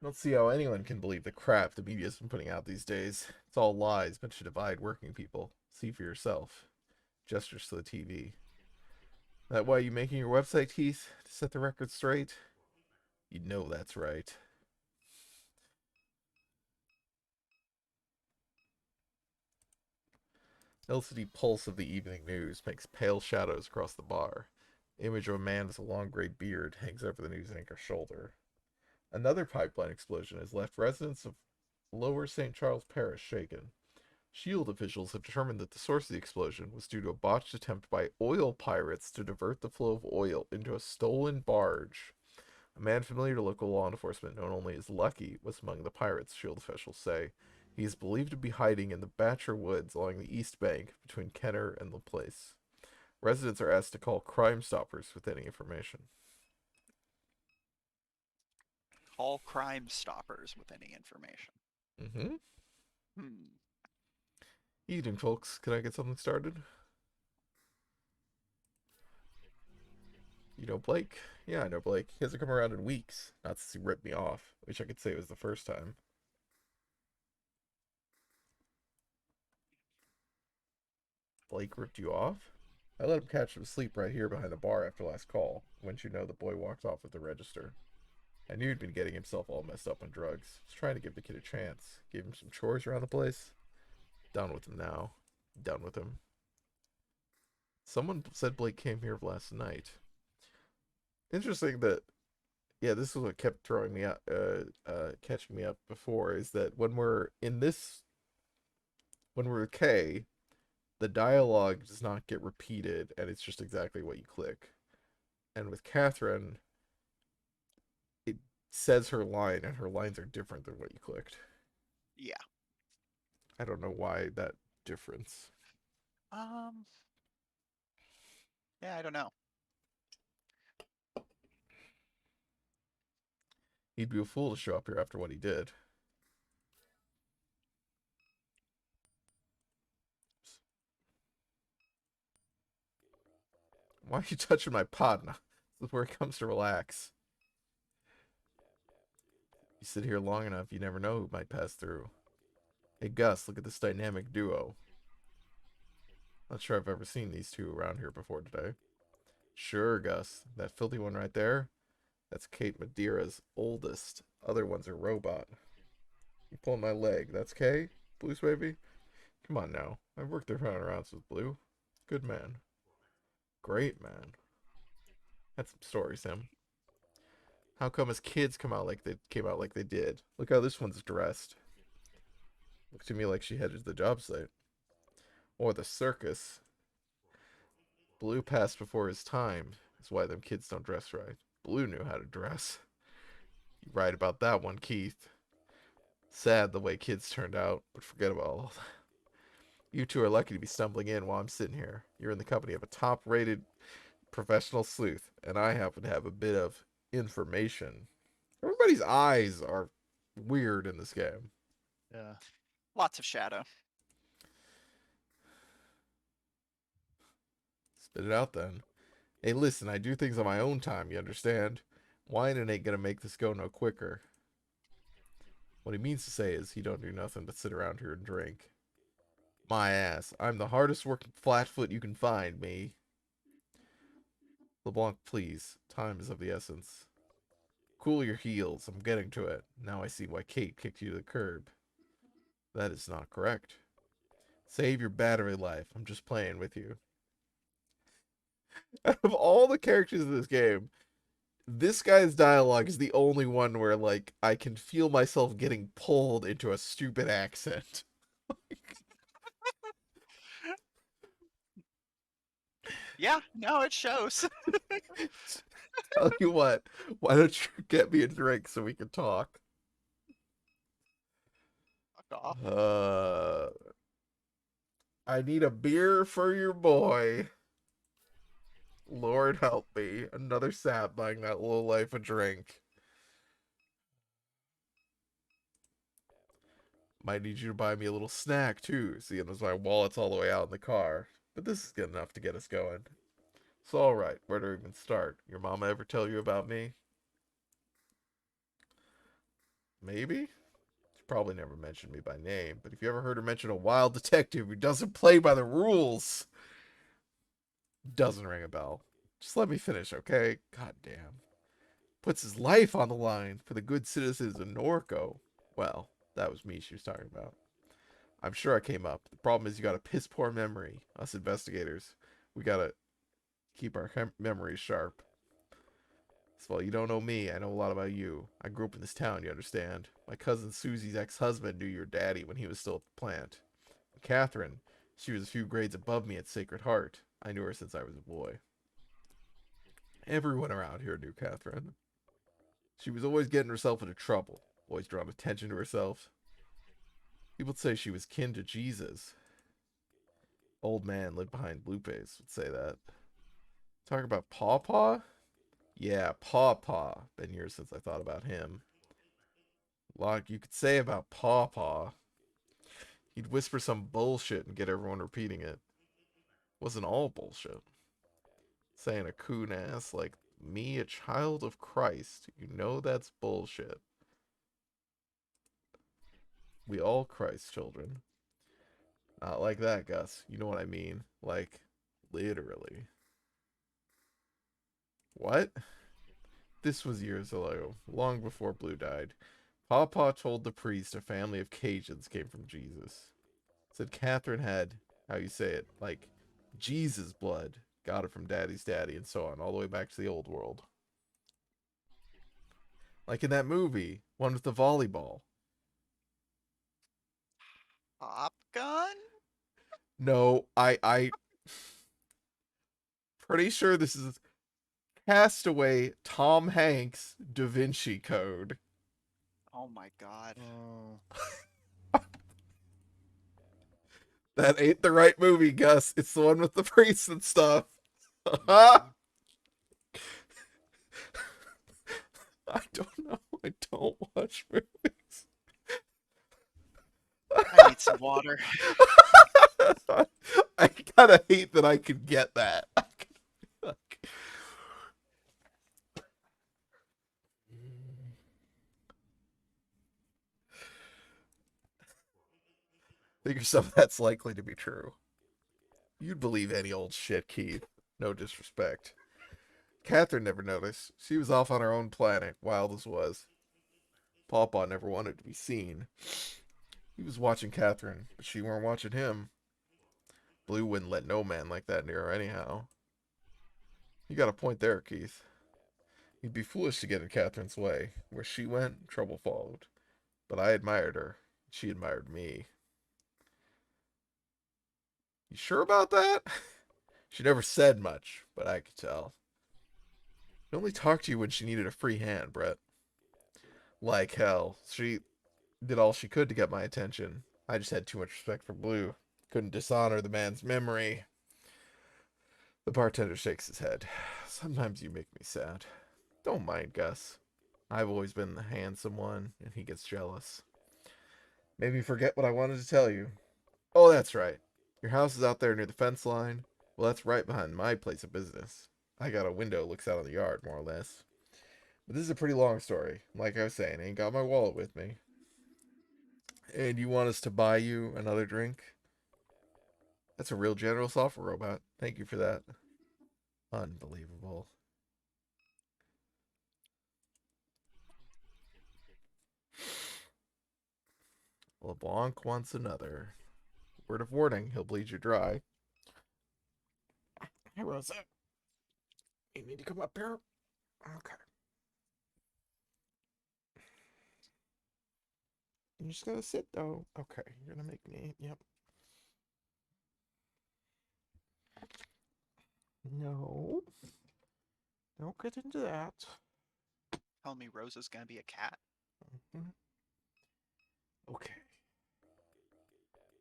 I don't see how anyone can believe the crap the media's been putting out these days. It's all lies meant to divide working people. See for yourself. Gestures to the TV. That why you making your website, Keith? To set the record straight? You know that's right. LCD pulse of the evening news makes pale shadows across the bar. The image of a man with a long gray beard hangs over the news anchor's shoulder. Another pipeline explosion has left residents of Lower St. Charles Parish shaken. Shield officials have determined that the source of the explosion was due to a botched attempt by oil pirates to divert the flow of oil into a stolen barge. A man familiar to local law enforcement, known only as Lucky, was among the pirates, Shield officials say. He is believed to be hiding in the Batcher Woods along the east bank between Kenner and the place. Residents are asked to call Crime Stoppers with any information. Call Crime Stoppers with any information. Mm-hmm. Hmm. Evening, folks. Can I get something started? You know Blake? Yeah, I know Blake. He hasn't come around in weeks. Not since he ripped me off. Wish I could say it was the first time. Blake ripped you off? I let him catch some sleep right here behind the bar after last call. Wouldn't you know, the boy walked off with the register. I knew he'd been getting himself all messed up on drugs. Was trying to give the kid a chance. Gave him some chores around the place. Done with him now. Done with him. Someone said Blake came here last night. Interesting that, yeah, this is what kept throwing me out, catching me up before, is that when we're with K, the dialogue does not get repeated, and it's just exactly what you click. And with Catherine, it says her line, and her lines are different than what you clicked. Yeah. I don't know why that difference. Yeah, I don't know. He'd be a fool to show up here after what he did. Why are you touching my pod now? This is where it comes to relax. You sit here long enough, you never know who might pass through. Hey Gus, look at this dynamic duo. Not sure I've ever seen these two around here before today. Sure, Gus. That filthy one right there? That's Kate Madeira's oldest. Other one's a robot. You pulling my leg. That's Kay? Blue's baby? Come on now. I've worked around rounds with Blue. Good man. Great man. Had some stories, him. How come his kids came out like they did? Look how this one's dressed. Looks to me like she headed to the job site. Or the circus. Blue passed before his time. That's why them kids don't dress right. Blue knew how to dress. You're right about that one, Keith. Sad the way kids turned out, but forget about all that. You two are lucky to be stumbling in while I'm sitting here. You're in the company of a top-rated professional sleuth, and I happen to have a bit of information. Everybody's eyes are weird in this game. Yeah. Lots of shadow. Spit it out then. Hey, listen, I do things on my own time, you understand? Whining ain't gonna make this go no quicker. What he means to say is he don't do nothing but sit around here and drink. My ass, I'm the hardest working flatfoot you can find, me. LeBlanc, please. Time is of the essence. Cool your heels, I'm getting to it. Now I see why Kate kicked you to the curb. That is not correct. Save your battery life, I'm just playing with you. Out of all the characters in this game, this guy's dialogue is the only one where, like, I can feel myself getting pulled into a stupid accent. Yeah, no, it shows. Tell you what, why don't you get me a drink so we can talk? Fuck off. I need a beer for your boy. Lord help me. Another sap buying that low life a drink. Might need you to buy me a little snack too, seeing as my wallet's all the way out in the car. But this is good enough to get us going. So alright, where do we even start? Your mama ever tell you about me? Maybe? She probably never mentioned me by name, but if you ever heard her mention a wild detective who doesn't play by the rules, doesn't ring a bell. Just let me finish, okay? God damn. Puts his life on the line for the good citizens of Norco. Well, that was me she was talking about. I'm sure I came up. The problem is you got a piss poor memory. Us investigators, we gotta keep our memories sharp. So, you don't know me, I know a lot about you. I grew up in this town, you understand. My cousin Susie's ex-husband knew your daddy when he was still at the plant. And Catherine, she was a few grades above me at Sacred Heart. I knew her since I was a boy. Everyone around here knew Catherine. She was always getting herself into trouble, always drawing attention to herself. People would say she was kin to Jesus. Old man lived behind Blueface would say that. Talk about Pawpaw? Yeah, Pawpaw. Been years since I thought about him. A lot you could say about Pawpaw. He'd whisper some bullshit and get everyone repeating it. Wasn't all bullshit. Saying a coon ass like me, a child of Christ. You know that's bullshit. We all Christ children. Not like that, Gus. You know what I mean. Like, literally. What? This was years ago, long before Blue died. Pawpaw told the priest a family of Cajuns came from Jesus. Said Catherine had, how you say it, like, Jesus blood. Got it from Daddy's daddy and so on, all the way back to the old world. Like in that movie, one with the volleyball. Top Gun? No, I pretty sure this is Castaway Tom Hanks Da Vinci Code. Oh my god. Oh. That ain't the right movie, Gus. It's the one with the priests and stuff. I don't know. I don't watch movies. I need some water. I kinda hate that I could get that. Figure some of that's likely to be true. You'd believe any old shit, Keith. No disrespect. Catherine never noticed. She was off on her own planet, wild as was. Pawpaw never wanted to be seen. He was watching Catherine, but she weren't watching him. Blue wouldn't let no man like that near her anyhow. You got a point there, Keith. He'd be foolish to get in Catherine's way. Where she went, trouble followed. But I admired her. She admired me. You sure about that? She never said much, but I could tell. She only talked to you when she needed a free hand, Brett. Like hell. She did all she could to get my attention. I just had too much respect for Blue. Couldn't dishonor the man's memory. The bartender shakes his head. Sometimes you make me sad. Don't mind Gus. I've always been the handsome one, and he gets jealous. Made me forget what I wanted to tell you. Oh, that's right. Your house is out there near the fence line. Well, that's right behind my place of business. I got a window that looks out on the yard, more or less. But this is a pretty long story. Like I was saying, I ain't got my wallet with me. And you want us to buy you another drink? That's a real generous offer, robot. Thank you for that. Unbelievable. LeBlanc wants another. Word of warning, he'll bleed you dry. Hey, Rosa. You need to come up here? Okay. You just gotta sit, though. Okay, you're gonna make me... Yep. No. Don't get into that. Tell me Rosa's gonna be a cat. Mhm. Okay.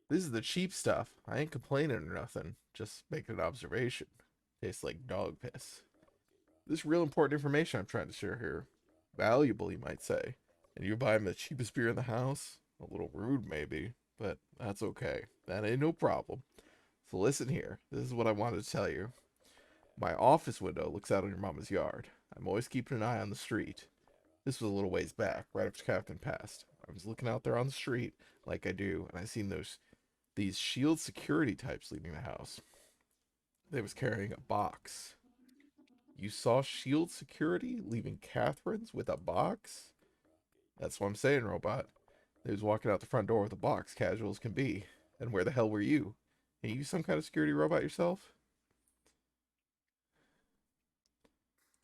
This is the cheap stuff. I ain't complaining or nothing. Just making an observation. Tastes like dog piss. This is real important information I'm trying to share here. Valuable, you might say. And you buy him the cheapest beer in the house? A little rude, maybe. But that's okay. That ain't no problem. So listen here. This is what I wanted to tell you. My office window looks out on your mama's yard. I'm always keeping an eye on the street. This was a little ways back, right after Captain passed. I was looking out there on the street, like I do, and I seen these shield security types leaving the house. They was carrying a box. You saw shield security leaving Catherine's with a box? That's what I'm saying, robot. They was walking out the front door with a box, casual as can be. And where the hell were you? Ain't you some kind of security robot yourself?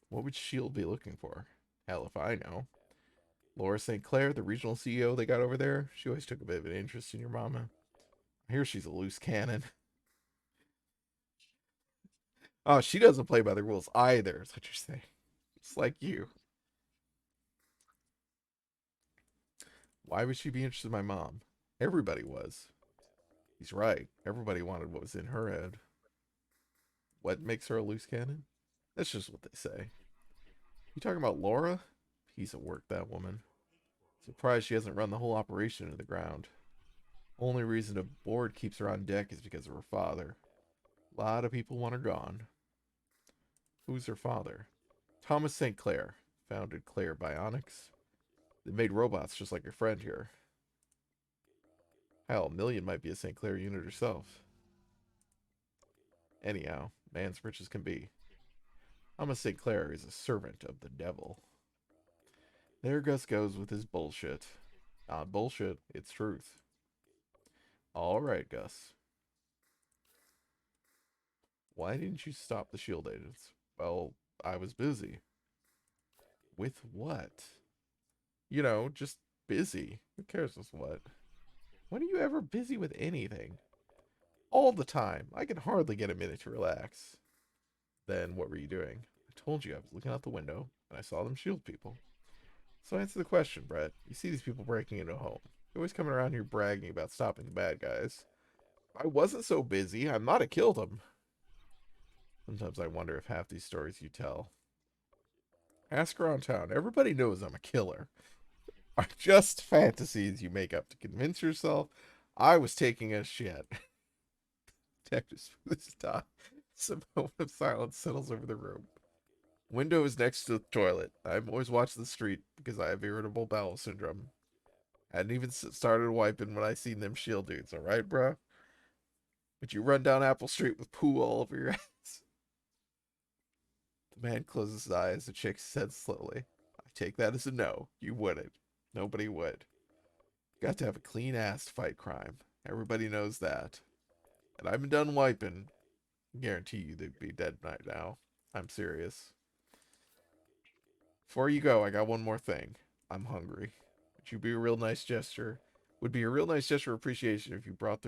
What would Shield be looking for? Hell if I know. Laura St. Clair, the regional CEO they got over there, she always took a bit of an interest in your mama. I hear she's a loose cannon. Oh, she doesn't play by the rules either, is what you're saying. Just like you. Why would she be interested in my mom? Everybody was. He's right. Everybody wanted what was in her head. What makes her a loose cannon? That's just what they say. You talking about Laura? Piece of work, that woman. Surprised she hasn't run the whole operation into the ground. Only reason the board keeps her on deck is because of her father. A lot of people want her gone. Who's her father? Thomas St. Clair. Founded Claire Bionics. They made robots just like your friend here. Hell, Million might be a St. Clair unit herself. Anyhow, man's rich as can be. Thomas St. Clair is a servant of the devil. There Gus goes with his bullshit. Not bullshit, it's truth. Alright, Gus. Why didn't you stop the shield agents? Well, I was busy. With what? You know, just busy. Who cares with what? When are you ever busy with anything? All the time. I can hardly get a minute to relax. Then what were you doing? I told you I was looking out the window, and I saw them shield people. So answer the question, Brett. You see these people breaking into a home. You're always coming around here bragging about stopping the bad guys. If I wasn't so busy, I might have killed them. Sometimes I wonder if half these stories you tell. Ask around town. Everybody knows I'm a killer. Are just fantasies you make up to convince yourself I was taking a shit. Detective Smooth's die. Some moment of silence settles over the room. Window is next to the toilet. I'm always watching the street because I have irritable bowel syndrome. Hadn't even started wiping when I seen them shield dudes, alright, bruh? But you run down Apple Street with poo all over your ass. The man closes his eyes and shakes his head slowly. I take that as a no. You wouldn't. Nobody would. Got to have a clean ass to fight crime. Everybody knows that. And I've been done wiping. Guarantee you they'd be dead right now. I'm serious. Before you go, I got one more thing. I'm hungry. Would you be a real nice gesture? Would be a real nice gesture of appreciation if you bought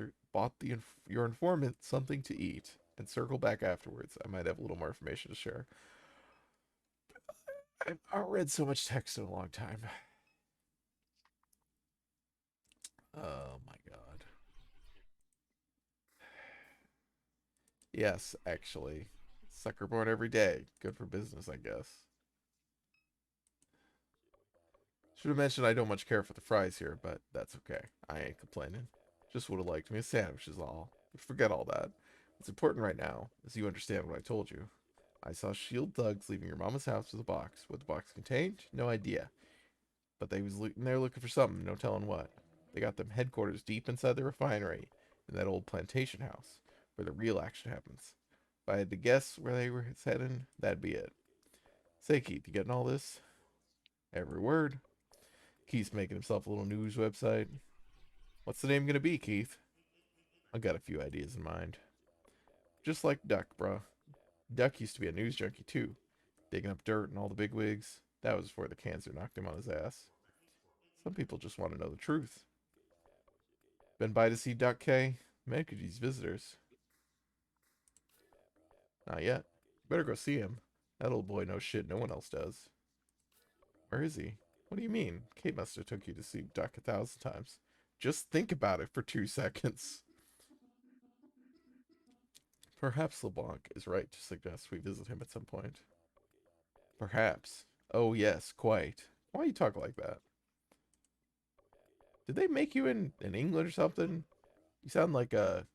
your informant something to eat. and circle back afterwards. I might have a little more information to share. I've not read so much text in a long time. Oh my god. Yes, actually. Sucker born every day. Good for business, I guess. Should have mentioned I don't much care for the fries here, but that's okay. I ain't complaining. Just would have liked me a sandwich is all. But forget all that. What's important right now is you understand what I told you. I saw shield thugs leaving your mama's house with a box. What the box contained? No idea. But they was in there looking for something, no telling what. They got them headquarters deep inside the refinery, in that old plantation house, where the real action happens. If I had to guess where they were heading, that'd be it. Say, Keith, you getting all this? Every word. Keith's making himself a little news website. What's the name gonna be, Keith? I got a few ideas in mind. Just like Duck, bruh. Duck used to be a news junkie too, digging up dirt and all the bigwigs. That was before the cancer knocked him on his ass. Some people just want to know the truth. Been by to see Duck K? Man could use visitors. Not yet. Better go see him. That old boy knows shit no one else does. Where is he? What do you mean? Kate must have took you to see Duck 1,000 times. Just think about it for 2 seconds. Perhaps LeBlanc is right to suggest we visit him at some point. Perhaps. Oh yes, quite. Why you talk like that? Did they make you in England or something? You sound like a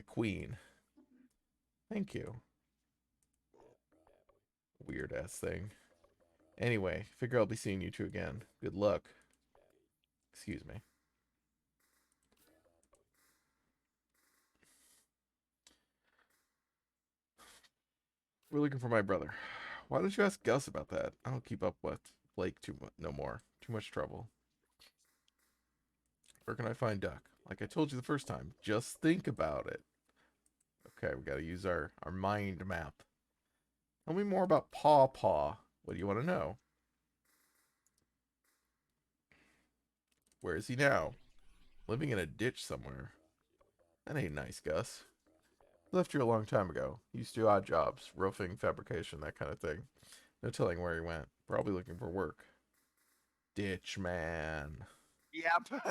queen. Thank you. Weird ass thing. Anyway, figure I'll be seeing you two again. Good luck. Excuse me. We're looking for my brother. Why don't you ask Gus about that? I don't keep up with Blake too much no more. Too much trouble. Where can I find Duck? Like I told you the first time, just think about it. Okay, we gotta use our mind map. Tell me more about Paw Paw. What do you want to know? Where is he now? Living in a ditch somewhere. That ain't nice, Gus. Left here a long time ago. Used to do odd jobs, roofing, fabrication, that kind of thing. No telling where he went. Probably looking for work. Ditch man. Yep.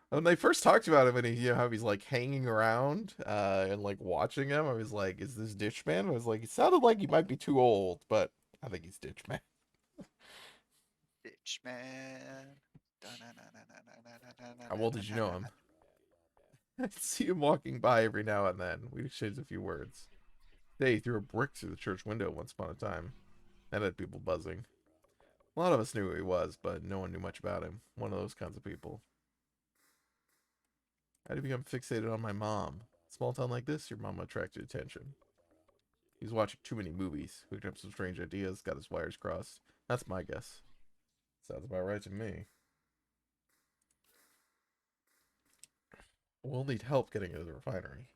When they first talked about him and he, how he's like hanging around and like watching him, I was like, is this Ditch Man? I was like, it sounded like he might be too old, but I think he's Ditch Man. Bitch man. How well did you know him? I'd see him walking by every now and then. We'd exchange a few words. He threw a brick through the church window once upon a time. That had people buzzing. A lot of us knew who he was, but no one knew much about him. One of those kinds of people. How did he become fixated on my mom? Small town like this, your mama attracted attention. He was watching too many movies, hooked up some strange ideas, got his wires crossed. That's my guess. Sounds about right to me. We'll need help getting into the refinery.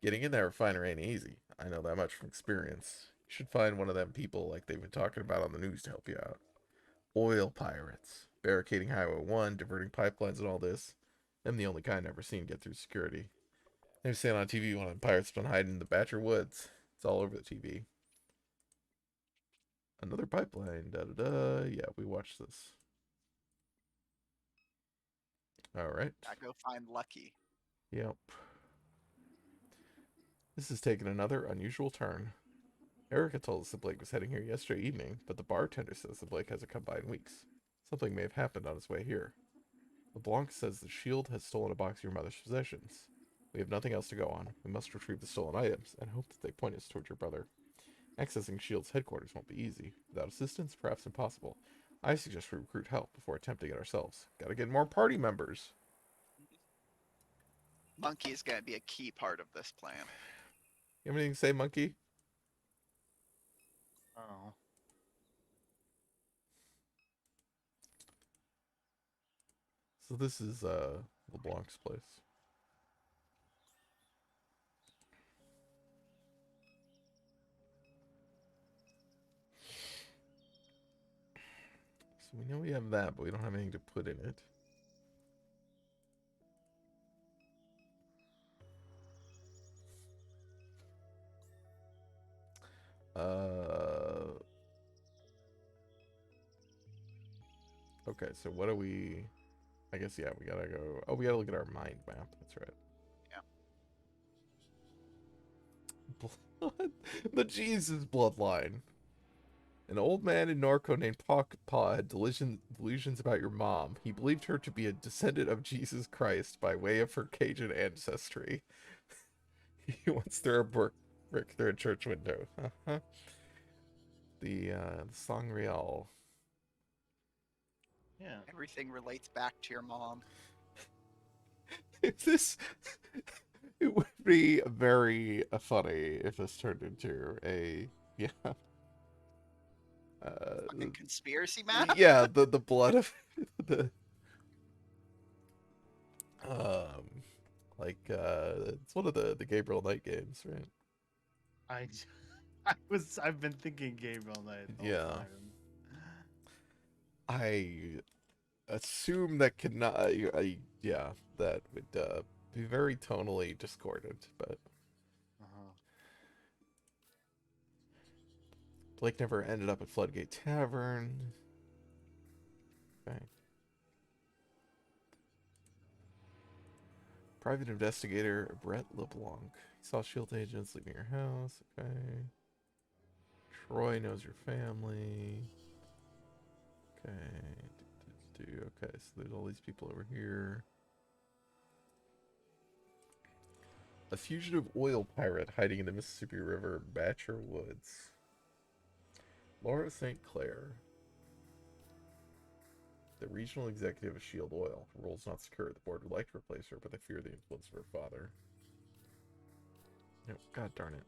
Getting in that refinery ain't easy. I know that much from experience. You should find one of them people like they've been talking about on the news to help you out. Oil pirates. Barricading Highway 1, diverting pipelines and all this. Them the only kind I've ever seen get through security. They've seen on TV one of the pirates been hiding in the Batcher Woods. It's all over the TV. Another pipeline. Da-da-da. Yeah, we watched this. Alright. I go find Lucky. Yep. This has taken another unusual turn. Erica told us that Blake was heading here yesterday evening, but the bartender says that Blake hasn't come by in weeks. Something may have happened on his way here. LeBlanc says the Shield has stolen a box of your mother's possessions. We have nothing else to go on. We must retrieve the stolen items and hope that they point us towards your brother. Accessing Shield's headquarters won't be easy. Without assistance, perhaps impossible. I suggest we recruit help before attempting it ourselves. Gotta get more party members. Monkey is going to be a key part of this plan. You have anything to say, Monkey? Oh. So this is LeBlanc's place. So we know we have that, but we don't have anything to put in it. Uh. Okay, so what do we... I guess, yeah, we gotta go... Oh, we gotta look at our mind map. That's right. Blood. The Jesus bloodline. An old man in Norco named Pa had delusions about your mom. He believed her to be a descendant of Jesus Christ by way of her Cajun ancestry. He once threw a brick through a church window. Uh-huh. The Sangreal. Yeah. Everything relates back to your mom. If this... It would be very funny if this turned into a... Yeah. Fucking conspiracy map. Yeah, the blood of... the... Um... Like, it's one of the Gabriel Knight games, right? I've been thinking Gabriel Knight the whole Yeah. time. I assume that cannot... yeah, that would be very tonally discordant, but... Uh-huh. Blake never ended up at Floodgate Tavern. Okay. Private investigator Brett LeBlanc. He saw SHIELD agents leaving your house. Okay. Troy knows your family. Okay. Okay, so there's all these people over here. A fugitive oil pirate hiding in the Mississippi River, Batcher Woods. Laura St. Clair. The regional executive of Shield Oil. Role's not secure. The board would like to replace her, but they fear the influence of her father. No, God darn it.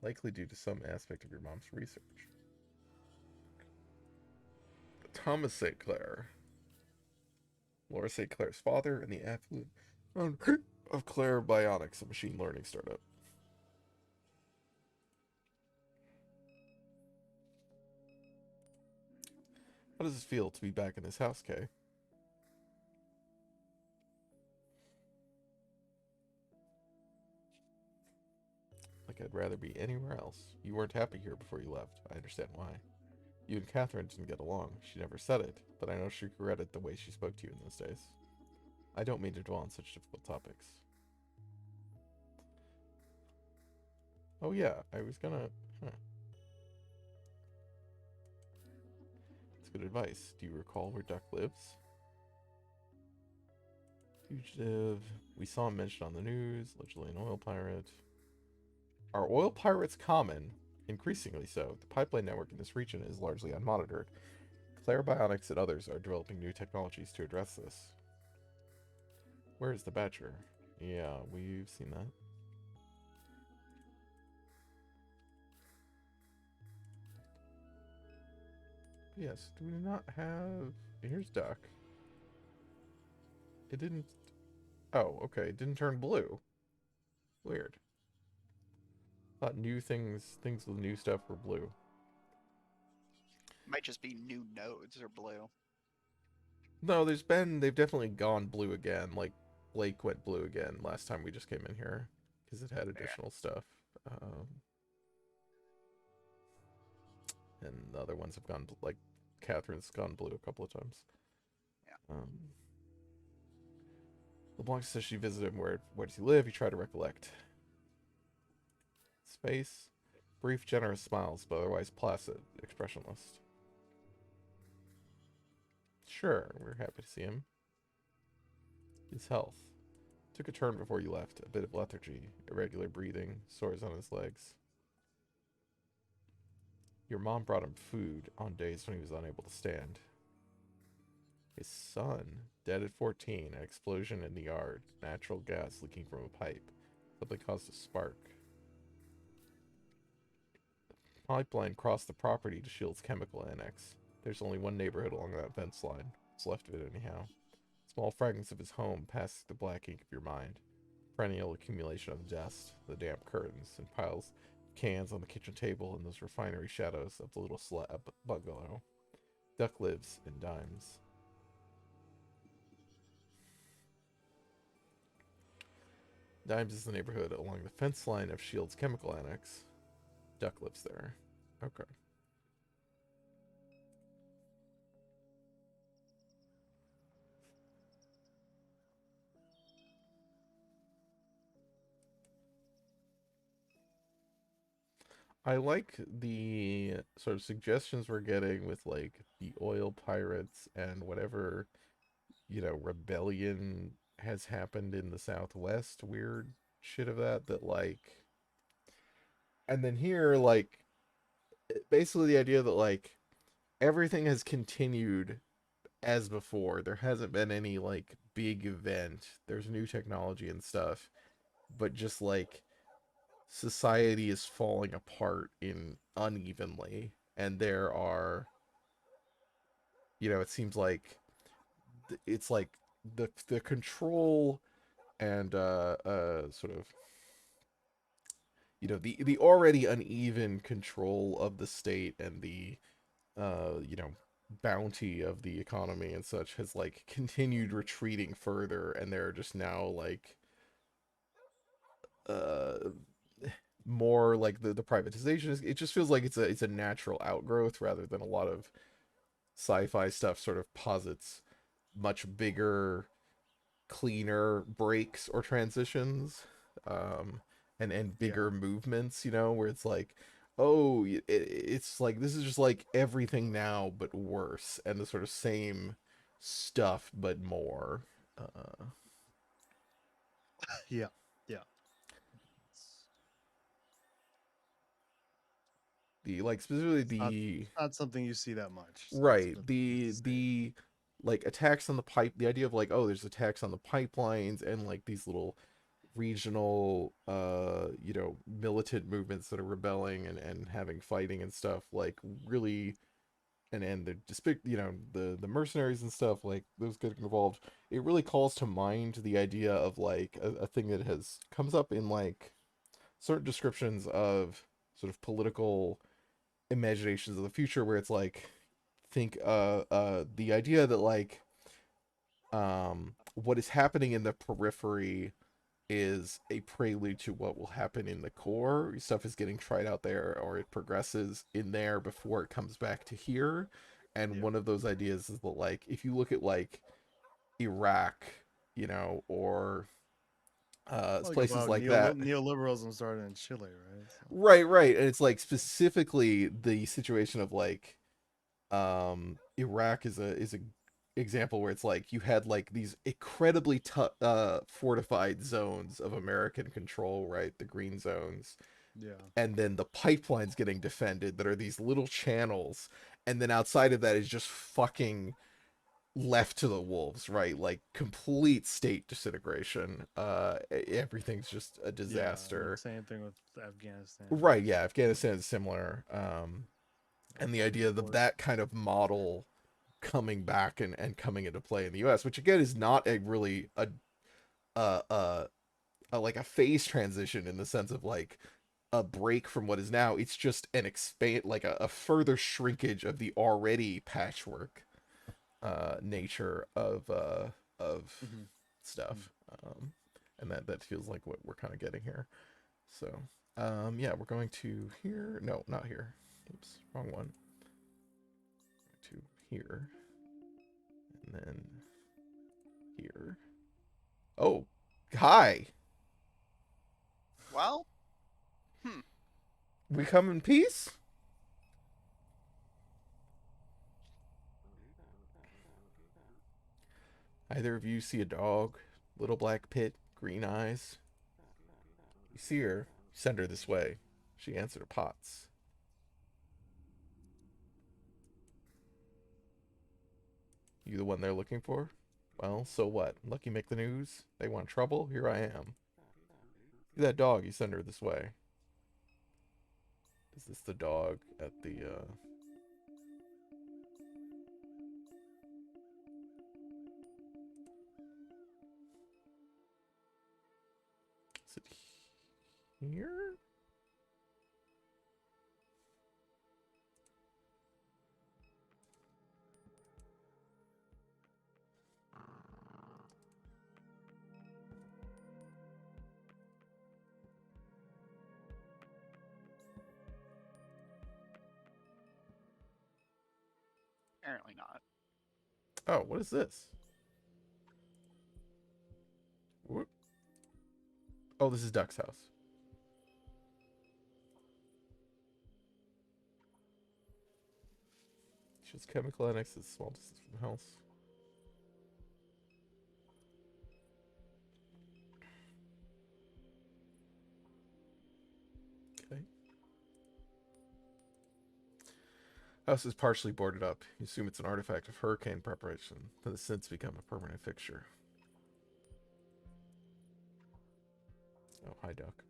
Likely due to some aspect of your mom's research. Thomas St. Clair. Laura St. Clair's father and the affluent of Claire Bionics, a machine learning startup. How does it feel to be back in this house, Kay? Like I'd rather be anywhere else. You weren't happy here before you left. I understand why. You and Catherine didn't get along. She never said it, but I know she regretted the way she spoke to you in those days. I don't mean to dwell on such difficult topics. Oh yeah, I was gonna... Huh. That's good advice. Do you recall where Duck lives? Fugitive. We saw him mentioned on the news. Allegedly an oil pirate. Are oil pirates common? Increasingly so. The pipeline network in this region is largely unmonitored. Claire Bionics and others are developing new technologies to address this. Where is the Badger? Yeah, we've seen that. Yes, do we not have... Here's Duck. It didn't... Oh, okay, it didn't turn blue. Weird. Thought new things with new stuff were blue. Might just be new nodes or blue. No, they've definitely gone blue again. Like, Blake went blue again last time we just came in here. Because it had additional stuff. And the other ones have gone, like, Catherine's gone blue a couple of times. Yeah. LeBlanc says she visited him. Where does he live? He tried to recollect. Space. Brief, generous smiles, but otherwise placid, expressionless. Sure, we're happy to see him. His health. Took a turn before you left. A bit of lethargy, irregular breathing, sores on his legs. Your mom brought him food on days when he was unable to stand. His son, dead at 14, an explosion in the yard, natural gas leaking from a pipe. Something caused a spark. The pipeline crossed the property to Shield's chemical annex. There's only one neighborhood along that fence line. What's left of it anyhow. Small fragments of his home pass the black ink of your mind. Perennial accumulation of dust, the damp curtains, and piles of cans on the kitchen table and those refinery shadows of the little slab bungalow. Duck lives and dimes. Dimes is the neighborhood along the fence line of Shield's chemical annex. Duck lives there. Okay. I like the sort of suggestions we're getting with like the oil pirates and whatever, rebellion has happened in the Southwest. Weird shit of that like, and then here, like, basically the idea that like everything has continued as before. There hasn't been any like big event. There's new technology and stuff, but just like society is falling apart in unevenly, and there are, it seems like it's like the control and sort of, the already uneven control of the state and the you know bounty of the economy and such has like continued retreating further, and they're just now like uh more like the privatization it just feels like it's a natural outgrowth rather than a lot of sci-fi stuff sort of posits much bigger, cleaner breaks or transitions, and Yeah. bigger movements, where it's like, oh, it's like this is just like everything now but worse, and the sort of same stuff but more. Yeah. Yeah. It's, The like specifically it's not the it's not something you see that much. So right, it's the same. the like attacks on the pipe, the idea of like, oh, there's attacks on the pipelines and like these little regional militant movements that are rebelling and having fighting and stuff, like really, and the the mercenaries and stuff, like those getting involved. It really calls to mind the idea of like a thing that has comes up in like certain descriptions of sort of political imaginations of the future, where it's like, think the idea that like what is happening in the periphery is a prelude to what will happen in the core. Stuff is getting tried out there, or it progresses in there before it comes back to here. And Yeah. one of those ideas is that, like, if you look at like Iraq, or Like places about like that. neoliberalism started in Chile, right? So, Right, and it's like specifically the situation of like Iraq is a example where it's like you had like these incredibly fortified zones of American control, right, the green zones, yeah. and then the pipelines getting defended that are these little channels, and then outside of that is just fucking left to the wolves, right, like complete state disintegration. Everything's just a Yeah. And disaster. same thing with Afghanistan. Right, yeah, Afghanistan is similar. And the Across idea the of board. that kind of model coming back and coming into play in the US, which again is not a really a, a, like a phase transition in the sense of like a break from what is now. It's just an expand, like a further shrinkage of the already patchwork nature of Hmm. stuff. And that feels like what we're kind of getting here. So yeah, we're going to here. No, not here. Oops, wrong one. To here, and then here. Oh, hi. Well, hmm. We come in peace? Either of you see a dog? Little black pit, green eyes. You see her, send her this way. She answered Potts. You the one they're looking for? Well, so what? Lucky make the news? They want trouble? Here I am. See that dog, you send her this way. Is this the dog at the, Is it here? Apparently not. Oh, what is this? What? Oh, this is Duck's house. Just chemical annexes small distance from the house. Okay. House is partially boarded up. You assume it's an artifact of hurricane preparation that has since become a permanent fixture. Oh, hi, Duck.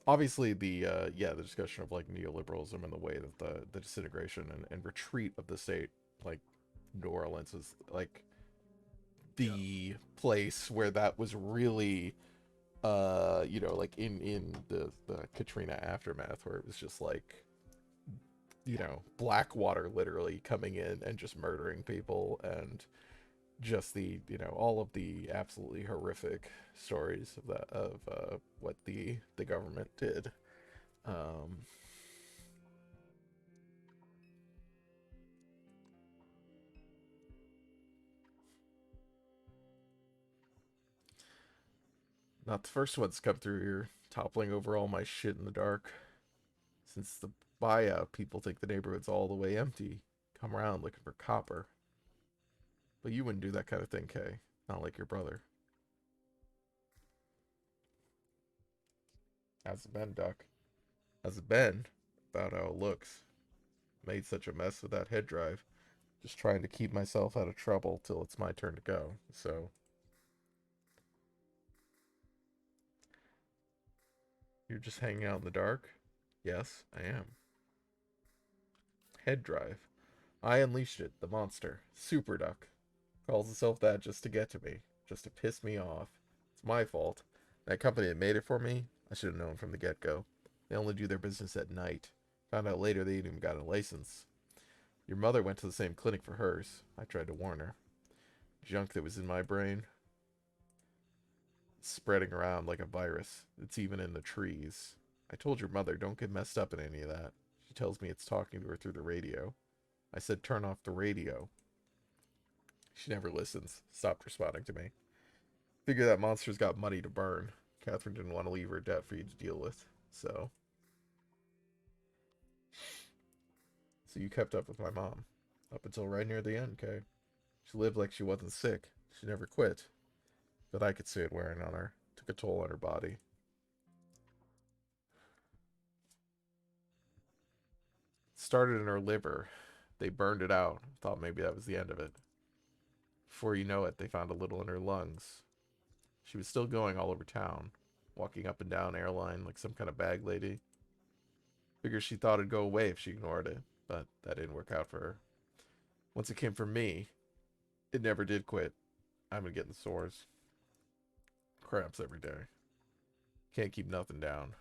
Obviously, the discussion of like neoliberalism and the way that the disintegration and retreat of the state, like New Orleans, is like the place where that was really, like in the Katrina aftermath, where it was just like, Blackwater literally coming in and just murdering people, and just all of the absolutely horrific stories of that, of what the government did. um Not the first one's come through here, toppling over all my shit in the dark. Since the buyout, people think the neighborhood's all the way empty, come around looking for copper. But you wouldn't do that kind of thing, Kay. Not like your brother. How's it been, Duck? How's it been? About how it looks. Made such a mess with that head drive. Just trying to keep myself out of trouble till it's my turn to go. So, you're just hanging out in the dark? Yes, I am. Head drive. I unleashed it, the monster. Super Duck. Calls itself that just to get to me. Just to piss me off. It's my fault. That company that made it for me, I should have known from the get-go. They only do their business at night. Found out later they even got a license. Your mother went to the same clinic for hers. I tried to warn her. Junk that was in my brain, spreading around like a virus. It's even in the trees. I told your mother, don't get messed up in any of that. She tells me it's talking to her through the radio. I said, turn off the radio. She never listens. Stopped responding to me. Figure that monster's got money to burn. Catherine didn't want to leave her debt for you to deal with. So you kept up with my mom. Up until right near the end, Kay. She lived like she wasn't sick. She never quit. But I could see it wearing on her. Took a toll on her body. Started in her liver. They burned it out. Thought maybe that was the end of it. Before you know it, they found a little in her lungs. She was still going all over town, walking up and down airline like some kind of bag lady. Figured she thought it'd go away if she ignored it, but that didn't work out for her. Once it came for me, it never did quit. I've been getting sores. Cramps every day. Can't keep nothing down.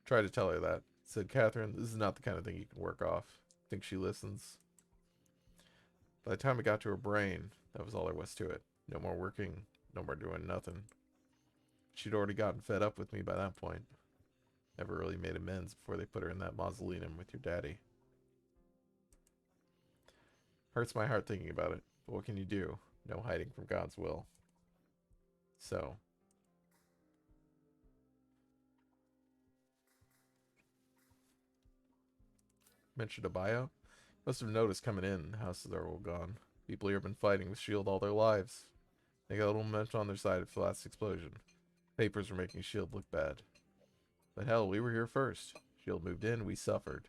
Tried to tell her that. Said, Catherine, this is not the kind of thing you can work off. Think she listens? By the time it got to her brain, that was all there was to it. No more working, no more doing nothing. She'd already gotten fed up with me by that point. Never really made amends before they put her in that mausoleum with your daddy. Hurts my heart thinking about it, but what can you do? No hiding from God's will. So, mentioned a buyout? Must have noticed coming in, houses are all gone. People here have been fighting with S.H.I.E.L.D. all their lives. They got a little momentum on their side after the last explosion. Papers were making S.H.I.E.L.D. look bad. But hell, we were here first. S.H.I.E.L.D. moved in, we suffered.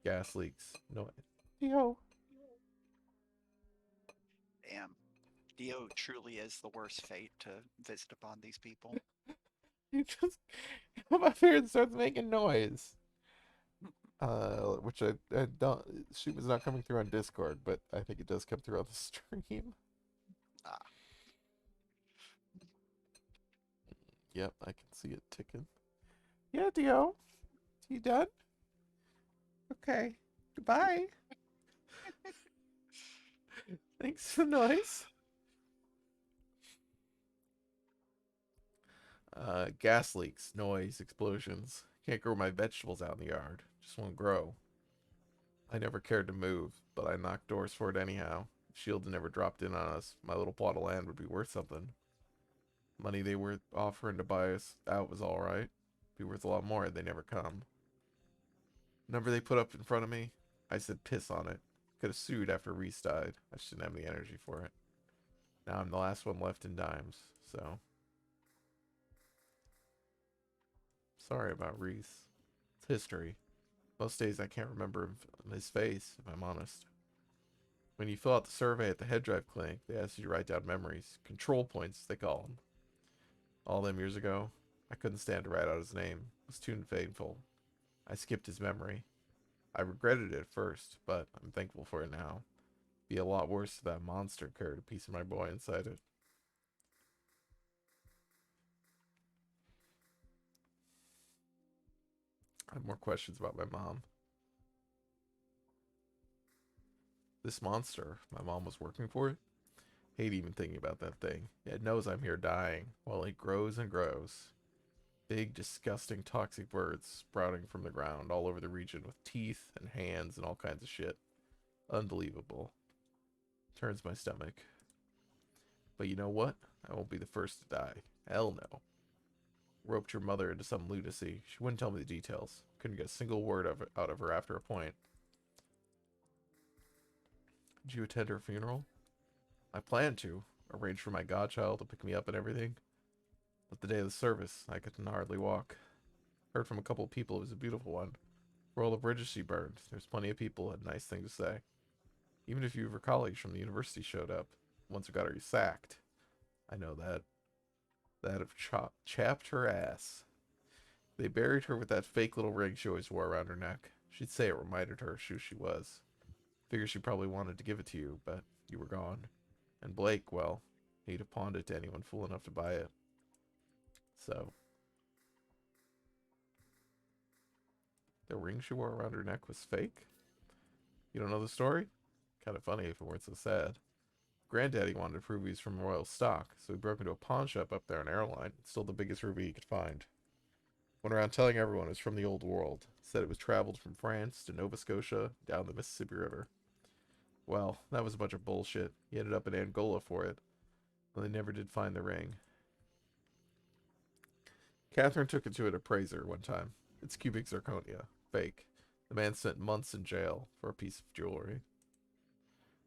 Gas leaks. No. Yo. Damn. Dio truly is the worst fate to visit upon these people. You just come up here and starts making noise. Which I don't. She was not coming through on Discord, but I think it does come through on the stream. Ah, Yep, I can see it ticking. Yeah, Dio. You done? Okay. Goodbye. Thanks for the noise. Gas leaks, noise, explosions. Can't grow my vegetables out in the yard. Just won't grow. I never cared to move, but I knocked doors for it anyhow. If Shield had never dropped in on us, my little plot of land would be worth something. Money they were offering to buy us out was alright. Be worth a lot more had they never come. Number they put up in front of me, I said piss on it. Could have sued after Reese died. I just didn't have the energy for it. Now I'm the last one left in dimes, so. Sorry about Reese. It's history. Most days I can't remember his face, if I'm honest. When you fill out the survey at the head drive clinic, they ask you to write down memories. Control points, they call them. All them years ago, I couldn't stand to write out his name. It was too painful. I skipped his memory. I regretted it at first, but I'm thankful for it now. Be a lot worse if that monster carried a piece of my boy inside it. I have more questions about my mom. This monster, my mom was working for it? Hate even thinking about that thing. It knows I'm here dying, while it grows and grows. Big, disgusting, toxic birds sprouting from the ground all over the region with teeth and hands and all kinds of shit. Unbelievable. Turns my stomach. But you know what? I won't be the first to die. Hell no. Roped your mother into some lunacy. She wouldn't tell me the details. Couldn't get a single word out of her after a point. Did you attend her funeral? I planned to. Arranged for my godchild to pick me up and everything. But the day of the service, I couldn't hardly walk. Heard from a couple of people it was a beautiful one. For all the bridges she burned, there's plenty of people who had nice things to say. Even a few of her colleagues from the university showed up. Once who got her sacked. I know that. That have chapped her ass. They buried her with that fake little ring she always wore around her neck. She'd say it reminded her who she was. Figure she probably wanted to give it to you, but you were gone. And Blake, well, he'd have pawned it to anyone fool enough to buy it. So, the ring she wore around her neck was fake? You don't know the story? Kind of funny if it weren't so sad. Granddaddy wanted to prove he was from royal stock, so he broke into a pawn shop up there on Airline and stole the biggest ruby he could find. Went around telling everyone it was from the old world. Said it was traveled from France to Nova Scotia down the Mississippi River. Well, that was a bunch of bullshit. He ended up in Angola for it. But they never did find the ring. Catherine took it to an appraiser one time. It's cubic zirconia. Fake. The man spent months in jail for a piece of jewelry.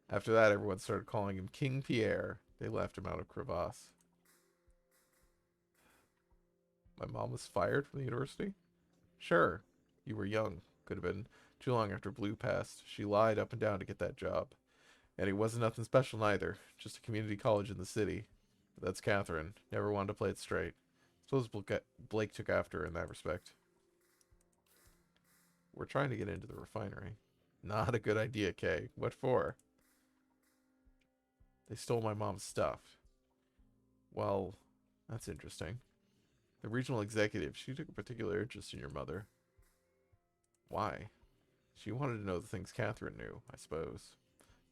After that, everyone started calling him King Pierre. They left him out of crevasse. My mom was fired from the university? Sure. You were young. Could have been too long after Blue passed. She lied up and down to get that job. And it wasn't nothing special neither. Just a community college in the city. But that's Catherine. Never wanted to play it straight. Suppose Blake took after her in that respect. We're trying to get into the refinery. Not a good idea, Kay. What for? They stole my mom's stuff. Well, that's interesting. The regional executive, she took a particular interest in your mother. Why? She wanted to know the things Catherine knew, I suppose.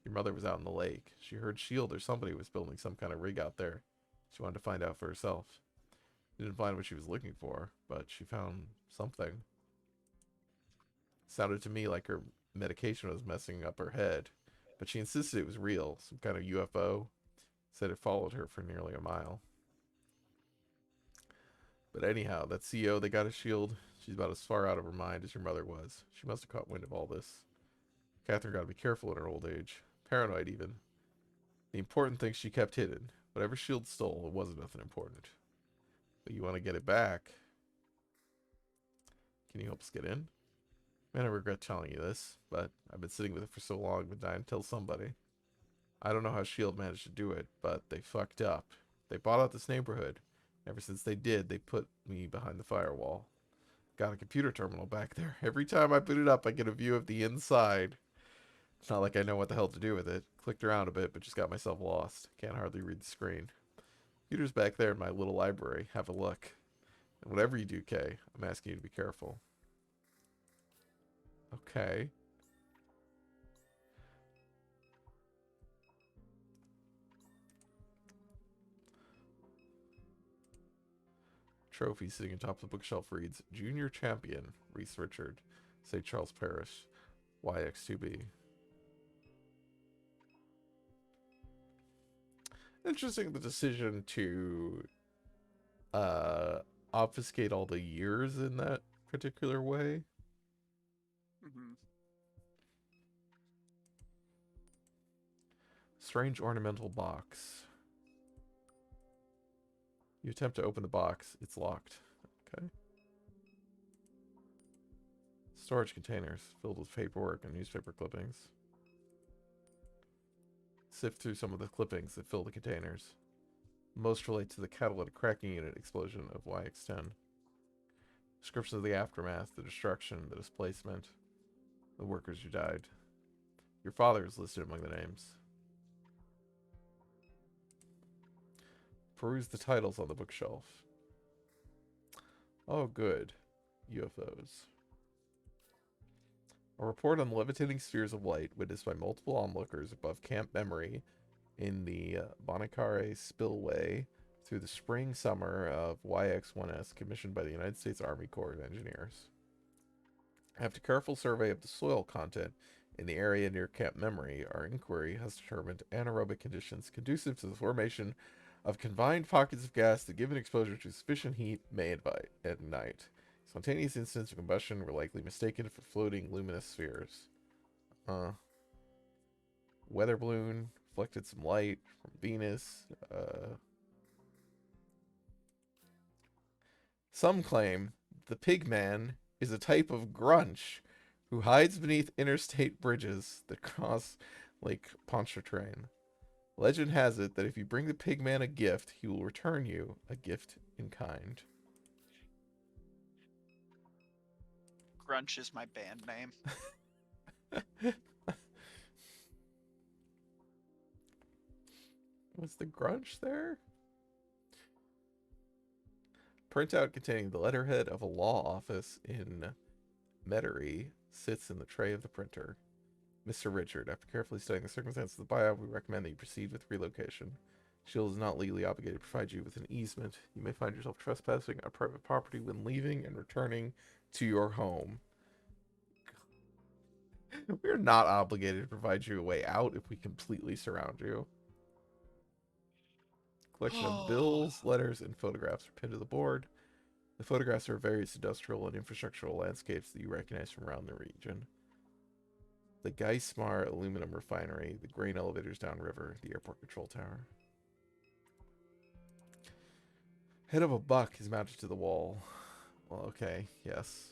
Your mother was out in the lake. She heard Shield or somebody was building some kind of rig out there. She wanted to find out for herself. Didn't find what she was looking for, but she found something. Sounded to me like her medication was messing up her head, but she insisted it was real, some kind of UFO. Said it followed her for nearly a mile. But anyhow, that CEO they got a Shield, she's about as far out of her mind as your mother was. She must have caught wind of all this. Catherine got to be careful in her old age. Paranoid, even. The important things she kept hidden. Whatever Shield stole, it wasn't nothing important. But you want to get it back. Can you help us get in? Man, I regret telling you this, but I've been sitting with it for so long, I've been dying to tell somebody. I don't know how S.H.I.E.L.D. managed to do it, but they fucked up. They bought out this neighborhood. Ever since they did, they put me behind the firewall. Got a computer terminal back there. Every time I boot it up, I get a view of the inside. It's not like I know what the hell to do with it. Clicked around a bit, but just got myself lost. Can't hardly read the screen. Computer's back there in my little library. Have a look. And whatever you do, Kay, I'm asking you to be careful. Okay. Trophy sitting atop the bookshelf reads, Junior Champion, Reese Richard, St. Charles Parish. YX2B. Interesting, the decision to obfuscate all the years in that particular way. Mm-hmm. Strange ornamental box. You attempt to open the box. It's locked. Okay. Storage containers filled with paperwork and newspaper clippings. Sift through some of the clippings that fill the containers. Most relate to the catalytic cracking unit explosion of YX-10. Descriptions of the aftermath, the destruction, the displacement, the workers who died. Your father is listed among the names. Peruse the titles on the bookshelf. Oh, good. UFOs. A report on levitating spheres of light witnessed by multiple onlookers above Camp Memory in the Bonacare Spillway through the spring-summer of YX-1S, commissioned by the United States Army Corps of Engineers. After careful survey of the soil content in the area near Camp Memory, our inquiry has determined anaerobic conditions conducive to the formation of confined pockets of gas that, given exposure to sufficient heat, may ignite. Spontaneous incidents of combustion were likely mistaken for floating luminous spheres. Weather balloon reflected some light from Venus. Some claim the Pigman is a type of grunch who hides beneath interstate bridges that cross Lake Pontchartrain. Legend has it that if you bring the Pigman a gift, he will return you a gift in kind. Grunch is my band name. Was the grunch there? Printout containing the letterhead of a law office in Metairie sits in the tray of the printer. Mr. Richard, after carefully studying the circumstances of the buyout, we recommend that you proceed with relocation. Shield is not legally obligated to provide you with an easement. You may find yourself trespassing on private property when leaving and returning to your home. We're not obligated to provide you a way out if we completely surround you. Collection of bills, letters, and photographs are pinned to the board. The photographs are of various industrial and infrastructural landscapes that you recognize from around the region. The Geismar aluminum refinery, the grain elevators downriver, the airport control tower. Head of a buck is mounted to the wall. Well, okay, yes.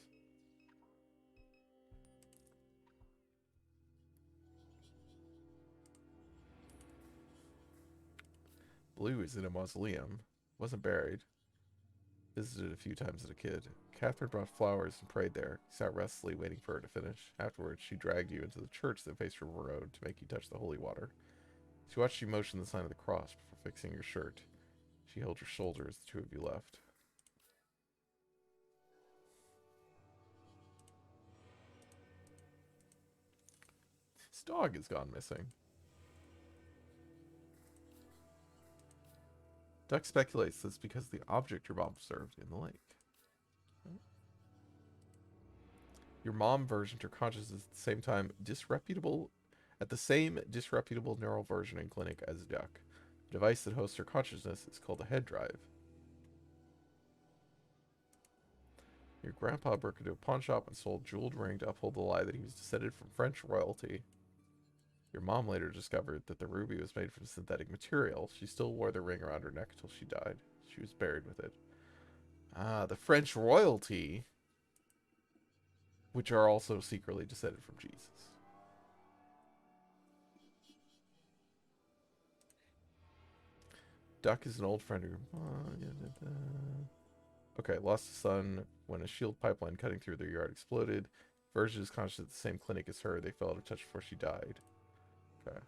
Blue is in a mausoleum. Wasn't buried. Visited a few times as a kid. Catherine brought flowers and prayed there. You sat restlessly waiting for her to finish. Afterwards, she dragged you into the church that faced River Road to make you touch the holy water. She watched you motion the sign of the cross before fixing your shirt. She held your shoulder as the two of you left. His dog has gone missing. Duck speculates that's because of the object your mom observed in the lake. Your mom versioned her consciousness at the same disreputable neural versioning clinic as Duck. The device that hosts her consciousness is called a head drive. Your grandpa broke into a pawn shop and sold a jeweled ring to uphold the lie that he was descended from French royalty. Your mom later discovered that the ruby was made from synthetic material. She still wore the ring around her neck until she died. She was buried with it. Ah, the French royalty, which are also secretly descended from Jesus. Duck is an old friend who... Okay, lost a son when a shield pipeline cutting through their yard exploded. Virgin is conscious at the same clinic as her. They fell out of touch before she died. Okay.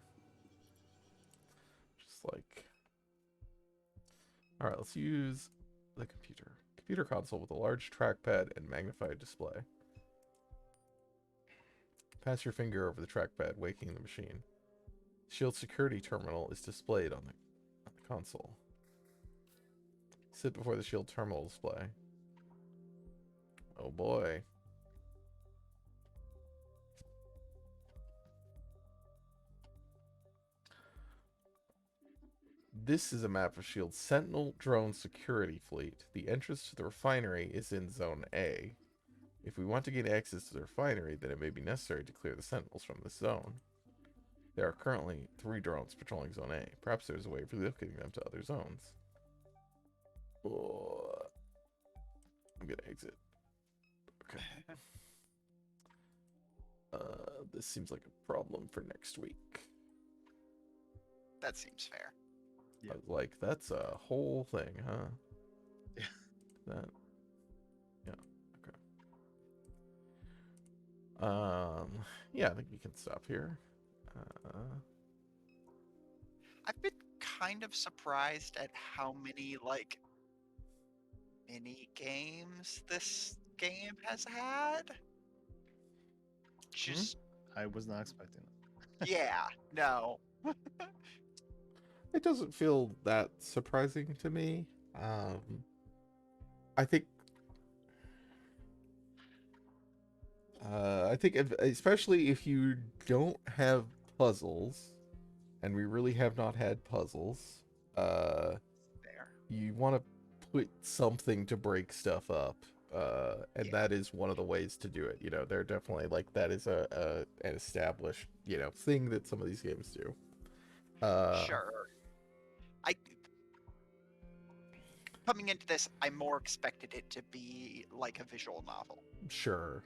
Just like... Alright, let's use the computer. Computer console with a large trackpad and magnified display. Pass your finger over the trackpad, waking the machine. Shield security terminal is displayed on the console. Sit before the shield terminal display. Oh boy. This is a map of Shield's Sentinel drone security fleet. The entrance to the refinery is in Zone A. If we want to gain access to the refinery, then it may be necessary to clear the Sentinels from this zone. There are currently 3 drones patrolling Zone A. Perhaps there's a way of relocating them to other zones. Oh, I'm gonna exit. Okay. This seems like a problem for next week. That seems fair. I was like, that's a whole thing, huh? Yeah. That. Yeah. Okay. Yeah, I think we can stop here. I've been kind of surprised at how many like mini games this game has had. Just I was not expecting it. yeah, no. It doesn't feel that surprising to me. I think especially if you don't have puzzles, and we really have not had puzzles, There. you want to put something to break stuff up, and Yeah. that is one of the ways to do it. You know, they're definitely like that is an established, you know, thing that some of these games do. Sure. Coming into this, I more expected it to be like a visual novel. Sure.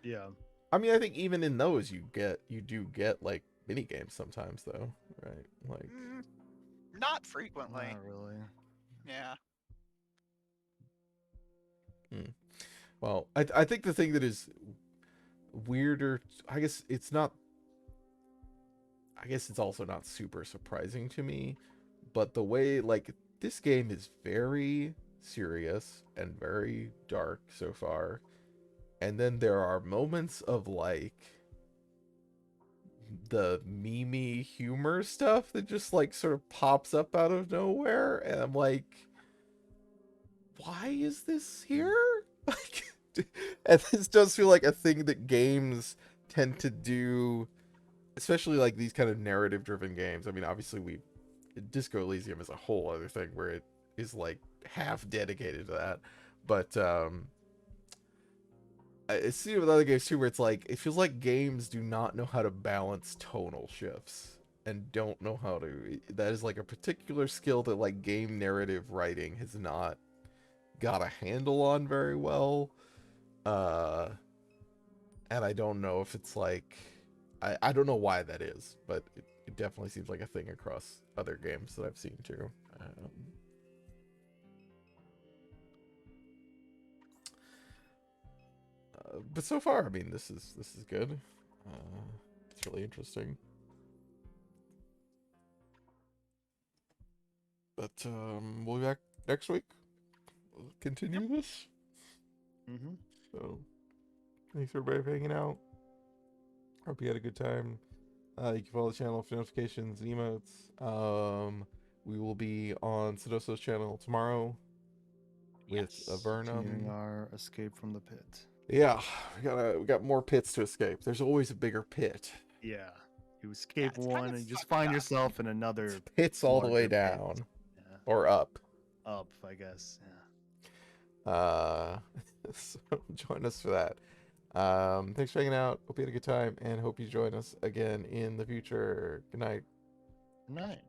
Yeah. I mean, I think even in those you do get like mini games sometimes though, right? Like Not frequently. Not really. Yeah. Well, I think the thing that is weirder, I guess it's also not super surprising to me, but the way like this game is very serious and very dark so far, and then there are moments of like the meme humor stuff that just like sort of pops up out of nowhere, and I'm like, why is this here? Like, and this does feel like a thing that games tend to do, especially like these kind of narrative driven games. I mean, obviously Disco Elysium is a whole other thing where it is like half dedicated to that, but I see it with other games too, where it's like it feels like games do not know how to balance tonal shifts and don't know how to. That is like a particular skill that like game narrative writing has not got a handle on very well. And I don't know if it's like I don't know why that is, but it definitely seems like a thing across other games that I've seen too. But so far, I mean, this is good. It's really interesting. But we'll be back next week. We'll continue this. Mm-hmm. So thanks everybody for hanging out. Hope you had a good time. You can follow the channel for notifications and emotes. We will be on Sannoso's channel tomorrow with Yes. Continuing Vernum. our escape from the pit. Yeah, we got more pits to escape. There's always a bigger pit. Yeah. You escape it's kind one of and just fucked find up. yourself in another Pits all the way larger pit. down Yeah. or up. Up, I guess. Yeah. So join us for that. Thanks for hanging out. Hope you had a good time, and hope you join us again in the future. Good night. Good night.